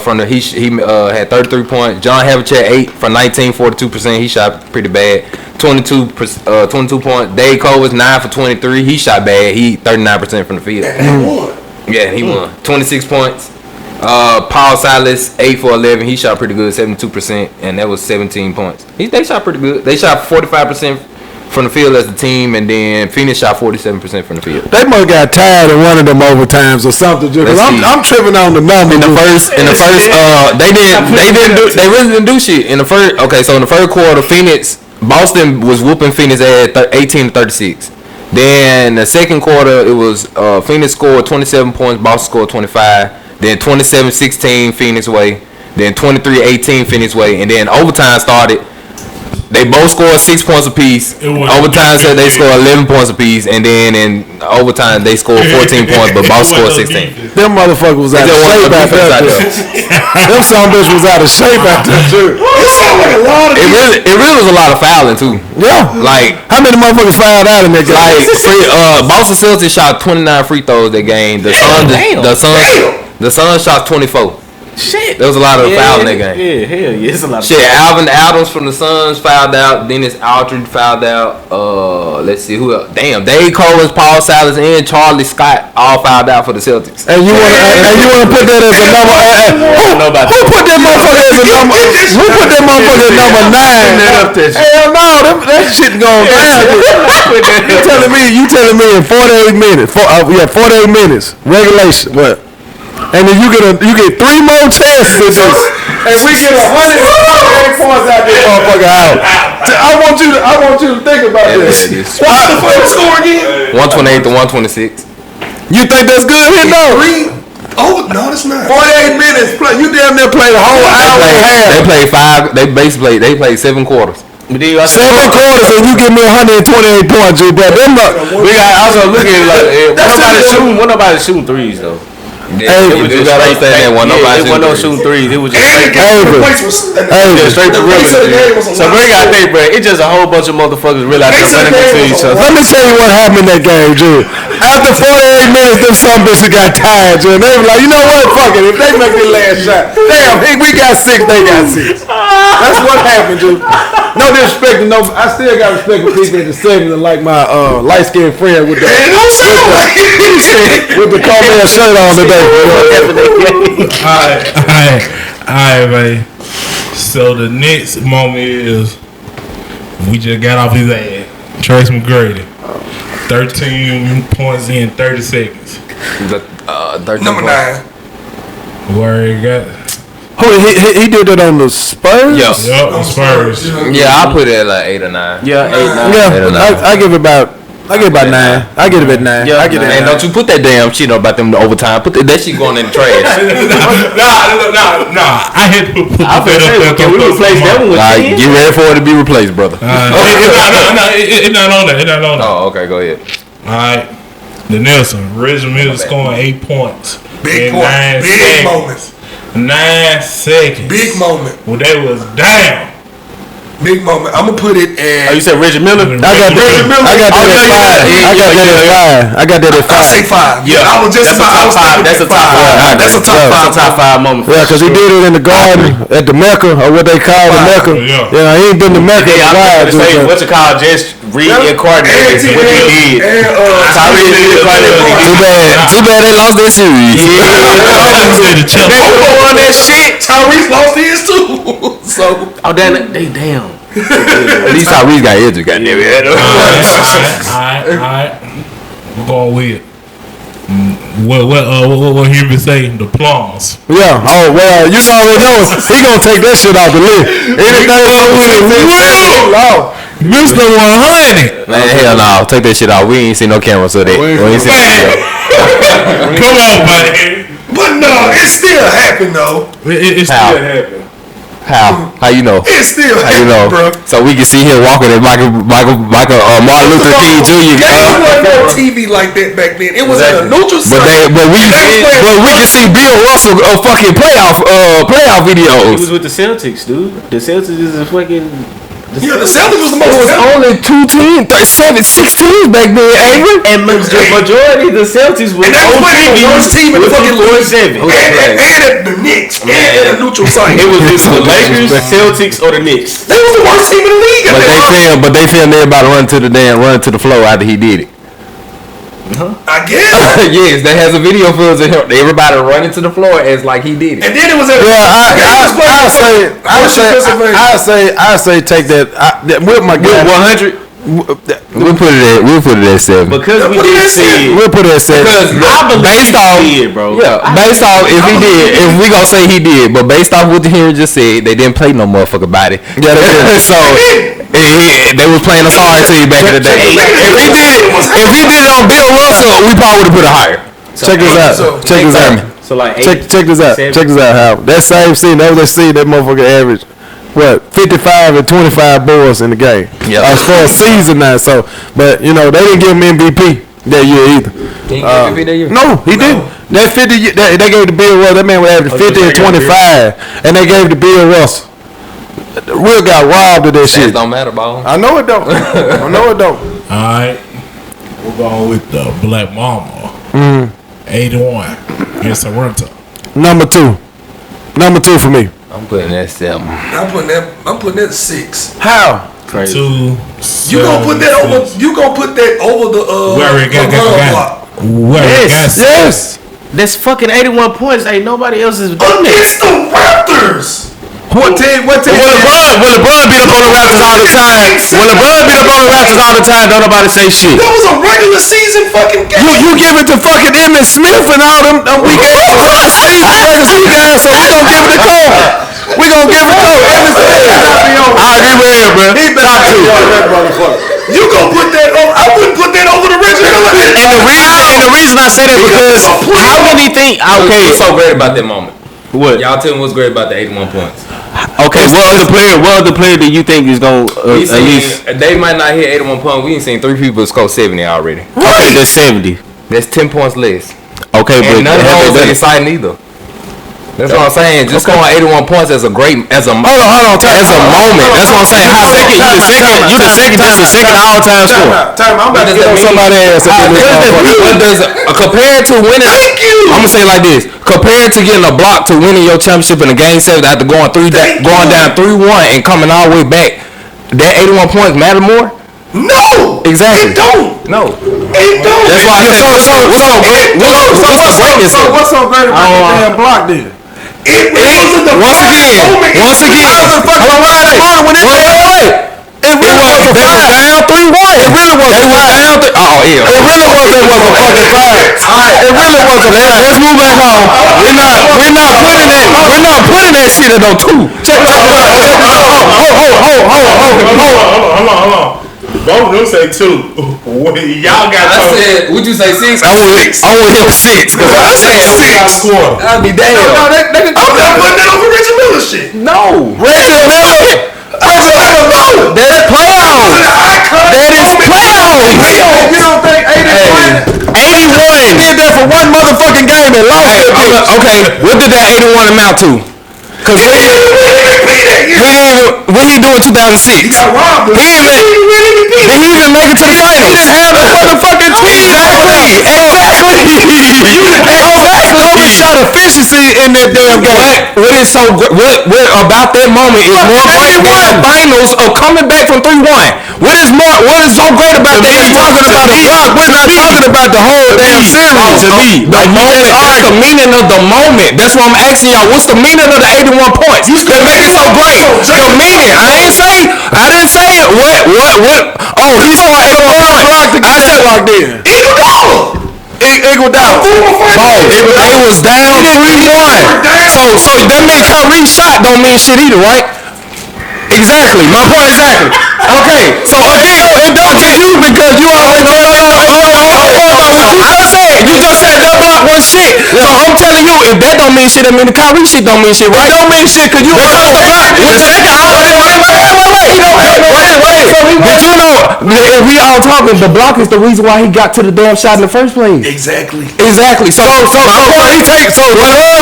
From the he had 33 points. John Havlicek 8 for 19, 42%. He shot pretty bad. 22 points. Dave Cole was 9 for 23. He shot bad. He 39% from the field. And he won. Yeah, he won. 26 points. Paul Silas 8 for 11. He shot pretty good, 72%, and that was 17 points. They shot pretty good. They shot 45% from the field as a team, and then Phoenix shot 47% from the field. They must have got tired of one of them overtimes or something. Because I'm tripping on the number. They really didn't do shit in the first. Okay, so in the first quarter, Boston was whooping Phoenix at 18-36. Then the second quarter, it was Phoenix scored 27 points, Boston scored 25. Then 27-16 Phoenix way. Then 23-18 Phoenix way, and then overtime started. They both scored 6 points apiece. Overtime said they scored 11 points apiece, and then in overtime they scored 14 points, but both scored 16. Them motherfuckers was out of shape out there. Them some bitch was out of shape out there too. It sounded like a lot of. It really was a lot of fouling too. Yeah, like how many motherfuckers fouled out in that game? Like Boston Celtics shot 29 free throws that game. The Suns shot 24. Shit. There was a lot of foul in that game. Yeah, hell yeah. It's a lot of shit. Alvin Adams from the Suns fouled out. Dennis Aldridge fouled out. Let's see who else. Damn, Dave Collins, Paul Silas, and Charlie Scott all fouled out for the Celtics. And you want to put that as a number? Who put that motherfucker as a number? Who put that motherfucker as number 9? Hell no, that shit going down. You telling me in 48 minutes? 48 minutes regulation. What? And then you get 3 more chances at this, and we get 148 points out this motherfucker out. I want you to think about this. What's the final score again? 128 to 126. You think that's good here, though? Oh no, it's not. 48 minutes. You damn near played a whole hour and a half. They played 5. They played 7 quarters. 7 quarters, and you give me 128 points, G. But them we got also look at it like what nobody shooting threes though. Yeah, you gotta understand that one. It wasn't no shooting threes. It was just straight to perimeter. So bring out there, bro. It's just a whole bunch of motherfuckers really out there running into each other. Let me tell you what happened in that game, Drew. After 48 minutes, them some bitches got tired, Drew. They were like, you know what? Fuck it. If they make their last shot, damn, we got 6, they got 6. That's what happened, Drew. No disrespect to no. I still got respect for people in the 70s, like my light-skinned friend with the Carmel shirt on today. Alright, man. So the next moment is we just got off his ass. Tracy Mcgrady. 13 points in 30 seconds. Number 9. Where he got? He did it on the Spurs? Yep, on Spurs. Yeah, I put it at like 8 or 9. Yeah, 8, 9. Yeah, I give it about 9. I get it at 9. Yeah, I get it. Man, don't you put that damn shit about them overtime. Put that shit going in the trash. Nah. I had to put that up. Can we replace that one with 10? Get ready for it to be replaced, brother. It's not on there. Oh, okay, go ahead. Alright. The Nelson. Reggie Miller scoring 8 points. Big point. Big moments. 9 seconds. Big moment. Well, they was down. Big moment. I'm gonna put it at. Oh, you said Reggie Miller? I got that at 5. I say 5. Yeah, I was just about. That's a top 5. That's a top 5 moment. Yeah, because he did it in the garden at the Mecca, or what they call the Mecca. Yeah, he ain't been to Mecca. Yeah, I'm going to say, what you call just reincarnated what he did. Too bad they lost their series. They won that shit. Tyrese lost his too. So they down. At least Tyrese got injured. Goddamn it. Alright. We're going with what he been saying, the plums. Yeah. Oh well, you already know he gonna take that shit off the list. Mr. 100. Man, hell no. Take that shit off. We ain't seen no camera, so we ain't seen that. Come on, buddy. But no, it still happened though. It still happened. How you know? It still How you know? bro. So we can see him walking at Martin Luther King Jr. It wasn't on TV like that back then. It was at a neutral site. But we can see Bill Russell fucking playoff videos. He was with the Celtics, dude. The Celtics is a fucking. The Celtics was the most. It was only 2 teams, 6 teams back then, Angry. And the majority of the Celtics was and that was the worst team in the fucking league. And at the Knicks. And at a neutral site. It was the Lakers, Celtics, or the Knicks. They was the worst team in the league. But they filmed everybody run to the floor after he did it. I guess. Yes, that has a video footage of him. Everybody running to the floor as like he did it. And then it was at I say take that with my guy. 100. We'll put it at 7. Because we did see it. We'll put it at 7. Because based off, he did, bro. Yeah, based off if he did, if we gonna say he did, but based off what the hearing just said, they didn't play no motherfucker body. Yeah, so they was playing a sorry team back in the day. If he did it on Bill Russell, we probably would have put it higher. Check this out. Check this out. So like check this out. Check this out. How that same scene, that motherfucker average. What 55 and 25 boards in the game. Yeah, as far as season now. So, but you know they didn't give him MVP that year either. He didn't MVP that year. No, he didn't. That 50, they gave the Bill Russell. That man was averaging 50 and 25, and they gave the Bill Russell. Will got robbed of that shit. Don't matter, ball. I know it don't. I know it don't. All right, we're going with the Black Mama. 81 against Toronto. Number two for me. I'm putting that 7. I'm putting that 6. How? Crazy. 2. You gonna put that over? You gonna put that over the Yes. That's fucking 81 points. Ain't nobody else is doing against the Raptors. What team? When LeBron beat up on the Raptors all the time, don't nobody say shit. That was a regular season fucking game. You give it to fucking Emmitt Smith and all them weak ass season guys, so we gonna give it to Cole. We gonna give it to Cole. Emmitt Smith. I agree with him, bro. He top 2. You gonna put that over? I wouldn't put that over the Reggie Miller. And the reason I say that because how many think What's so great about that moment? What? Y'all tell me what's great about the 81 points. Okay, what other player do you think is gonna at least? They might not hit 81 points. We ain't seen 3 people score 70 already. Okay, that's 70. That's 10 points less. Okay, and but none of those are exciting either. That's what I'm saying. Just scoring 81 points as a moment. That's what I'm saying. You the second. That's the second all-time score. I'm about to get on somebody's ass. Compared to winning, I'm gonna say it like this: compared to getting a block to winning your championship in the game 7 after going down 3-1 and coming all the way back, that 81 points matter more. No, exactly. It don't. No, it don't. That's why I said. What's so great about the damn block then? It wasn't the once again. Hold on, It really was a down 3-1. It really was down. Oh yeah. It really was a fucking fight. It really was a. Let's move back home. We're not putting that shit at no 2. Check it out. Hold on. Both of them say 2. Y'all got. I said, would you say 6? I want him 6. I said 6. I'd be damn. I'm not putting that over Reggie Miller shit. No. Reggie Miller. No. That's playoffs. That is playoffs. You don't think 81 did that for one motherfucking game and lost it? Okay, what did that 81 amount to? Because when he do in 2006, he got robbed. Did he even make it to the finals? He didn't have the motherfucking team. Kobe shot efficiency in that damn game. What is so what about that moment is more great than the finals of coming back from 3-1? What is so great about that? We're talking about a block. We're not talking about the whole damn series. To me, the moment. That's the meaning of the moment. That's why I'm asking y'all. What's the meaning of the 81 points? That make it so great. The meaning. I didn't say it. What? Oh, he scored 81 points. I said like this. Eagle down. It was down 3-1. So that mean Kyrie shot don't mean shit either, right? Exactly. My point exactly. Okay. So again, It does to you because you already I said you just said that block was shit. So I'm telling you, if that don't mean shit, that mean the Kyrie shit don't mean shit, right? It don't mean shit because you already Wait. Did you know if we all talking, the block is the reason why he got to the damn shot in the first place? Exactly. So he takes no block for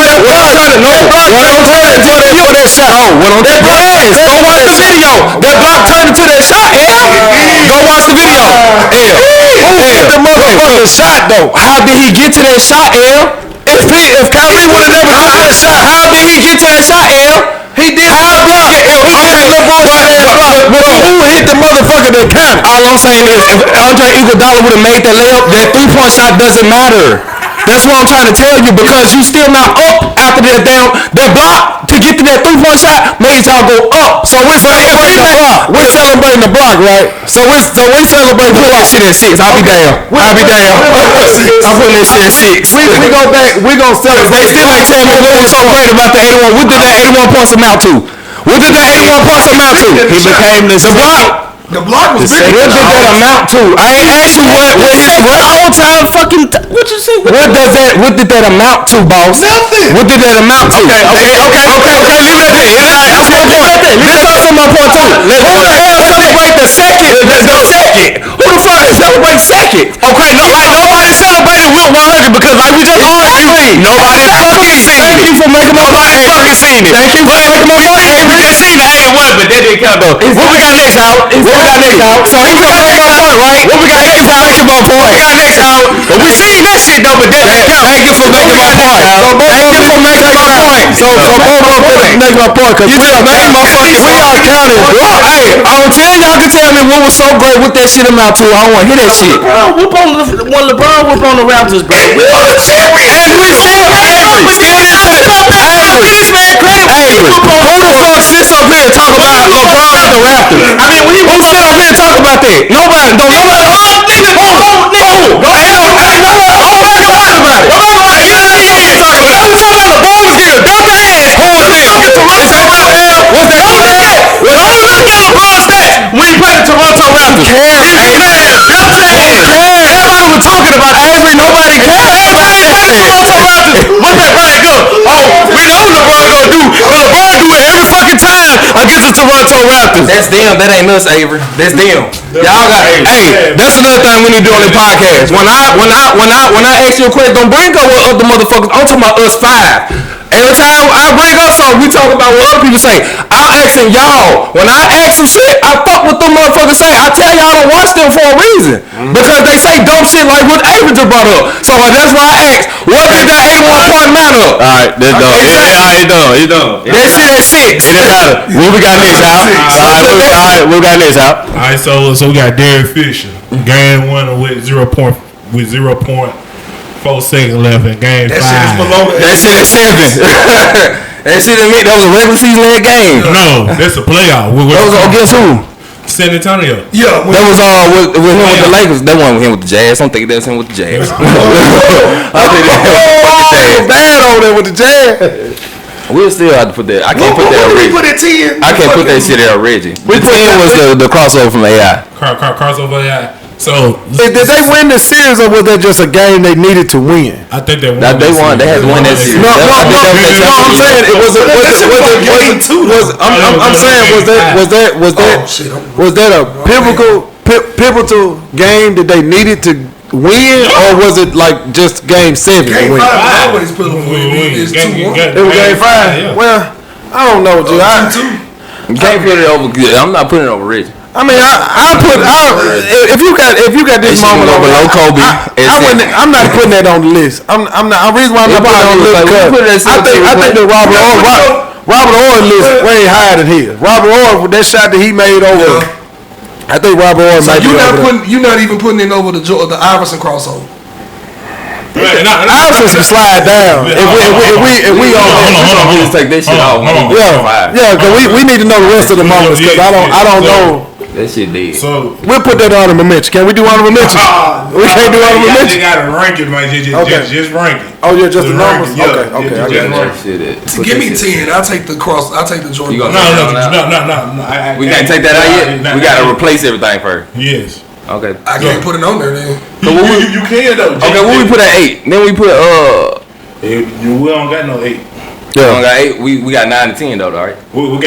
that shot. Oh, what on that block? Go watch the video. That block turned into that shot. Go watch the video. the motherfucking shot though. How did he get to that shot, L? If Kyrie would have never got that shot, how did he get to that shot, L? He did not block it. Okay, LeBron but who hit the motherfucker that counted? All I'm saying is, if Andre Iguodala would have made that layup, that 3-point shot doesn't matter. That's what I'm trying to tell you, because you still not up after that block to get to that 3-point shot made y'all go up. So we're celebrating the block. We're celebrating the block, right? So we're celebrating the block. Shit at 6. I'll be down. I'm putting that shit at 6. We go back. We gonna celebrate. They still ain't tell me what was so great about the 81. What did that 81 points amount to? What did that 81 points amount to? He became the block. The block was bigger. What did that amount to? I ain't asked you what all time fucking. What you say? What did that amount to, boss? Nothing. What did that amount to? Okay. Leave it at that. Let's talk some more point too. Who the hell celebrate the second? Who the fuck celebrate second? Okay, nobody celebrated with 100 because like we just argued, nobody fucking seen it. Thank you for making my point. Avery seen it. Thank you for making my point. Avery just seen the 81, but that didn't count though. What we got next out? What we got next out? So he was gonna make my point, right? What we got next out? Making my point. What we got next out? But we seen that shit though, but that didn't count. Thank you for making my point. Thank you for making my point. So both of us make my point because we are counting. Hey, I don't tell y'all can tell me what was so great with that shit amount to. I don't want to hear that shit. LeBron whoop on the Raptors, bro. We are the champions. And we still Avery. Who the fuck sits up here and talk about LeBron at the Raptors? I mean, who sit up here and talk about that? Nobody. Don't nobody. When he played the Toronto Raptors, everybody was talking about Avery. Nobody cares. Everybody played the Toronto Raptors. What that Brian do? Oh, we know what LeBron gonna do, but LeBron do it every fucking time against the Toronto Raptors. That's them. That ain't us, Avery. That's them. Y'all got. Hey, that's another thing we need to do on the podcast. When I ask you a question, don't bring up what other motherfuckers. I'm talking about us 5. Every time I bring up something, we talk about what other people say. I'm asking y'all. When I ask some shit, I fuck what them motherfuckers say. I tell y'all I don't watch them for a reason. Because they say dumb shit like what Avery just brought up. So that's why I asked, what did that 81 point amount up? Alright, that's done. He done. That shit at 6. What we got next, Al? Alright, what we got next, Al? Alright, so we got Derek Fisher. Game 1 with 0.4 seconds left in game 5. That shit at 7. That shit admit that was a regular season league game. No, that's a playoff. That was against who? San Antonio. Yeah, that was with him with the Lakers. That wasn't with him with the Jazz. I don't think that was him with the Jazz. I think that was bad over there with the Jazz. We'll still have to put that. I can't put that on Reggie. I can't put that shit on Reggie. Which 10 was the crossover from AI? Crossover AI. So did they win the series or was that just a game they needed to win? I think they won. They won. They had to win that series. No, I'm saying it was game 2. I'm saying was that a pivotal game that they needed to win, or was it like just game 7? Game 5 always pivotal. It's 2-1. It was game 5. Well, I don't know, dude. You can't put it over. I'm not putting it over Reggie. I mean, if you got this moment over Kobe, I'm not putting that on the list. I'm not. The reason why I'm not putting it on the list, I think that Robert Orr list way higher than his. Robert Orr, that shot that he made over. I think Robert Orr might be over there. You're not even putting it over the Iverson crossover. Iverson can slide down. If we all take this shit off. Yeah, because we need to know the rest of the moments because I don't know. That shit dead. So we'll put that honorable mention. Can we do honorable mention? We can't do honorable mention. They gotta rank it, man. Just rank it. Oh yeah, just the numbers. Okay. I got that. Give me 10. I'll take the Jordan. No. We can't take that out yet. We gotta replace everything first. Yes. Okay. I can't put it on there then. You can though. Okay, what we put at 8? Then we put we don't got no 8. Yeah. We got 8. We got 9 to 10 though, right? We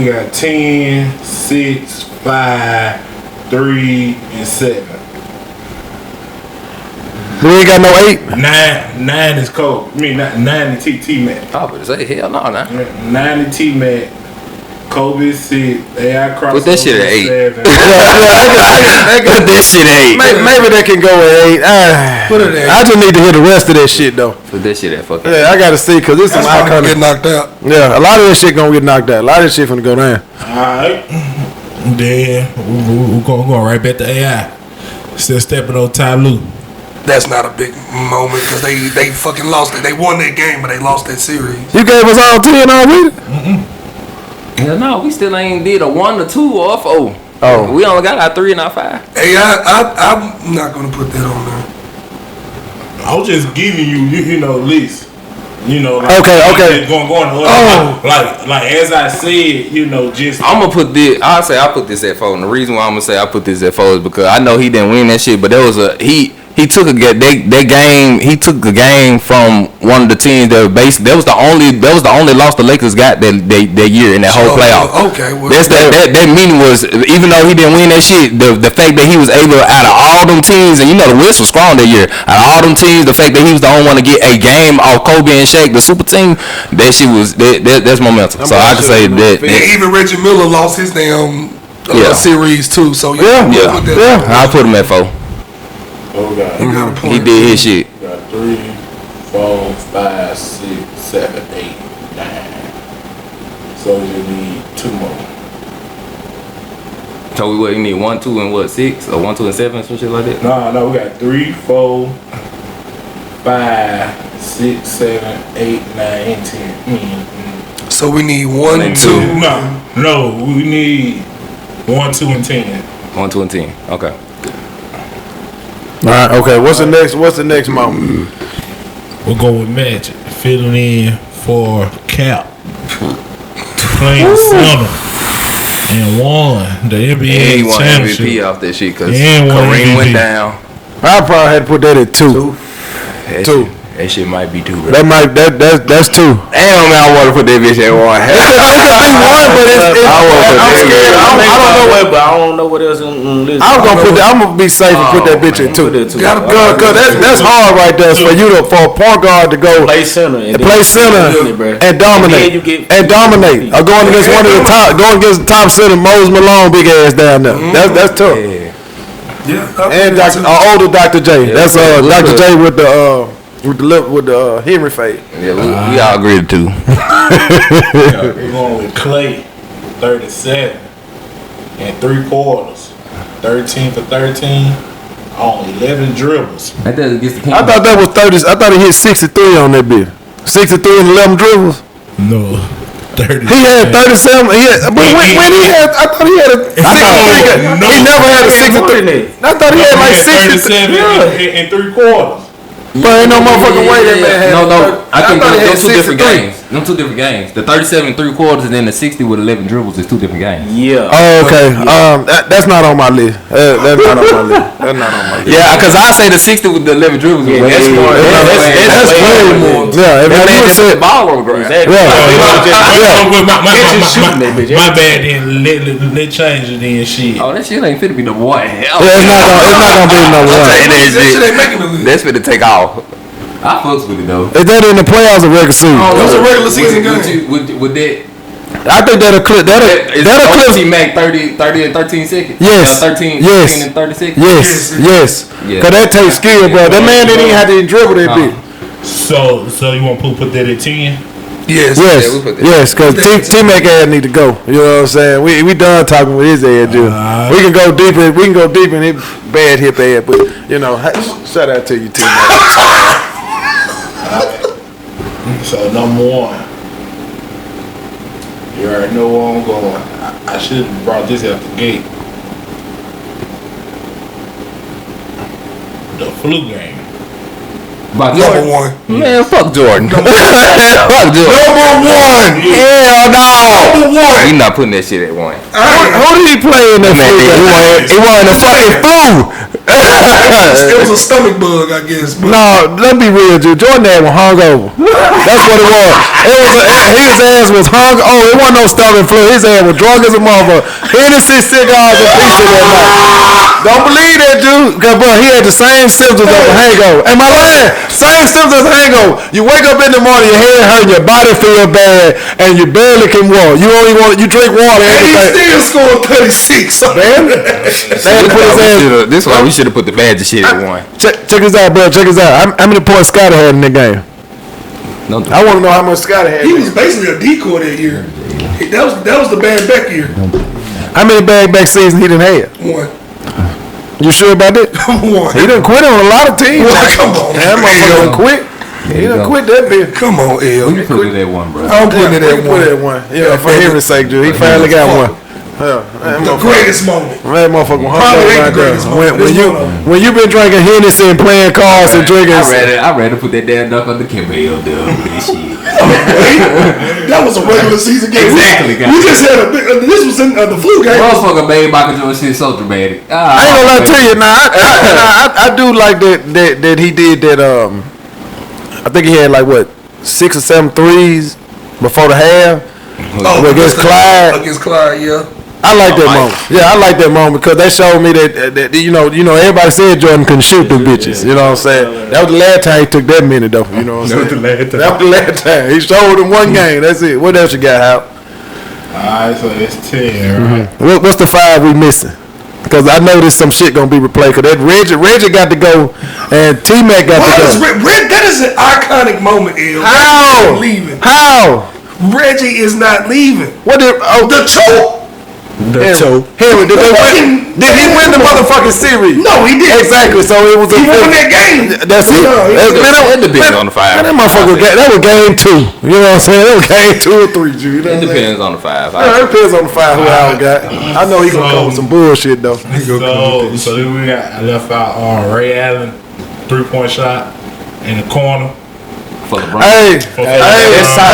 got 10, 6, 5, 3, and 7. We ain't got no 8. 9 is cold. I mean, 9 is T Mac. Oh, but say hell no, nah. 9 is T Mac. Kobe 6. AI crossover. Put that shit at 8. 7. Put that shit at 8. Maybe they can go at 8. Put it at 8. I just need to hear the rest of that shit though. Put that shit at fucking. Yeah, I gotta see because this is That's probably gonna iconic. get knocked out. Yeah, a lot of this shit gonna get knocked out. A lot of this shit finna go down. Alright. Then we're going right back to AI. Still stepping on Ty Lue. That's not a big moment because they fucking lost it. They won that game, but they lost that series. You gave us all 10 already? Hell no, we still ain't did a 1 or 2 or a 4. Oh. We only got our 3 and our 5. Hey, I'm not gonna put that on there. I was just giving you know, list. You know, like, Okay. Going like as I said, you know, just I'm gonna put this. I'll say I put this at 4, and the reason why I'm gonna say I put this at 4 is because I know he didn't win that shit, but there was a he took a game. He took a game from one of the teams that were that was the only loss the Lakers got that year in that whole playoff. Okay, well, That meaning was, even though he didn't win that shit, the fact that he was able, out of all them teams, and you know the West was strong that year, out of all them teams, the fact that he was the only one to get a game off Kobe and Shaq, the super team, that shit was that's momentum. So I can say that. even Reggie Miller lost his damn series too. So Yeah. I put him at 4. oh god. You got a point. He did his shit. You got 3, 4, 5, 6, 7, 8, 9. So you need 2 more. So we need 1, 2, and 6, or 1, 2, and 7, some shit like that. No, we got 3, 4, 5, 6, 7, 8, 9, 10. So we need 1, 2. No, we need 1, 2, and 10. 1, 2, and 10. Okay. All right. Okay. What's the next moment? We'll go with Magic filling in for Cap, playing center, and won the And he NBA won championship. MVP off that shit because And won Kareem went MVP. down. I probably had to put that at 2. That shit might be 2, bro. That's 2. Damn, man, I want to put that bitch at 1. It could be 1, but I'm scared. I don't know what else on list. I'm gonna be safe and put that bitch at 2. Cause that's hard right there for a point guard to go play center and dominate or going against the top center, Mose Malone, big ass down there. That's tough. Yeah. And older Dr. J. That's Dr. J with the Henry fade. Yeah, we all agreed to 2. We're going with Clay, 37 and 3 quarters, 13 for 13 on 11 dribbles. That doesn't get the I thought that was 30. I thought he hit 63 on that bit. 63 and 11 dribbles. No, 30. He had 37. But when he had, I thought he had a 63. No. He never had a 63. I thought he had like 37 63. and 3 quarters. But ain't no motherfucking way that man had. No. I think thought he had those 2 different 63. games. Them 2 different games. The 37 3/4 and then the 60 with 11 dribbles is 2 different games. Yeah. Oh, okay. That's not on my list. That's not on my list. That's not on my list. Yeah, because I say the 60 with the 11 dribbles. Yeah, that's more. That's way more. Yeah, if That man you just said hit the ball on the ground. My bad then. Let change it then. Shit. Oh, that shit ain't fit to be number 1. Hell, Yeah, it's not gonna be number one. That shit ain't making the list. That's fit to take off. I fucks with it though. Is that in the playoffs or regular season? Those are regular season games. With that, I think that'll clip. That'll clip. T-Mac 30 and 13 seconds. Yes. 13 Yes. second and 30 seconds. Yes. Yeah. Cause that takes skill, bro. That man didn't even have to dribble that bit. So you want to put that at 10? Yes. Yeah, we put that. Yes. Cause T-Mac ass need to go. You know what I'm saying? We done talking with his ass, dude. We can go deeper. We can go deeper in his bad hip ass, but you know, shout out to you, T-Mac. So number 1. You already know where I'm going. I should have brought this out the gate. The flu game. By Number Jordan. 1. Man, fuck Jordan. Fuck Jordan. Number 1. Hell no. Number 1. You not putting that shit at 1. Who did he play in that Man, flu? he won the fucking flu. It was a stomach bug, I guess. But No, let me be real, dude. Jordan ass was hungover. That's what it was. His ass was hung. Oh, it wasn't no stomach flu. His ass was drunk as a motherfucker. Hennessy, cigars, and pizza that night. Don't believe that, dude. Cause bro, he had the same symptoms of a hangover. Am I lying? Same symptoms as hangover. You wake up in the morning, your head hurt, your body feel bad, and you barely can walk. You only want you drink water. And he still scored 36. Man, This is why we should have put the badge shit at one. check this out, bro. Check this out. How many points Scott had in that game? No, I want to know how much Scott had. He was basically a decoy that year. That was the bad back year. How many back seasons he didn't have? One. You sure about that? One. He done quit on a lot of teams. Come on. That motherfucker done quit. He done quit that bitch. Come on, L. we put it at one, bro. I'm putting it at Put it at one. one. Yeah, for Henry's sake, dude. He finally got one. Yeah, The greatest moment. that motherfucker Probably ain't the right greatest there. moment. When you been drinking Hennessy and playing cards and drinking, I'd rather put that damn duck on the Kimber Hill, dude. Shit. That was a regular season game. Exactly, We just had a big. This was in the flu game. Motherfucker made Michael Jordan shit so dramatic. I ain't gonna lie to you. Now I do like that he did that. I think he had like what 6 or 7 threes before the half. Against Clyde. Against Clyde, yeah. I like that moment. Yeah, I like that moment because they showed me that you know everybody said Jordan couldn't shoot them bitches. You know what I'm saying? That was the last time he took that many though. You know what I'm saying? That was the last time. He showed them one game. That's it. What else you got, Hal? Alright, so it's 10, right? What's the 5 we missing? Because I know there's some shit gonna be replayed. Cause that Reggie got to go, and T-Mac got to go. That is an iconic moment, L. How? Leaving. How? Reggie is not leaving. What did? Oh, The choke. Henry, did he win the motherfucking series? No, he didn't. Exactly. So it was. He won that game. That's it. It depends on the 5. That motherfucker. That was game 2. You know what I'm saying? That was game 2 or 3. G. You know It depends on the 5. Yeah, it depends on the 5 who I got. I know he gonna come with some bullshit though. So then we got left out Ray Allen 3-point shot in the corner. For LeBron. Hey, That's top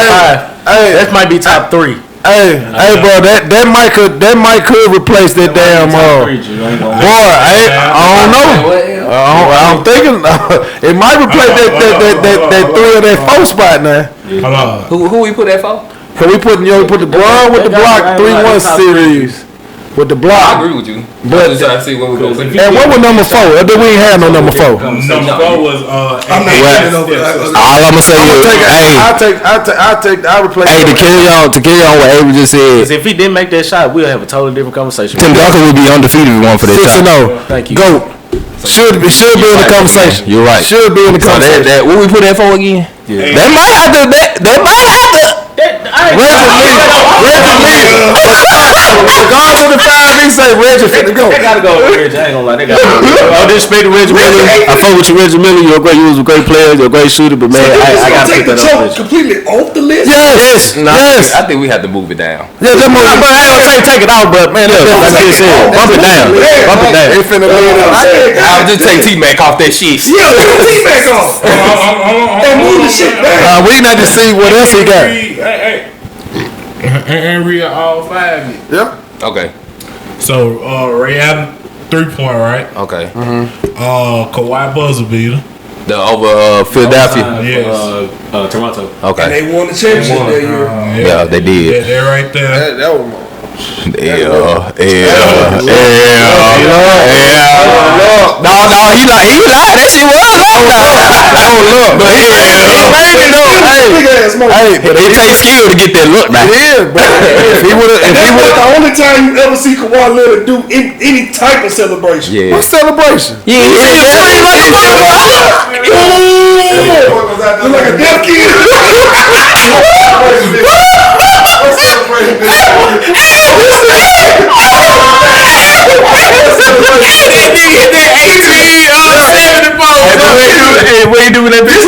5. That might be top 3. Hey, bro, that might could replace that damn boy. I don't know. I'm thinking it might replace that 3 or that 4 spot now. Who we put that for? Cause we put the Braun with the block 3-1 series with the I block. agree with you. But- I'm just trying to see what we're going to And what was number 4? Or did we ain't have no number 4? Number 4 was I'm not giving over. All I'm gonna say I'll replace. to carry on what Avery just said, If he didn't make that shot, we'll have a totally different conversation. Tim Duncan would be undefeated if he won for that 6-0. Thank you. Goat. Should be in the conversation. You're right. Should be in the So conversation. that what we put that for again? Yeah. They might have to. Regardless of the 5, he say Reggie finna go. They gotta go with Reggie. I ain't gonna lie. They gotta go. I disrespect Reggie Miller. I fuck with you, Reggie Miller. You was a great player. You're a great shooter. But man, I gotta take put the that up. choke completely off the list. Yes. I think we have to move it down. Yeah, that move. But I ain't gonna take it out, but man, like I said, bump it down. Bump it down. He finna leave it. I'll just take T-Mac off that shit. Yeah, put the T-Mac off. And move the shit back. We need to see what else he got. And read all 5. Yep. Okay. So Ray Allen 3-point, right? Okay. Kawhi buzzer beater. The over Philadelphia. Yes. Toronto. And Okay. they won the championship that year. Yeah, they did. Yeah, they're right there. That was more. No, he lied. That shit was low. But it takes skill to get that look now. It is, but if he would And that's have, the only time you ever see Kawhi Leonard do any type of celebration. Yeah. what celebration? Yeah, Look like a deaf kid. What you do with that bitch?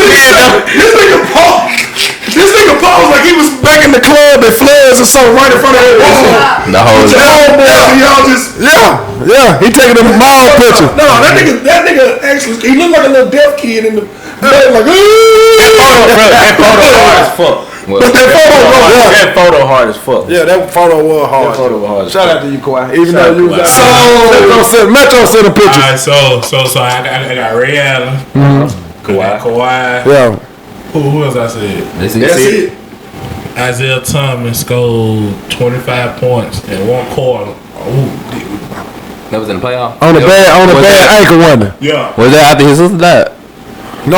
This nigga paused like he was back in the club at Floods or something right in front of everyone. The whole Your homeboy, and y'all just Yeah, he taking a mall picture. no. That nigga actually he looked like a little deaf kid in the bed, like That photo hard as fuck. But That photo hard as fuck. Yeah, that photo was hard. That photo was hard as Shout fuck. out to you, Kawhi. Even though you was Kawhi. Metro sent a picture. Alright, so I got Ray Allen, Kawhi. Yeah. Who else I said? that's it. Isaiah Thomas scored 25 points in 1 quarter. That was in the playoff. On the bad ankle wonder. Yeah. Was that after his sister died? No,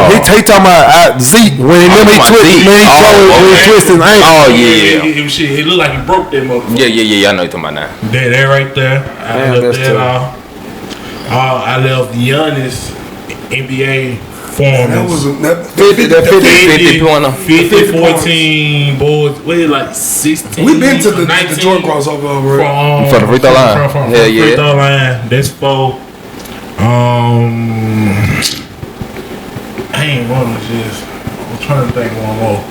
he talking about Zeke when he twisted his ankle. Oh yeah. It looked like he broke that motherfucker. Yeah. I know you're talking about now. That right there. I left that off. I left Giannis NBA form. That was 50 14 boards. Wait, like 16. We've been to the Jordan crossover already. For the free throw line. From Yeah. free throw line. That's 4. I ain't one of just. I'm trying to think one more.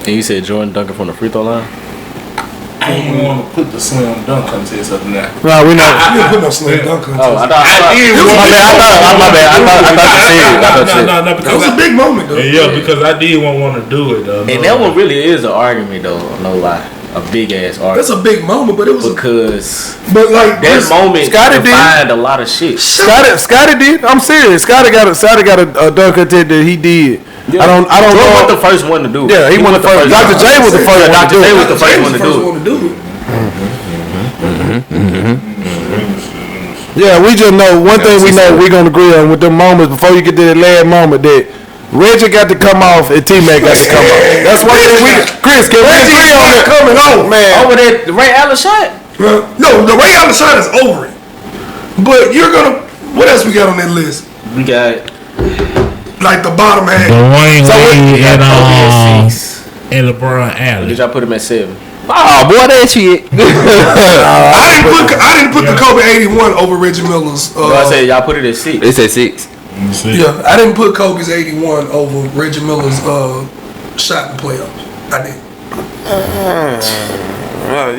And you said Jordan dunking from the free throw line? I ain't want to put the slam dunk contest up in there. No, we not. You didn't put no slam dunk contest. Oh, I thought you said. No, That because was a big moment, though. yeah, because I did want to do it though. And that one really is an argument, though. No lie, a big ass argument. That's a big moment, but it was because like that moment Scotty did. defined a lot of shit. Scotty did. I'm serious. Scotty got a dunk contest that he did. Yeah. I don't Jordan know. was the first one to do it. Yeah, he won the first. Dr. J was the first one. Dr. J was the first one to do it. Yeah, we just know one thing we know we're gonna agree on with them moments before you get to that last moment that Reggie got to come off and T-Mac got to come off. That's one thing we Chris, can we agree on that? coming on, Man. Over that Ray Allen shot. No, the Ray Allen shot is over it. But you're gonna. What else we got on that list? We got Like the bottom half. Dwayne Wade and LeBron Allen. Did y'all put him at 7? Oh boy, that shit. I didn't put the Kobe 81 over Reggie Miller's. I said y'all put it at 6. It's at 6. Yeah, I didn't put Kobe's 81 over Reggie Miller's shot in the playoffs. I did.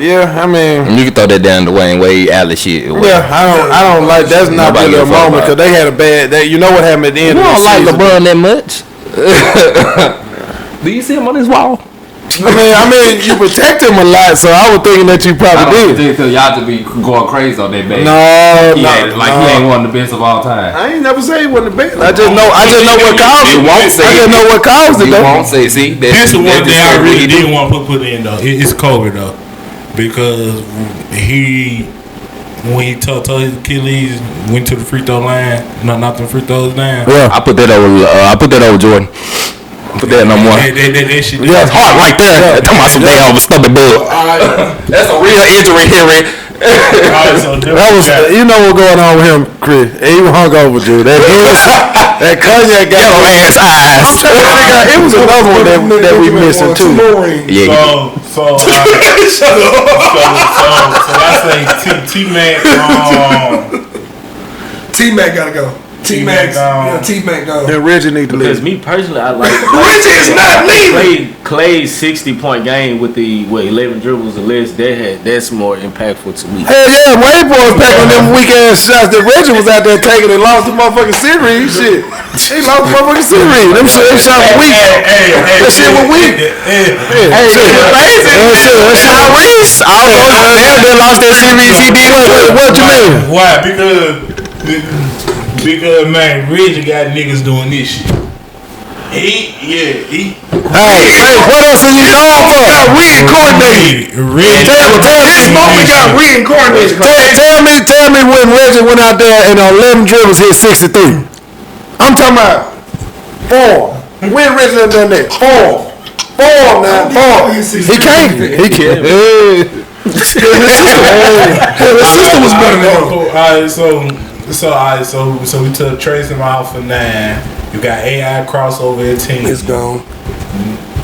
Yeah, I mean, You can throw that down to Dwayne Wade, Allen shit. yeah, I don't like. That's not Nobody really a give a fuck moment because about they had a bad. You know what happened at the end You of the don't like season. LeBron that much. Do you see him on his wall? I mean, you protect him a lot, so I was thinking that you probably did. Y'all to be going crazy on that baby. No, He ain't one of the best of all time. I ain't never say he wasn't the best. I just know what caused it. You won't say I just know what caused it. You though. won't say. See, That's the one thing I really did. didn't want to put in though. It's Kobe though, because when he tore his Achilles, went to the free throw line, knocked the free throws down. Yeah. I put that over Jordan. Put that number 1. That shit. Yeah, it's hard right there. Talking about some damn stomach bug. That's a real injury here, Rick. That was, you know what's going on with him, Chris. He was hungover, Drew. That cognac got Yellow ass eyes. It was another one that we missing too. Yeah. So I say T-Mac. T-Mac gotta go. T-Mac gone. Then Reggie need to Because leave. me personally, I like Reggie is not leaving. Clay's 60-point game with the 11 dribbles or less. That's more impactful to me. Hell yeah, Wade boy was back on them weak ass shots that Reggie was out there taking and lost the motherfucking series. Shit, he lost the motherfucking series. Them shit, they shot was weak. That shit was weak. Hey, shit was crazy. That shit was weak. They lost that series. He did. What you mean? Why? Because man, Reggie got niggas doing this shit. Hey, what else are you known for? Got reincarnated. This moment got reincarnated. Tell me when Reggie went out there and 11 dribbles hit 63. I'm talking about 4. When Reggie done that? 4 now. 4. He can't. His sister was better than him. Alright, so we took Tracy out for 9. You got AI crossover at 10. It's gone.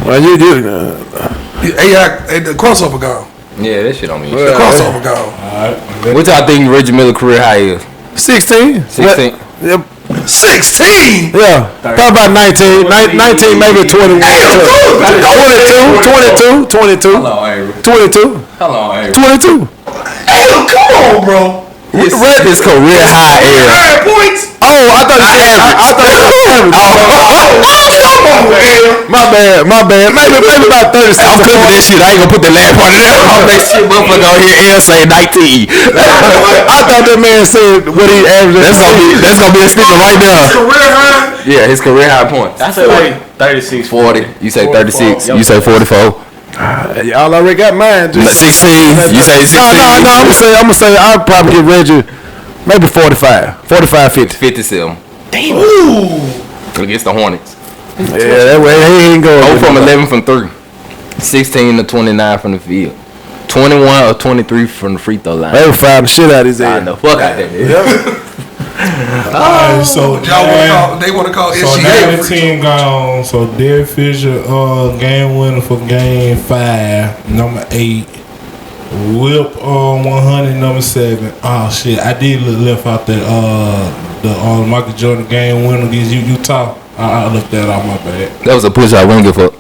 Well, AI, the crossover gone. Yeah, that shit on me. The crossover gone. Alright. What y'all think Reggie Miller career high is? 16. 16. Yep. 16. Yeah. Probably about 19. 19, maybe 21. 22. Hold on, Avery. 22. Hold on, Avery. 22. Hey, come on, bro. His career high is. 9 points. Oh, I thought you said average. My bad. Maybe about 36. I'm clipping that shit. I ain't gonna put the last part of that. I'll make shit motherfucker on here and say 19. I thought that man said what he averaged. That's gonna be a sticker right there. Career high. Yeah, his career high points. I say like 36, 40. You say 36. You say 44. Y'all already got mine. 16. You say 16. No. I'm gonna say I'll probably get Reggie Maybe 45. 45, 50. 57. Damn. Ooh. Against the Hornets. Yeah, that way he ain't going. 0 from 11 from 3. 16 to 29 from the field. 21 or 23 from the free throw line. They were fouling the shit out of his I ass. know. Fuck out there. Alright, so They want to call So SGA now a the free team throw. gone. So Derek Fisher, game winner for game 5, number 8. Whip 100, number 7. Oh shit, I did left out that the Michael Jordan game winner against Utah. I left that out, my bad. That was a push I wouldn't give up.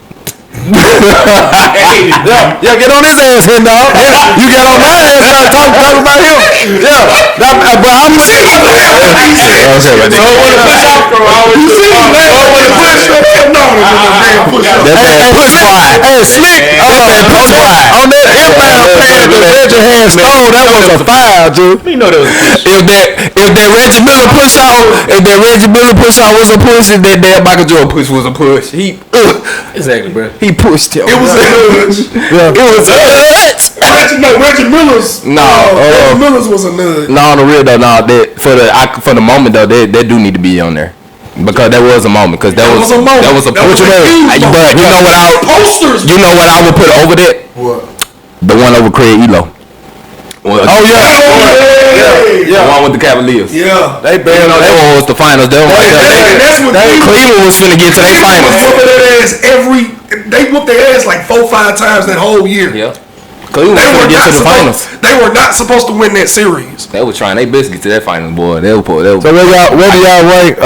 Yeah, get on his ass, hen dog. You get on my ass, start talk about him. Yeah, but I'm Hey, Slick, on that inbound pass that Reggie had stole, that was a foul, dude. You know that was a push. If that Reggie Miller push out was a push, and that damn Michael Jordan push was a push. Exactly, bro. He pushed him. It was a nudge. Yeah. It was Reggie Miller's. Reggie Miller's was a nudge. No, on the real though, no. That for the moment though, that do need to be on there because that was a moment. Because that was a moment. That was a push. But you know what posters. You know what I would put over that? What? The one over Craig Elo. Oh yeah. The one with the Cavaliers. Yeah. They barely. That one was the finals. That one That's what Cleveland was finna get to their finals. They whooped their ass like 4-5 times that whole year. Yeah. Cleveland was finna get to the finals. They were not supposed to win that series. They were trying their best to get to that finals, boy. So where do y'all rank?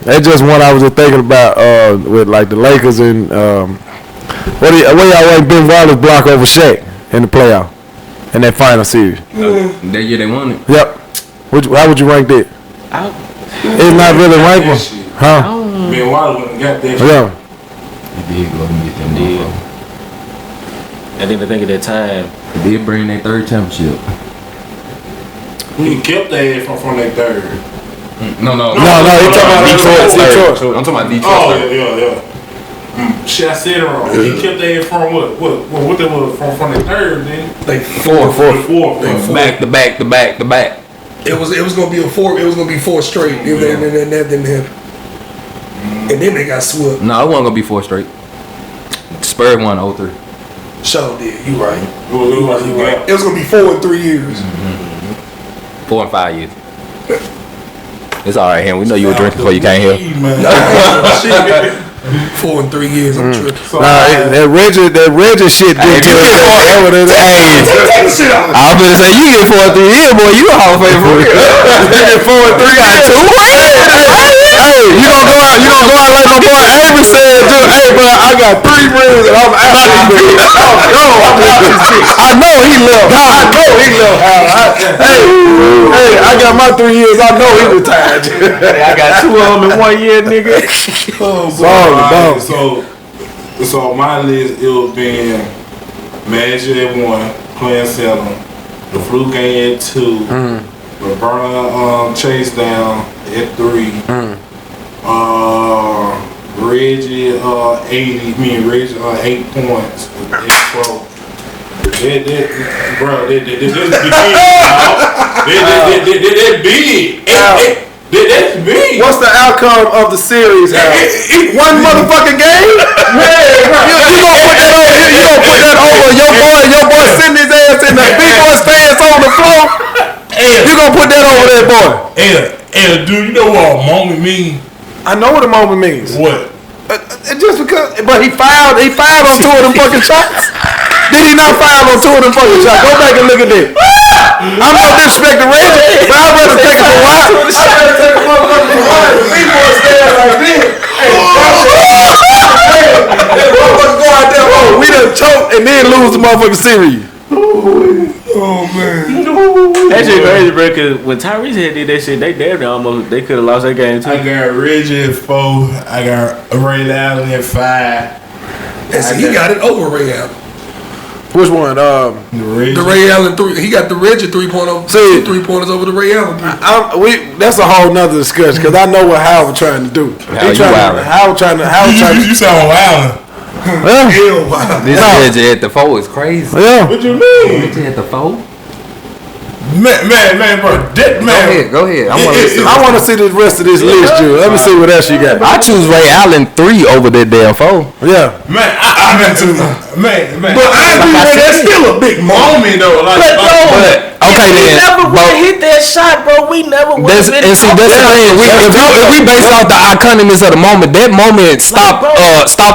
That's just one I was just thinking about with like the Lakers and where y'all rank Ben Wallace block over Shaq in the playoff in that final series? That year they won it. Yep. How would you rank that? It's not really rankable, huh? Ben Wallace wouldn't got that. Yeah. He did go and get them deal. And then I think at that time, They did bring their third championship. He kept that from their third. No. He talking about Detroit. I'm talking about Detroit. Oh yeah. Shit, I said it wrong. He kept that from what they was from the third, then. Like Fourth. Back to back. it was gonna be a 4. It was gonna be 4 straight. And that didn't happen. And then they got swept. No, it wasn't gonna be 4 straight. Spurs won 03. Show did. You right. It It was gonna be 4 in 3 years. 4 and 5 years. It's all right, Hen. We know you were drinking before you came here. 4 in 3 years. I'm tripping. That Reggie shit did to us. Take the shit out. I was gonna say you get 4 and 3 years, boy. You a Hall of Fame for real. You get 4 and 3 out of 2. Hey, you gonna go out like my boy Amos said, dude. Hey, bro, I got 3 rings and I'm out of here. I know he left. Hey, I got my 3 years. I know he retired. I got 2 of them in 1 year, nigga. Ball. So my list it would be Magic at 1, playing 7, the Fluke game at 2, LeBron Chase down at 3, Reggie 8 points at 4. That big. That's big. What's the outcome of the series? One motherfucking game? You gonna put that over here? You gonna put that over your boy sitting his ass in the big boy stands on the floor? You gonna put that over that boy? And dude, you know what a moment means? I know what a moment means. What? Just because, but he fouled on 2 of them fucking shots. Did he not foul on 2 of them fucking shots? Go back and look at that. I'm no disrespect to Reggie, but I'd rather take it for Watt. I'd rather take a motherfucker for Watt. The big boy stand like this. Hey, motherfucker go out there, oh, we done choke and then lose the motherfucking series. Oh man. that shit crazy, bro. Cause when Tyrese had did that shit, they damn near almost they could have lost that game too. I got Reggie at 4. I got Ray Allen at 5. And see, he got it over Ray Allen. Which one? The Ray Allen 3. He got the Reggie 3-point See, 3-pointers over the Ray Allen 3. That's a whole nother discussion because I know what Howard trying to do. Howard trying to. You sound Allen. This Reggie at the 4 is crazy. Yeah. What you mean? Reggie at the 4? Man, bro. Go ahead. I want to see the rest of this list, Drew. Let me see what else you got. I choose Ray Allen 3 over that damn 4. Yeah. Man, I meant to. Man. But I agree that that's still a big moment though. Okay, we then. never would have hit that shot, bro. We never would have And see, that's the thing. If we base off the iconicness of the moment, that moment stopped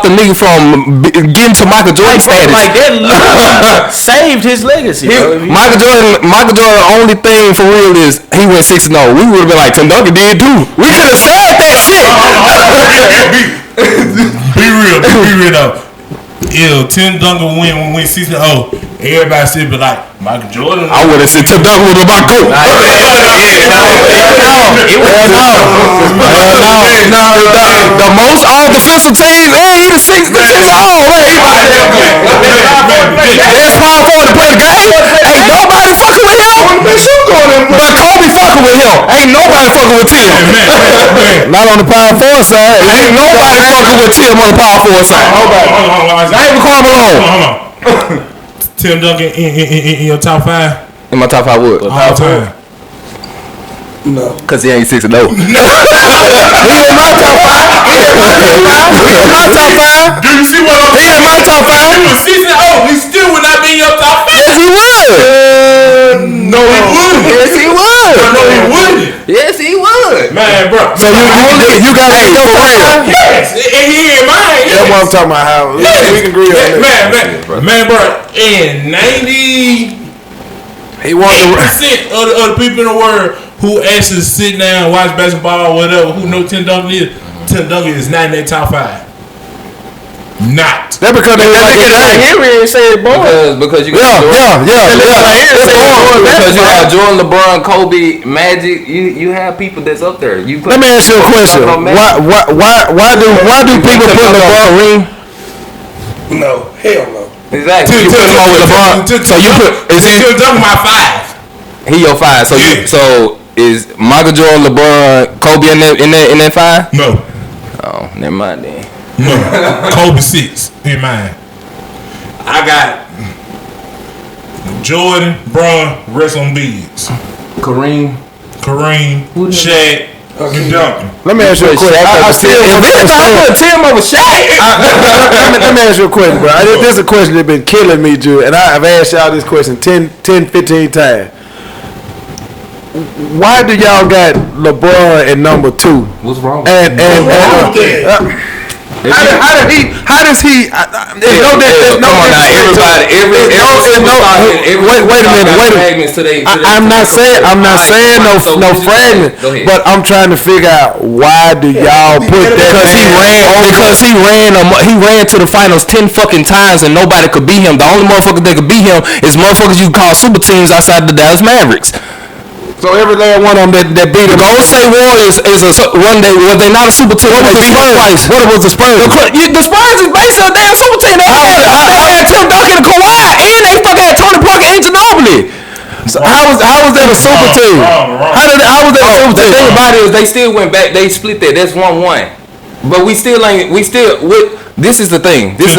the nigga from getting to Michael Jordan status. Like that literally saved his legacy. Michael Jordan, only thing for real is he went 6-0. We would have been like, Tim Duncan did too. We could have said that shit. Be real though. If Tim Duncan went 6-0, everybody still be like Michael Jordan. I would have said Tim Duncan was my coach. The most all defensive team, he the 6-0. That's far forward to play the game. Ain't nobody fucking with him. But Kobe fucking with him. Ain't nobody fucking with Tim. Not on the power forward side. Ain't nobody fucking with Tim on the power forward side. Not even Karl Malone. Hold on. Tim Duncan in your top 5? In my top 5 would. All time. No. Cause he ain't 6-0. He in my top 5. Do you see what I'm saying? He in my top 5. He was 6-0. He still would not be in your top 5. Yes, he would. No, he wouldn't. Yes, he would. No, he wouldn't. Yes, he would. Man, bro. So you got to go for real. Yes, and he in mine. That's what I'm talking about. How we can agree on that. Man, bro. In 90%. He won the of the people in the world who actually sit down and watch basketball or whatever, who know Tim Duncan is, Tim Duncan is not in their top 5. Not. That because they like Henry said boy. Because you got because you got Jordan, LeBron, Kobe, Magic. You have people that's up there. Let me ask you a question. Why do people put LeBron ring? No, hell no. Exactly. You put him on with LeBron. So you put Tim Duncan my 5. He your 5. So so is Michael Jordan, LeBron, Kobe in that 5? No. Oh, never mind then. No. Kobe 6 in mine. I got Jordan, Bron, rest on beads. Kareem, Shaq, and Duncan. Let me ask you a question. I put Tim over Shaq. Let me ask you a question, bro. This is a question that's been killing me, Drew, and I've asked y'all this question 10, 15 times. Why do y'all got LeBron at number 2? What's wrong? How does he? Come on now, wait a minute. I'm not saying no fragment, but I'm trying to figure out why do y'all put that? Because he ran to the finals 10 fucking times and nobody could beat him. The only motherfuckers that could beat him is motherfuckers you call super teams outside the Dallas Mavericks. So every last one of them that beat him. Golden State Warriors is was they not a super team? What was the Spurs? What was the Spurs? The Spurs is basically a damn super team. They had Tim Duncan and Kawhi, and they fucking had Tony Parker and Ginobili. So how was that a super team? How was that a super team? The thing about it is they still went back. They split that. That's 1-1. But we still ain't. This is the thing. We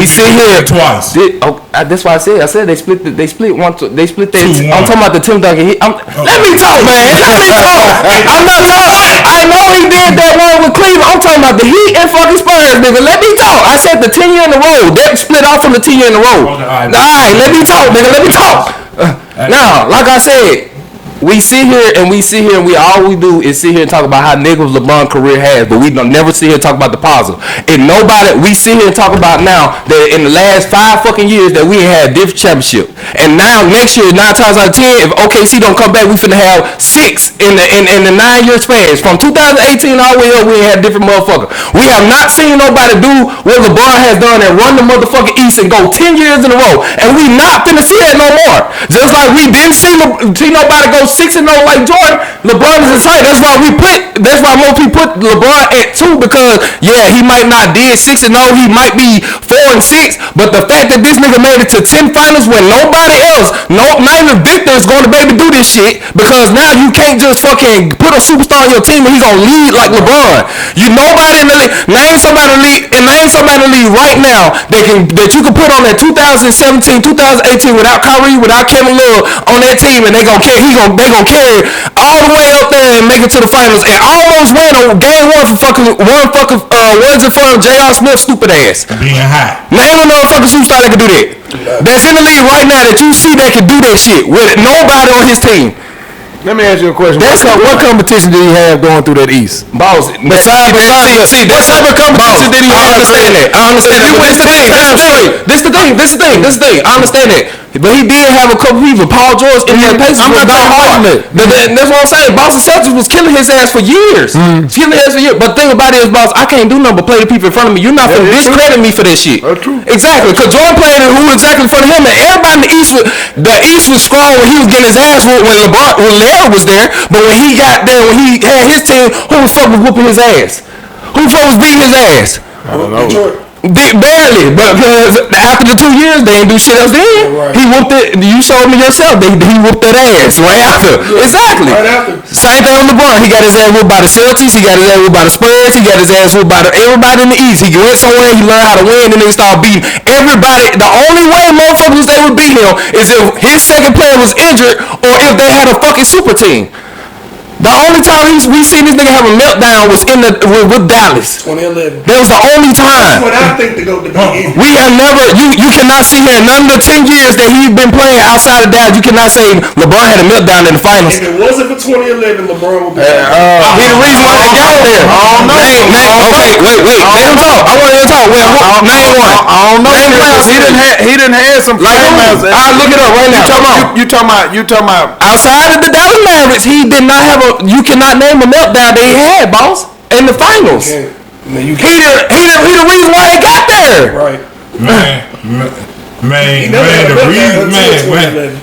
sit here twice. That's why I said they split. They split one. They split that. 2-1. I'm talking about the Tim Duncan. Let me talk, man. Let me talk. I'm not talking. I know he did that one with Cleveland. I'm talking about the Heat and fucking Spurs, nigga. Let me talk. I said the 10 year in a row. That split off from the 10 year in a row. All right, let me talk, nigga. Let me talk. Now, like I said. We sit here and we all we do is sit here and talk about how negative LeBron's career has, but we don't never sit here and talk about the positive. And we sit here and talk about now that in the last 5 fucking years that we ain't had a different championship. And now next year, 9 times out of 10, if OKC don't come back, we finna have 6 in the 9-year span. From 2018 all the way up, we ain't had a different motherfucker. We have not seen nobody do what LeBron has done and run the motherfucking East and go 10 years in a row. And we not finna see that no more. Just like we didn't see nobody go 6-0 like Jordan. LeBron is insane. That's why most people put LeBron at 2 because he might not did 6-0, he might be 4-6, but the fact that this nigga made it to 10 finals when nobody else, not even Victor is going to be able to do this shit because now you can't just fucking put a superstar on your team and he gonna lead like LeBron. You nobody in the league. Name somebody in the league right now that you can put on that 2017, 2018 without Kyrie, without Kevin Love on that team, and they gonna carry all the way up there and make it to the finals and almost win on game 1 for was it for J.R. Smith stupid ass. Being hot. Name a motherfucking superstar that can do that. That's in the league right now that you see that can do that shit with nobody on his team. Let me ask you a question. What competition did he have going through that East? Boss, what type of competition did he have? I understand that. This the thing. I understand that. But he did have a couple people. Paul George in that Pacers was not hard. That's what I'm saying. Boston Celtics was killing his ass for years. But the thing about it is, boss, I can't do nothing but play the people in front of me. You're not going to discredit me for that shit. True. Exactly. Because Jordan played who exactly in front of him, and everybody in the East was strong when he was getting his ass whooped when Larry was there. But when he got there, when he had his team, who the fuck was whooping his ass? Who the fuck was beating his ass? I don't know. Barely, but because after the 2 years they ain't do shit else then. Right. He whooped it. You showed me yourself. He whooped that ass right after. Exactly. Right after. Same thing with LeBron. He got his ass whooped by the Celtics. He got his ass whooped by the Spurs. He got his ass whooped by everybody in the East. He went somewhere. He learned how to win, and then he started beating everybody. The only way motherfuckers they would beat him is if his second player was injured or if they had a fucking super team. The only time we seen this nigga have a meltdown was with Dallas. 2011. That was the only time. That's what I think to go to be. We have never. You cannot see here none of the 10 years that he's been playing outside of Dallas. You cannot say LeBron had a meltdown in the finals. If it wasn't for 2011, LeBron would be. He the reason why they got there. Okay, wait. Let him talk. I want him to talk. Name one. I don't know. He didn't have some. I'll look it up right now. You talking about outside of the Dallas Mavericks, he did not have you cannot name a meltdown that he had, boss, in the finals. He the reason why they got there. Right. Man,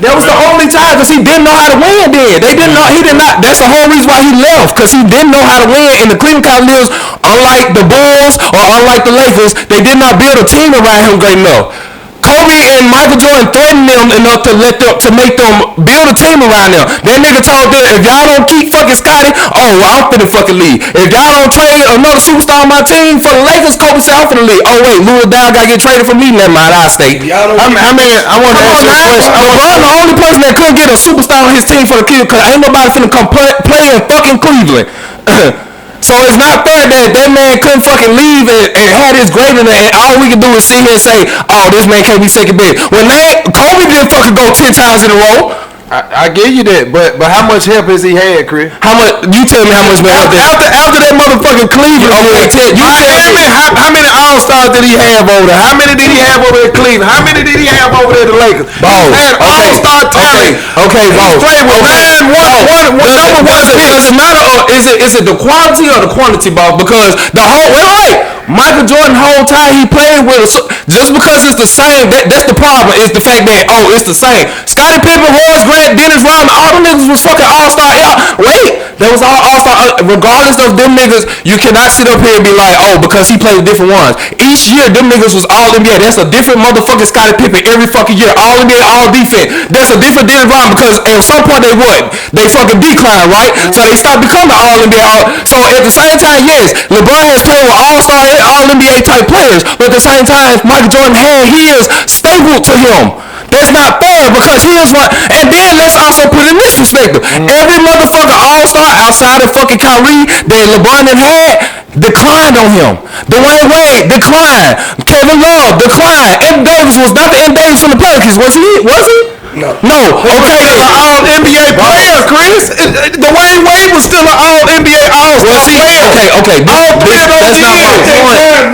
that was the only time because he didn't know how to win then. He did not. That's the whole reason why he left, because he didn't know how to win. And the Cleveland Cavaliers, unlike the Bulls or unlike the Lakers, they did not build a team around him great enough. Kobe and Michael Jordan threatened them enough to make them build a team around them. That nigga told them, if y'all don't keep fucking Scotty, I'm finna fucking leave. If y'all don't trade another superstar on my team for the Lakers, Kobe said I'm finna leave. Oh wait, Louis Dow gotta get traded for me. Never mind, I'll stay. I want to ask you a question. LeBron the only person that couldn't get a superstar on his team for the kill, because ain't nobody finna come play in fucking Cleveland. So it's not fair that man couldn't fucking leave and had his grade in there, and all we can do is sit here and say, this man can't be second best. When Kobe didn't fucking go 10 times in a row. I give you that, but how much help has he had, Chris? How much? You tell me how much help after that motherfucking Cleveland. How many All-Stars did he have over there? How many did he have over there at Cleveland? How many did he have over there at the Lakers? He had All-Star talent. Okay, boss. Is it the quality or the quantity, boss? Because the whole Michael Jordan whole time he played with just because it's the same. That's the problem. Is the fact that it's the same. Scottie Pippen, Horace Grant, Dennis Rodman, all them niggas was fucking all-star. That was all all-star. Regardless of them niggas, you cannot sit up here and be like, because he played with different ones. Each year, them niggas was all NBA. That's a different motherfucking Scottie Pippen every fucking year. All NBA, all defense. That's a different Dennis Rodman because at some point they fucking decline, right? So they stopped becoming all NBA. So at the same time, yes, LeBron has played with all-star and all NBA type players, but at the same time, Michael Jordan had his stable to him. That's not fair because he is one. And then let's also put in this perspective. Every motherfucker all-star outside of fucking Kyrie that LeBron had declined on him. Dwayne Wade declined. Kevin Love declined. M. Davis was not the M. Davis from the Pelicans, was he? No. Okay. All NBA player, Chris. Dwayne Wade was still an All NBA All-Star player. Okay. All three of those years.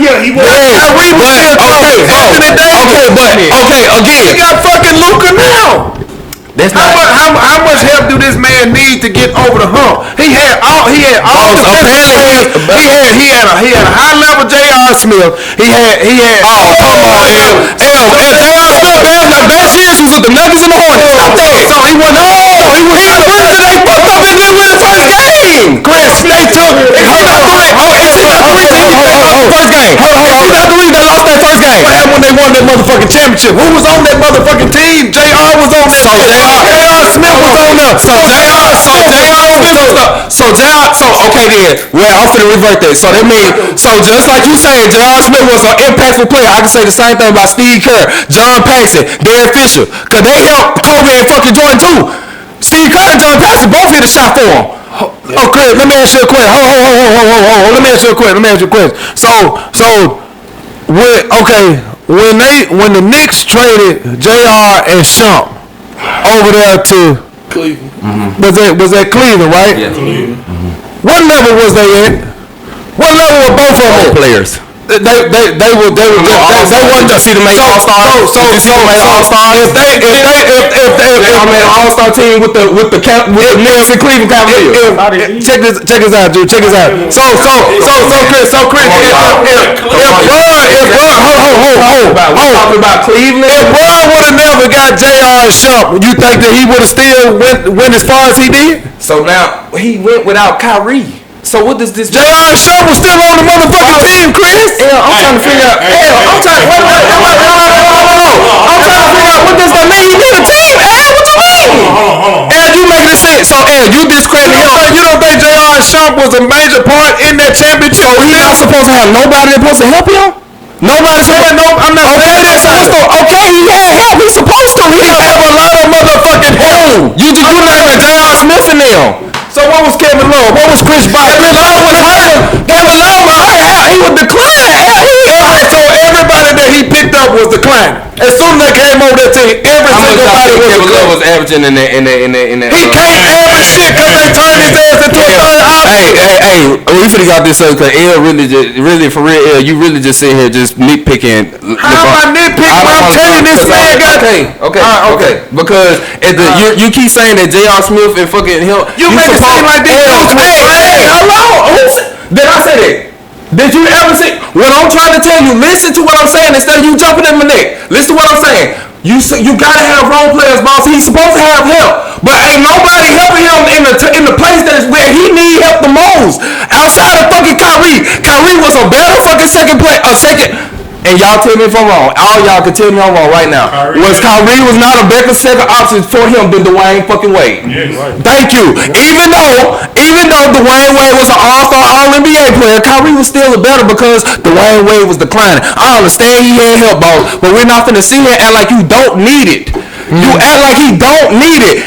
Yeah, he was. Kyrie was still Anthony Davis. Okay, again. He got fucking Luka now. How much help do this man need to get over the hump? He had all he had a high level J.R. Smith. He had come on, J.R. Smith, the best years was with the Nuggets and the Hornets. Stop that. So he wasn't. He was. They fucked up and didn't win the first game. Chris, they took. Hold on. First game. He's not the reason they lost that first game. What happened when they won that motherfucking championship? Who was on that motherfucking team? JR was on that. JR Smith was on there. Okay then. Well, I'm finna revert that. So that means, just like you saying, J.R. Smith was an impactful player. I can say the same thing about Steve Kerr, John Paxson, Derek Fisher, cause they helped Kobe and fucking Jordan too. Steve Kerr and John Paxson both hit a shot for him. Oh, Chris, let me ask you a question. Hold. Let me ask you a question. So, when the Knicks traded JR and Shump over there to Cleveland. Was that Cleveland, right? Yeah. What level was they at? What level were both of them? Players. They wasn't see the main all-star. all-star. If all-star team with the Knicks and Cleveland Cavaliers. Check this out, dude. Check this out. So Chris, talking about Cleveland. If Bron would have never got J.R. and Shump, you think that he would have still went as far as he did? So now he went without Kyrie. So what does this? J.R. and Shump was still on the motherfucking team, Chris. Yeah, I'm trying to figure out. I'm trying to figure out what does that mean? You need a team, what you mean? Hold on. And you making it sense. So, you discredit him. You don't think J.R. and Shump was a major part in that championship? So he's not supposed to have nobody that's supposed to help him? Nobody saying no. I'm not saying that. Okay, he had help. He's supposed to. He Have a lot of motherfucking help. You naming J.R. Smith in them. So what was Kevin Love? What was Chris Bosh? Kevin Love was hurt. Kevin Love was hurt. He was declining. So everybody that he picked up was declining. As soon as they came over that team, every single body was Kevin Love was averaging in that. He can't average shit because they turned his ass into a third option. Hey, we finna got this up because L really for real, L, you really just sitting here just nitpicking. How am I nitpicking when I'm telling this man got... Okay. Because you keep saying that J.R. Smith and fucking him. You make it seem like these dudes was hello. Did I say that? Did you ever see? What I'm trying to tell you, listen to what I'm saying instead of you jumping in my neck. Listen to what I'm saying. You gotta have role players, boss. He's supposed to have help, but ain't nobody helping him in the place that is where he need help the most. Outside of fucking Kyrie. Kyrie was a better fucking second. And y'all tell me if I'm wrong. All y'all can tell me I'm wrong right now. Kyrie was not a better second option for him than Dwayne fucking Wade. Yes. Right. Thank you. Even though Dwayne Wade was an all-star, all-NBA player, Kyrie was still better because Dwayne Wade was declining. I understand he had help, boss, but we're not finna sit here and act like you don't need it. You act like he don't need it.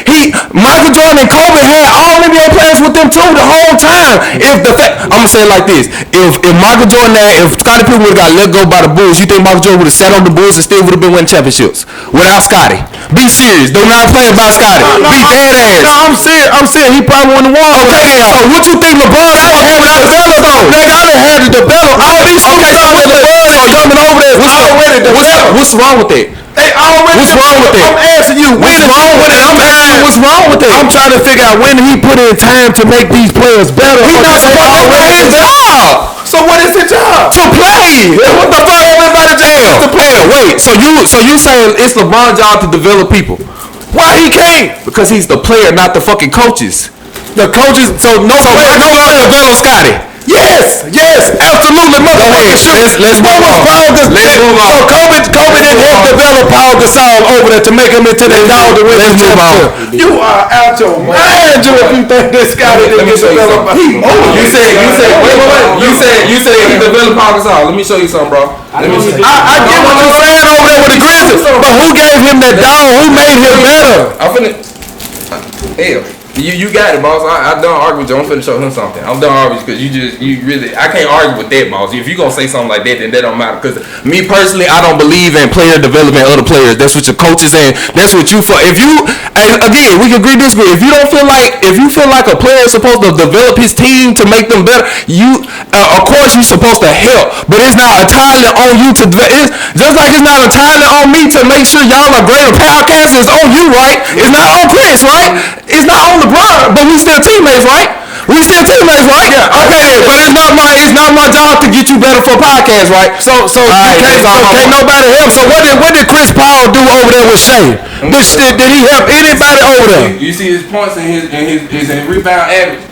Michael Jordan and Kobe had all NBA players with them too the whole time. I'm gonna say it like this: if Michael Jordan if Scottie Pippen would have got let go by the Bulls, you think Michael Jordan would have sat on the Bulls and still would have been winning championships without Scottie? Be serious. Do not play about Scottie. Be dead ass. No, I'm serious. He probably wouldn't have won. Okay, so what you think LeBron had to develop though? Nigga, I done had to develop. All these superstars that LeBron is coming over there already developed. What's wrong with that? They already. What's wrong with that? I'm asking you. What's wrong with it? I'm asking you what's wrong with that? I'm trying to figure out when he put in time to make these players better. He's not supposed to play his job. So what is his job? To play. What the fuck? Everybody just to play. Wait. So you saying it's LeBron's job to develop people? Why he can't? Because he's the player, not the fucking coaches. The coaches. So no player develop Scottie. Yes, absolutely, motherfucker. Let's move on. So Kobe didn't help develop Paul Gasol over there to make him into that dog to win the championship. You are out your mind, Joe, if you think this guy didn't get developed. You said he developed Paul Gasol. Let me show you something, bro. I get what you're saying over there with the Grizzlies, but who gave him that dog? Who made him better? I'm finna. You got it, boss. I done argue with you. I'm finna show him something. I'm done arguing because I can't argue with that, boss. If you gonna say something like that, then that don't matter. Because me personally, I don't believe in player development of other players. That's what your coaches and that's what you for. If you, again, we can agree disagree. If you feel like a player is supposed to develop his team to make them better, of course you're supposed to help. But it's not entirely on you to. Just like it's not entirely on me to make sure y'all are greater podcasters. It's on you, right? It's not on Prince, right? It's not on LeBron, but we still teammates, right? Yeah. Okay, but it's not my job to get you better better for a podcast, right? So can't nobody help. So what did Chris Paul do over there with Shea? Did he help anybody over there? You see his points and his rebound average.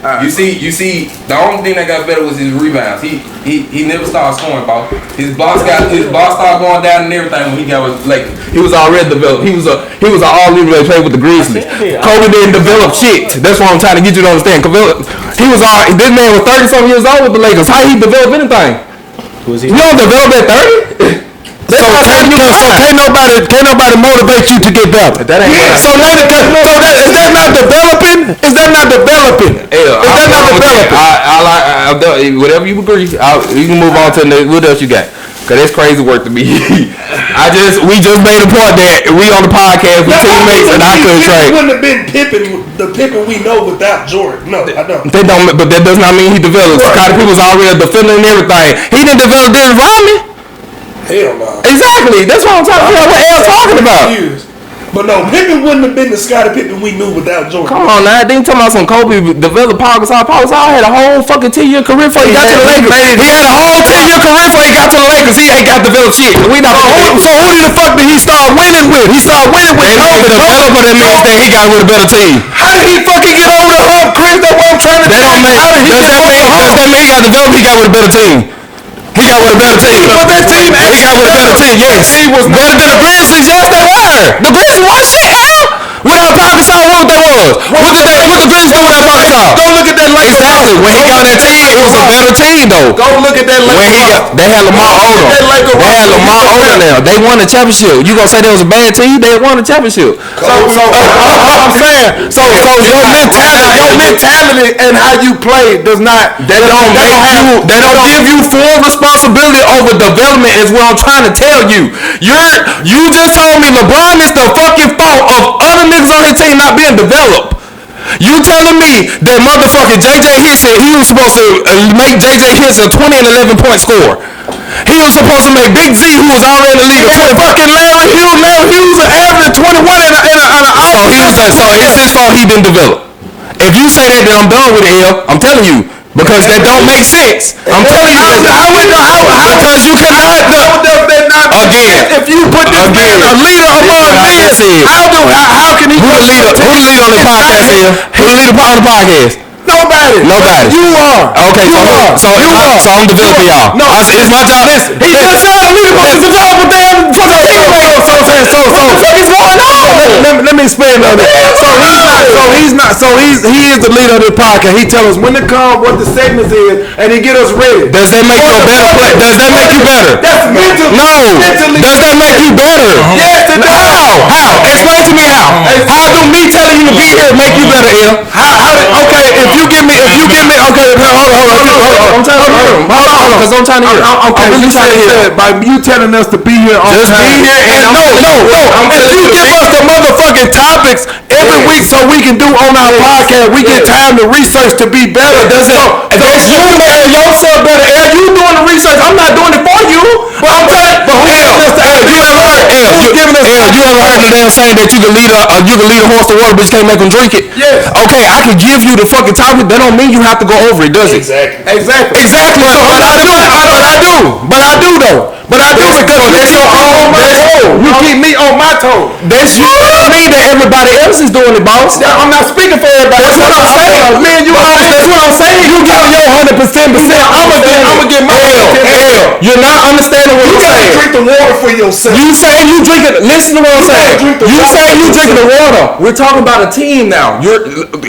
You see the only thing that got better was his rebounds. He never started scoring ball. His box started going down and everything when he got with Lakers. He was already developed. He was an all-NBA player with the Grizzlies. Kobe didn't develop shit. That's what I'm trying to get you to understand. This man was 30-something years old with the Lakers. How he develop anything? You don't develop at 30? So can't nobody motivate you to get better. That ain't right. Is that not developing? Is that not developing? Whatever you agree, you can move on to what else you got. Cause that's crazy work to me. We just made a point that we on the podcast with teammates and I couldn't trade. Wouldn't have been the Pippen we know without Jordan. No, I don't. They don't, but that does not mean he developed. Scottie Pippen was already a defender and everything. He didn't develop Dennis Rodman. Hell no. Exactly. That's what I'm trying to figure out what L talking about. But no, Pippen wouldn't have been the Scottie Pippen we knew without Jordan. Come on now, they ain't talking about some Kobe developed Paul Gasol. Paul Gasol had a whole fucking 10-year career before he got to the Lakers. He had a whole 10-year career before he got to the Lakers. He ain't got developed shit. We not So who the fuck did he start winning with? He started winning with Kobe. Developer that means that he got with a better team. How did he fucking get over the hump, Chris? That's what I'm trying to tell you. Does that mean he got developed? He got with a better team. He got with a better team. But that team, he got with a better team. Yes, he was better than the Grizzlies. Yes, they were. The Grizzlies was shit. Without Paul Gasol, what they was? What the Grizzlies do without Paul Gasol? Go look at that Lakers. Exactly. When he got on that team, it was a better team though. Go look at that Lakers. They had Lamar Odom. Now. They won the championship. You gonna say that was a bad team? They won the championship. I'm saying, so your mentality and how you play does not. They don't give you full responsibility over development. Is what I'm trying to tell you. You just told me LeBron is the fucking fault of other niggas on his team not being developed. You telling me that motherfucking J.J. Hickson, he was supposed to make J.J. Hickson 20 and 11 point scorer. He was supposed to make Big Z, who was already in the league, fucking Larry Hughes an average 21 and an hour. So it's his fault he didn't develop. If you say that, then I'm done with it, L. I'm telling you. Because that don't make sense. I'm telling you. Because you cannot. Again. If you put this man a leader among men, how can he? Who the leader on the podcast here? Who the leader on the podcast? Nobody. You are. Okay, so I'm developing y'all. No, it's my job. Listen, he just said a leader was to develop a damn fucking teammate. So what the fuck is going on? Let me explain on that. He is the leader of the podcast. He tell us when to come, what the segments is, and he get us ready. Does that make you a better player? Does that make you better? That's mental. No. Does that make you better? Yes, it does. How? Explain to me how. How do me telling you to be here make you better, L? Okay, if you give me, okay, hold on. I'm trying to hear him. Hold on, because I'm trying to hear him. Okay, I'm really trying to hear him. By you telling us to be here on Just time. be here and no. If you give us the motherfucking topics every week so we can do on our podcast, we get time to research to be better. That's you making yourself better. L, you doing the research. I'm not doing it for you. But I'm telling you, you ever heard the damn saying that you can lead a horse to water, but you can't make them drink it? Yes. Okay, I can give you the fucking topic. That don't mean you have to go over it, does it? Exactly. So But I do though. Because that's your own. You keep me on my toe. That's you. I mean that everybody else is doing it, boss. I'm not speaking for everybody. That's what I'm saying. Man, that's what I'm saying. You giving your 100%. I'm gonna get my L. You're not understanding what I'm saying. Drink the water for yourself. You saying you drinking? Listen to what I'm saying. You saying you drinking the water? We're talking about a team now.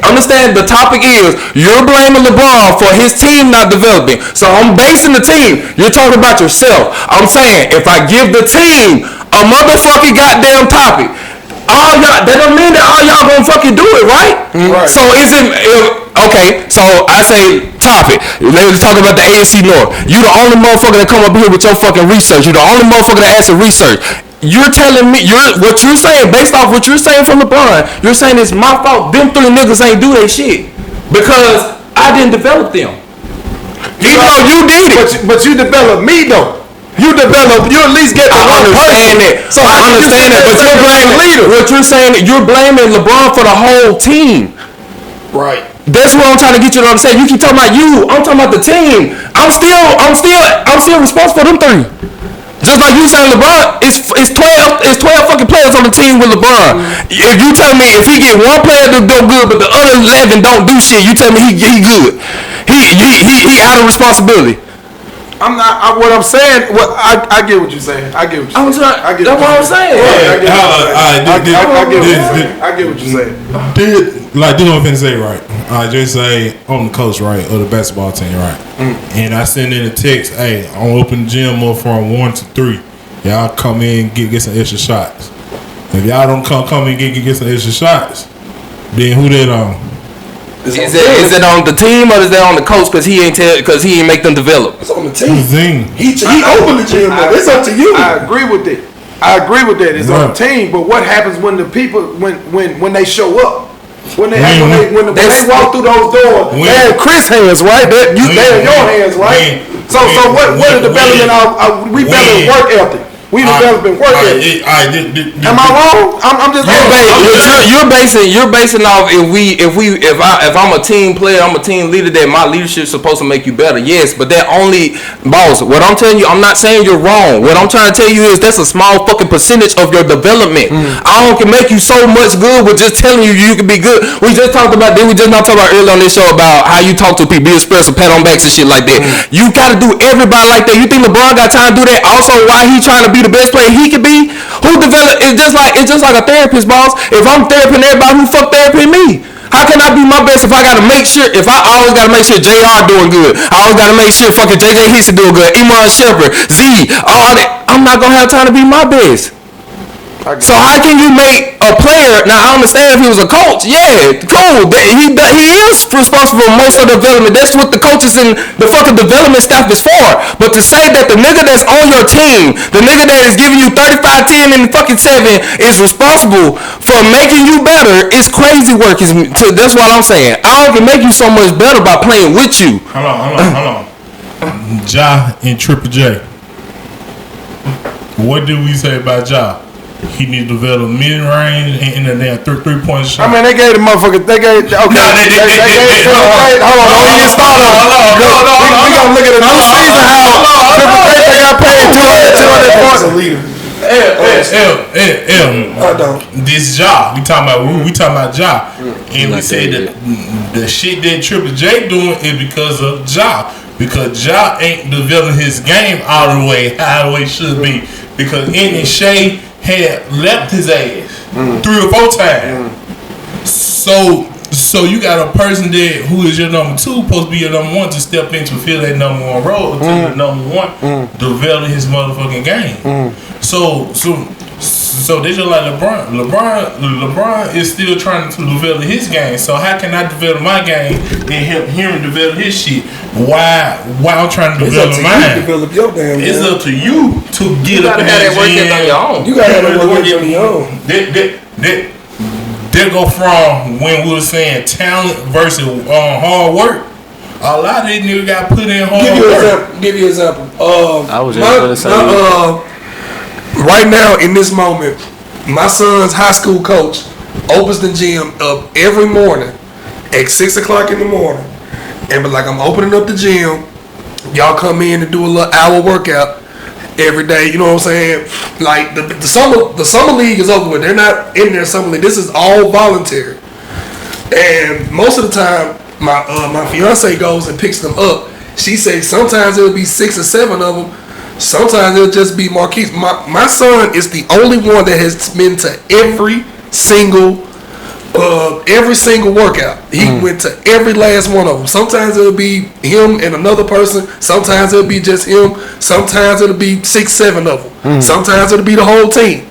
Understand the topic is you're blaming LeBron for his team not developing. So I'm basing the team. You're talking about yourself. I'm saying if I give the team a motherfucking goddamn topic, all y'all, that don't mean that all y'all gonna fucking do it, right? Right. So okay, so I say topic. Let's talk about the AFC North. You the only motherfucker that come up here with your fucking research. You the only motherfucker that answer research. You're telling me what you're saying based off what you're saying from LeBron. You're saying it's my fault. Them three niggas ain't do their shit because I didn't develop them. Even though you did it, but you developed me though. You at least get the one person. So I understand that, but you're blaming LeBron for the whole team. Right. That's what I'm trying to get you to understand. You keep talking about you. I'm talking about the team. I'm still responsible for them three. Just like you saying LeBron, it's 12 fucking players on the team with LeBron. If you tell me if he get one player to go good, but the other 11 don't do shit, you tell me he good. He out of responsibility. I'm not. What I'm saying. I get what you're saying. I get what you're saying. I get That's what I'm saying. I get what you're saying. Like, do what I'm finna say, right? I just say I'm the coach, right, of the basketball team, right? And I send in a text, hey, I'm gonna open the gym up from 1 to 3. Y'all come in and get some extra shots. If y'all don't come in and get some extra shots, then who that on? Is it on the team or is that on the coach because he ain't make them develop? It's on the team. He opened the gym up. It's It's up to you. I agree with that. It's on the team. But what happens when the people when they show up? When they walk through those doors, they have Chris hands, right? They have your hands, right? So what is development? We developing work ethic. We developing work ethic. Am I wrong? I'm just. You're basing off if I'm a team player, I'm a team leader, that my leadership is supposed to make you better. Yes, but that only boss. What I'm telling you, I'm not saying you're wrong. What I'm trying to tell you is that's a small fucking percentage of your development. I can make you so much good with just telling you can be good. We just not talking about earlier on this show about how you talk to people, be expressive, pat on backs and shit like that. You gotta do everybody like that. You think LeBron got time to do that? Also, why he trying to be the best player he can be? Who develop? It's just like a therapist, boss. If I'm theraping everybody, who fuck theraping me? How can I be my best if I gotta make sure? If I always gotta make sure JR doing good, I always gotta make sure fucking JJ Hissy doing good, Iman Shepherd, Z, all that. I'm not gonna have time to be my best. So how can you make a player? Now I understand if he was a coach, yeah, cool. He is responsible for most of the development. That's what the coaches and the fucking development staff is for. But to say that the nigga that's on your team, the nigga that is giving you 35, 10, and fucking 7 is responsible for making you better is crazy work. That's what I'm saying. I can make you so much better by playing with you. Hold on. Ja and Triple J. What did we say about Ja? He needs to develop mid-range and the damn 3-point shot. I mean, they gave the motherfucker. They gave. Okay. No, they gave. Hold on. Don't even start on. We gonna look at the new season. How Triple J got paid 200 points. I don't. This Ja. We talking about Ja, and we say that the shit that Triple J doing is because of Ja. Because Ja ain't developing his game all the way how the way it should be. Because Shea had left his ass 3 or 4 times. So you got a person there who is your number 2, supposed to be your number 1 to step in to fill that number 1 role until the number 1 develop his motherfucking game. So they just like LeBron. LeBron is still trying to develop his game. So how can I develop my game and help him develop his shit? Why I'm trying to develop mine? Develop your damn. It's up to you to get up in that gym on your own. You gotta have that work on your own. They go from when we were saying talent versus hard work. A lot of these niggas got put in hard work. Give you an example. I was just gonna say. Right now, in this moment, my son's high school coach opens the gym up every morning at 6 o'clock in the morning, and be like, I'm opening up the gym. Y'all come in and do a little hour workout every day. You know what I'm saying? Like the summer league is over with. They're not in their summer league. This is all voluntary, and most of the time, my fiance goes and picks them up. She says sometimes it'll be 6 or 7 of them. Sometimes it'll just be Marquise. My son is the only one that has been to every single workout. He went to every last one of them. Sometimes it'll be him and another person. Sometimes it'll be just him. Sometimes it'll be 6, 7 of them. Sometimes it'll be the whole team.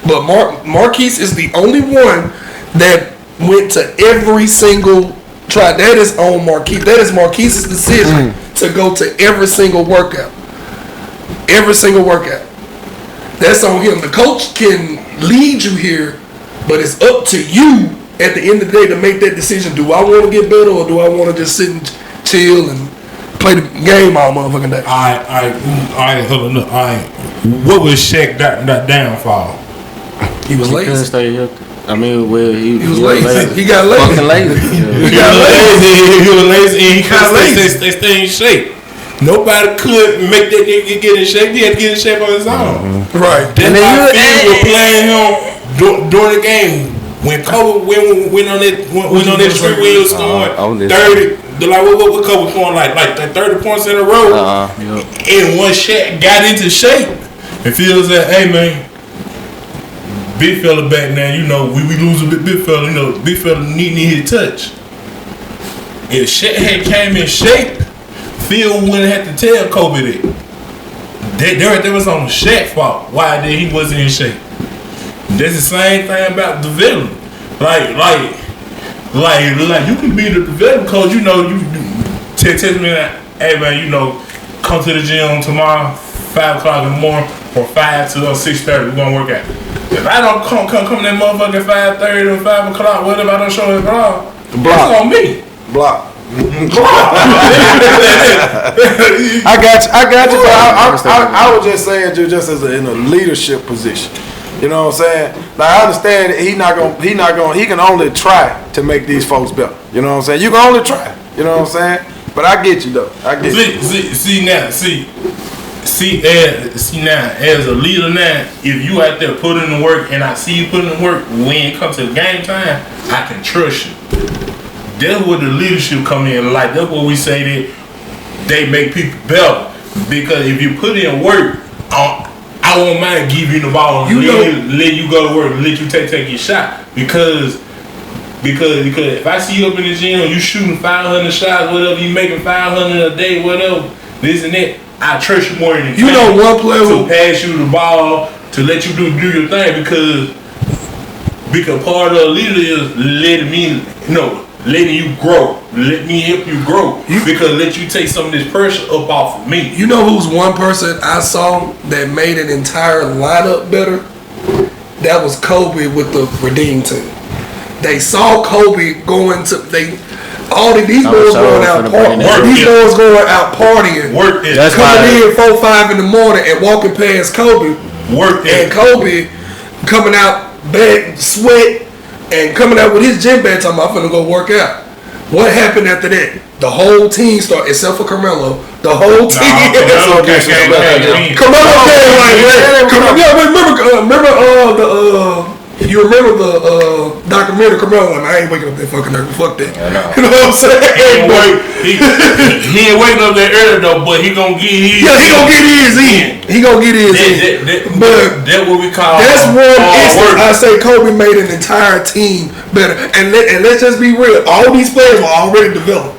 But Marquise is the only one that went to every single try. That is on Marquise. That is Marquise's decision to go to every single workout. Every single workout. That's on him. The coach can lead you here, but it's up to you at the end of the day to make that decision. Do I want to get better or do I want to just sit and chill and play the game all motherfucking day? Hold on. What was Shaq that downfall? He was lazy. Couldn't stay healthy. I mean, well, he was lazy. He got lazy. Fucking lazy. He was lazy and he couldn't stay in shape. Nobody could make that nigga get in shape. He had to get in shape on his own. Right. That's why Phil was playing him during the game. When Kobe went on that street where he was scoring 30, like what Kobe scoring like 30 points in a row, and one shot got into shape. And Phil said, "Hey man, big fella back now. You know we lose a big fella. You know big fella need his touch. If Shaq had came in shape, Phil wouldn't have to tell Kobe that. That was on Shaq's fault. Why that he wasn't in shape." That's the same thing about development. Like you can be the development coach. You know, you text me that, hey man, you know, come to the gym tomorrow, 5 o'clock in the morning, from 5 to 6:30. We're gonna work out. If I don't come that motherfucker 5:30 or 5 o'clock, whatever, I don't show up at all. That's on me. Block. I got you. But I was just saying, just as in a leadership position. You know what I'm saying? Like I understand he can only try to make these folks better. You know what I'm saying? You can only try. You know what I'm saying? But I get you though. I get you. See now, as a leader now, if you out there putting in the work and I see you putting in the work, when it comes to game time, I can trust you. That's where the leadership come in. Like that's what we say that they make people better. Because if you put in work, I won't mind giving you the ball and let you go to work and let you take your shot. Because if I see you up in the gym, you shooting 500 shots, whatever, you making 500 a day, whatever, this and that, I trust you more than one player to pass you the ball, to let you do your thing, because part of the leader is letting you grow. Let me help you grow. Because let you take some of this pressure up off of me. You know who's one person I saw that made an entire lineup better? That was Kobe with the Redeem team. They saw Kobe going to these boys going out partying. These boys going out partying. Coming in 4-5 in the morning and walking past Kobe. And Kobe coming out bad sweat and coming out with his gym bag talking about, I'm finna go work out. What happened after that? The whole team started, except for Carmelo. The whole team. Carmelo came like, you remember the documentary Carmelo? Like, I ain't waking up that fucking early. Fuck that. You know what I'm saying? He ain't waking up that early though, but he gonna get his. Yeah, he gonna get his in. He gonna get his in. But that's what we call. That's one instance. I say Kobe made an entire team better. And let's just be real. All these players were already developed.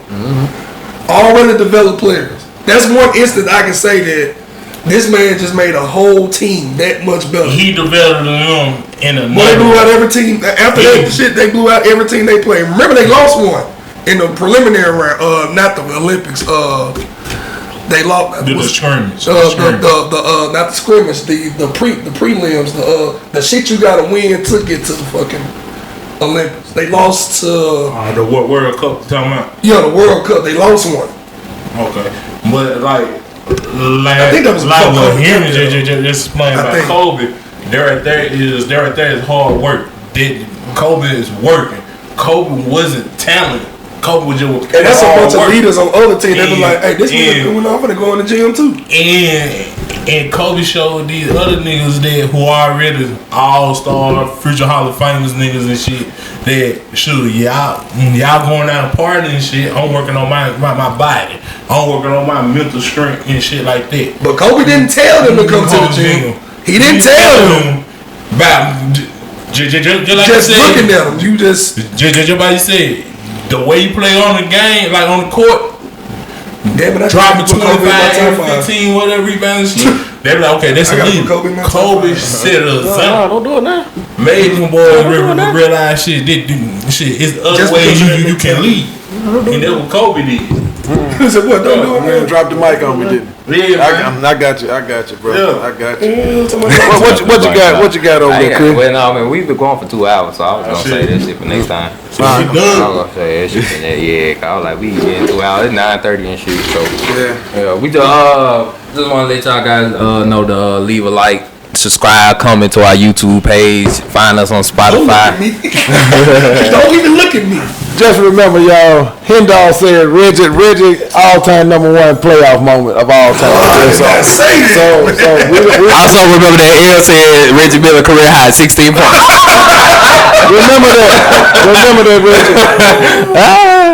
Already developed players. That's one instance I can say that this man just made a whole team that much better. He developed them in a. Well, they blew out every team. After that shit, they blew out every team they played. Remember, they lost one in the preliminary round. Not the Olympics. They lost the scrimmage. Not the scrimmage. The prelims. The shit you gotta win to get to the fucking Olympics. They lost to the World Cup. Talking about? Yeah, the World Cup. They lost one. Okay, but I think that was what him just explained about Kobe. There right there is hard work. Kobe is working. Kobe wasn't talented. Kobe was just and that's a bunch of leaders on other teams that be like, hey, this nigga doing off and go in the gym too. And Kobe showed these other niggas that who already all-star, future Hall of Famers niggas and shit that y'all going out and partying and shit. I'm working on my body. I'm working on my mental strength and shit like that. But Kobe didn't tell them to come to the gym. He didn't tell them about just like just you said, looking at them. You just like you said, the way you play on the game, like on the court. Damn it, dropping 25, 15, whatever rebounds. They be like, okay, that's a lead. Kobe set us up. Don't do it now. Made them boys realize shit. It's other ways you can lead. And that's what Kobe did. He said, what? Don't do it, man. Drop the mic on me, didn't he? Yeah, I got you, bro. Yeah. I got you. What you got over there, Chris? Well, no, I mean, we've been going for 2 hours, so I was gonna say that shit for next time. So I was gonna say that shit for next. Yeah, cause I was like, we getting 2 hours. It's 9:30 and shit. So yeah, we just want to let y'all guys know to leave a like, subscribe, comment to our YouTube page, find us on Don't look at Spotify. me. Don't even look at me. Just remember, y'all, Hendall said Reggie, all-time #1 playoff moment of all time. Say that. So we Also remember that L said Reggie Miller career high 16 points. remember that, Reggie.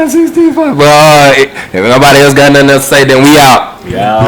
16 points. But if nobody else got nothing else to say, then we out. Yeah.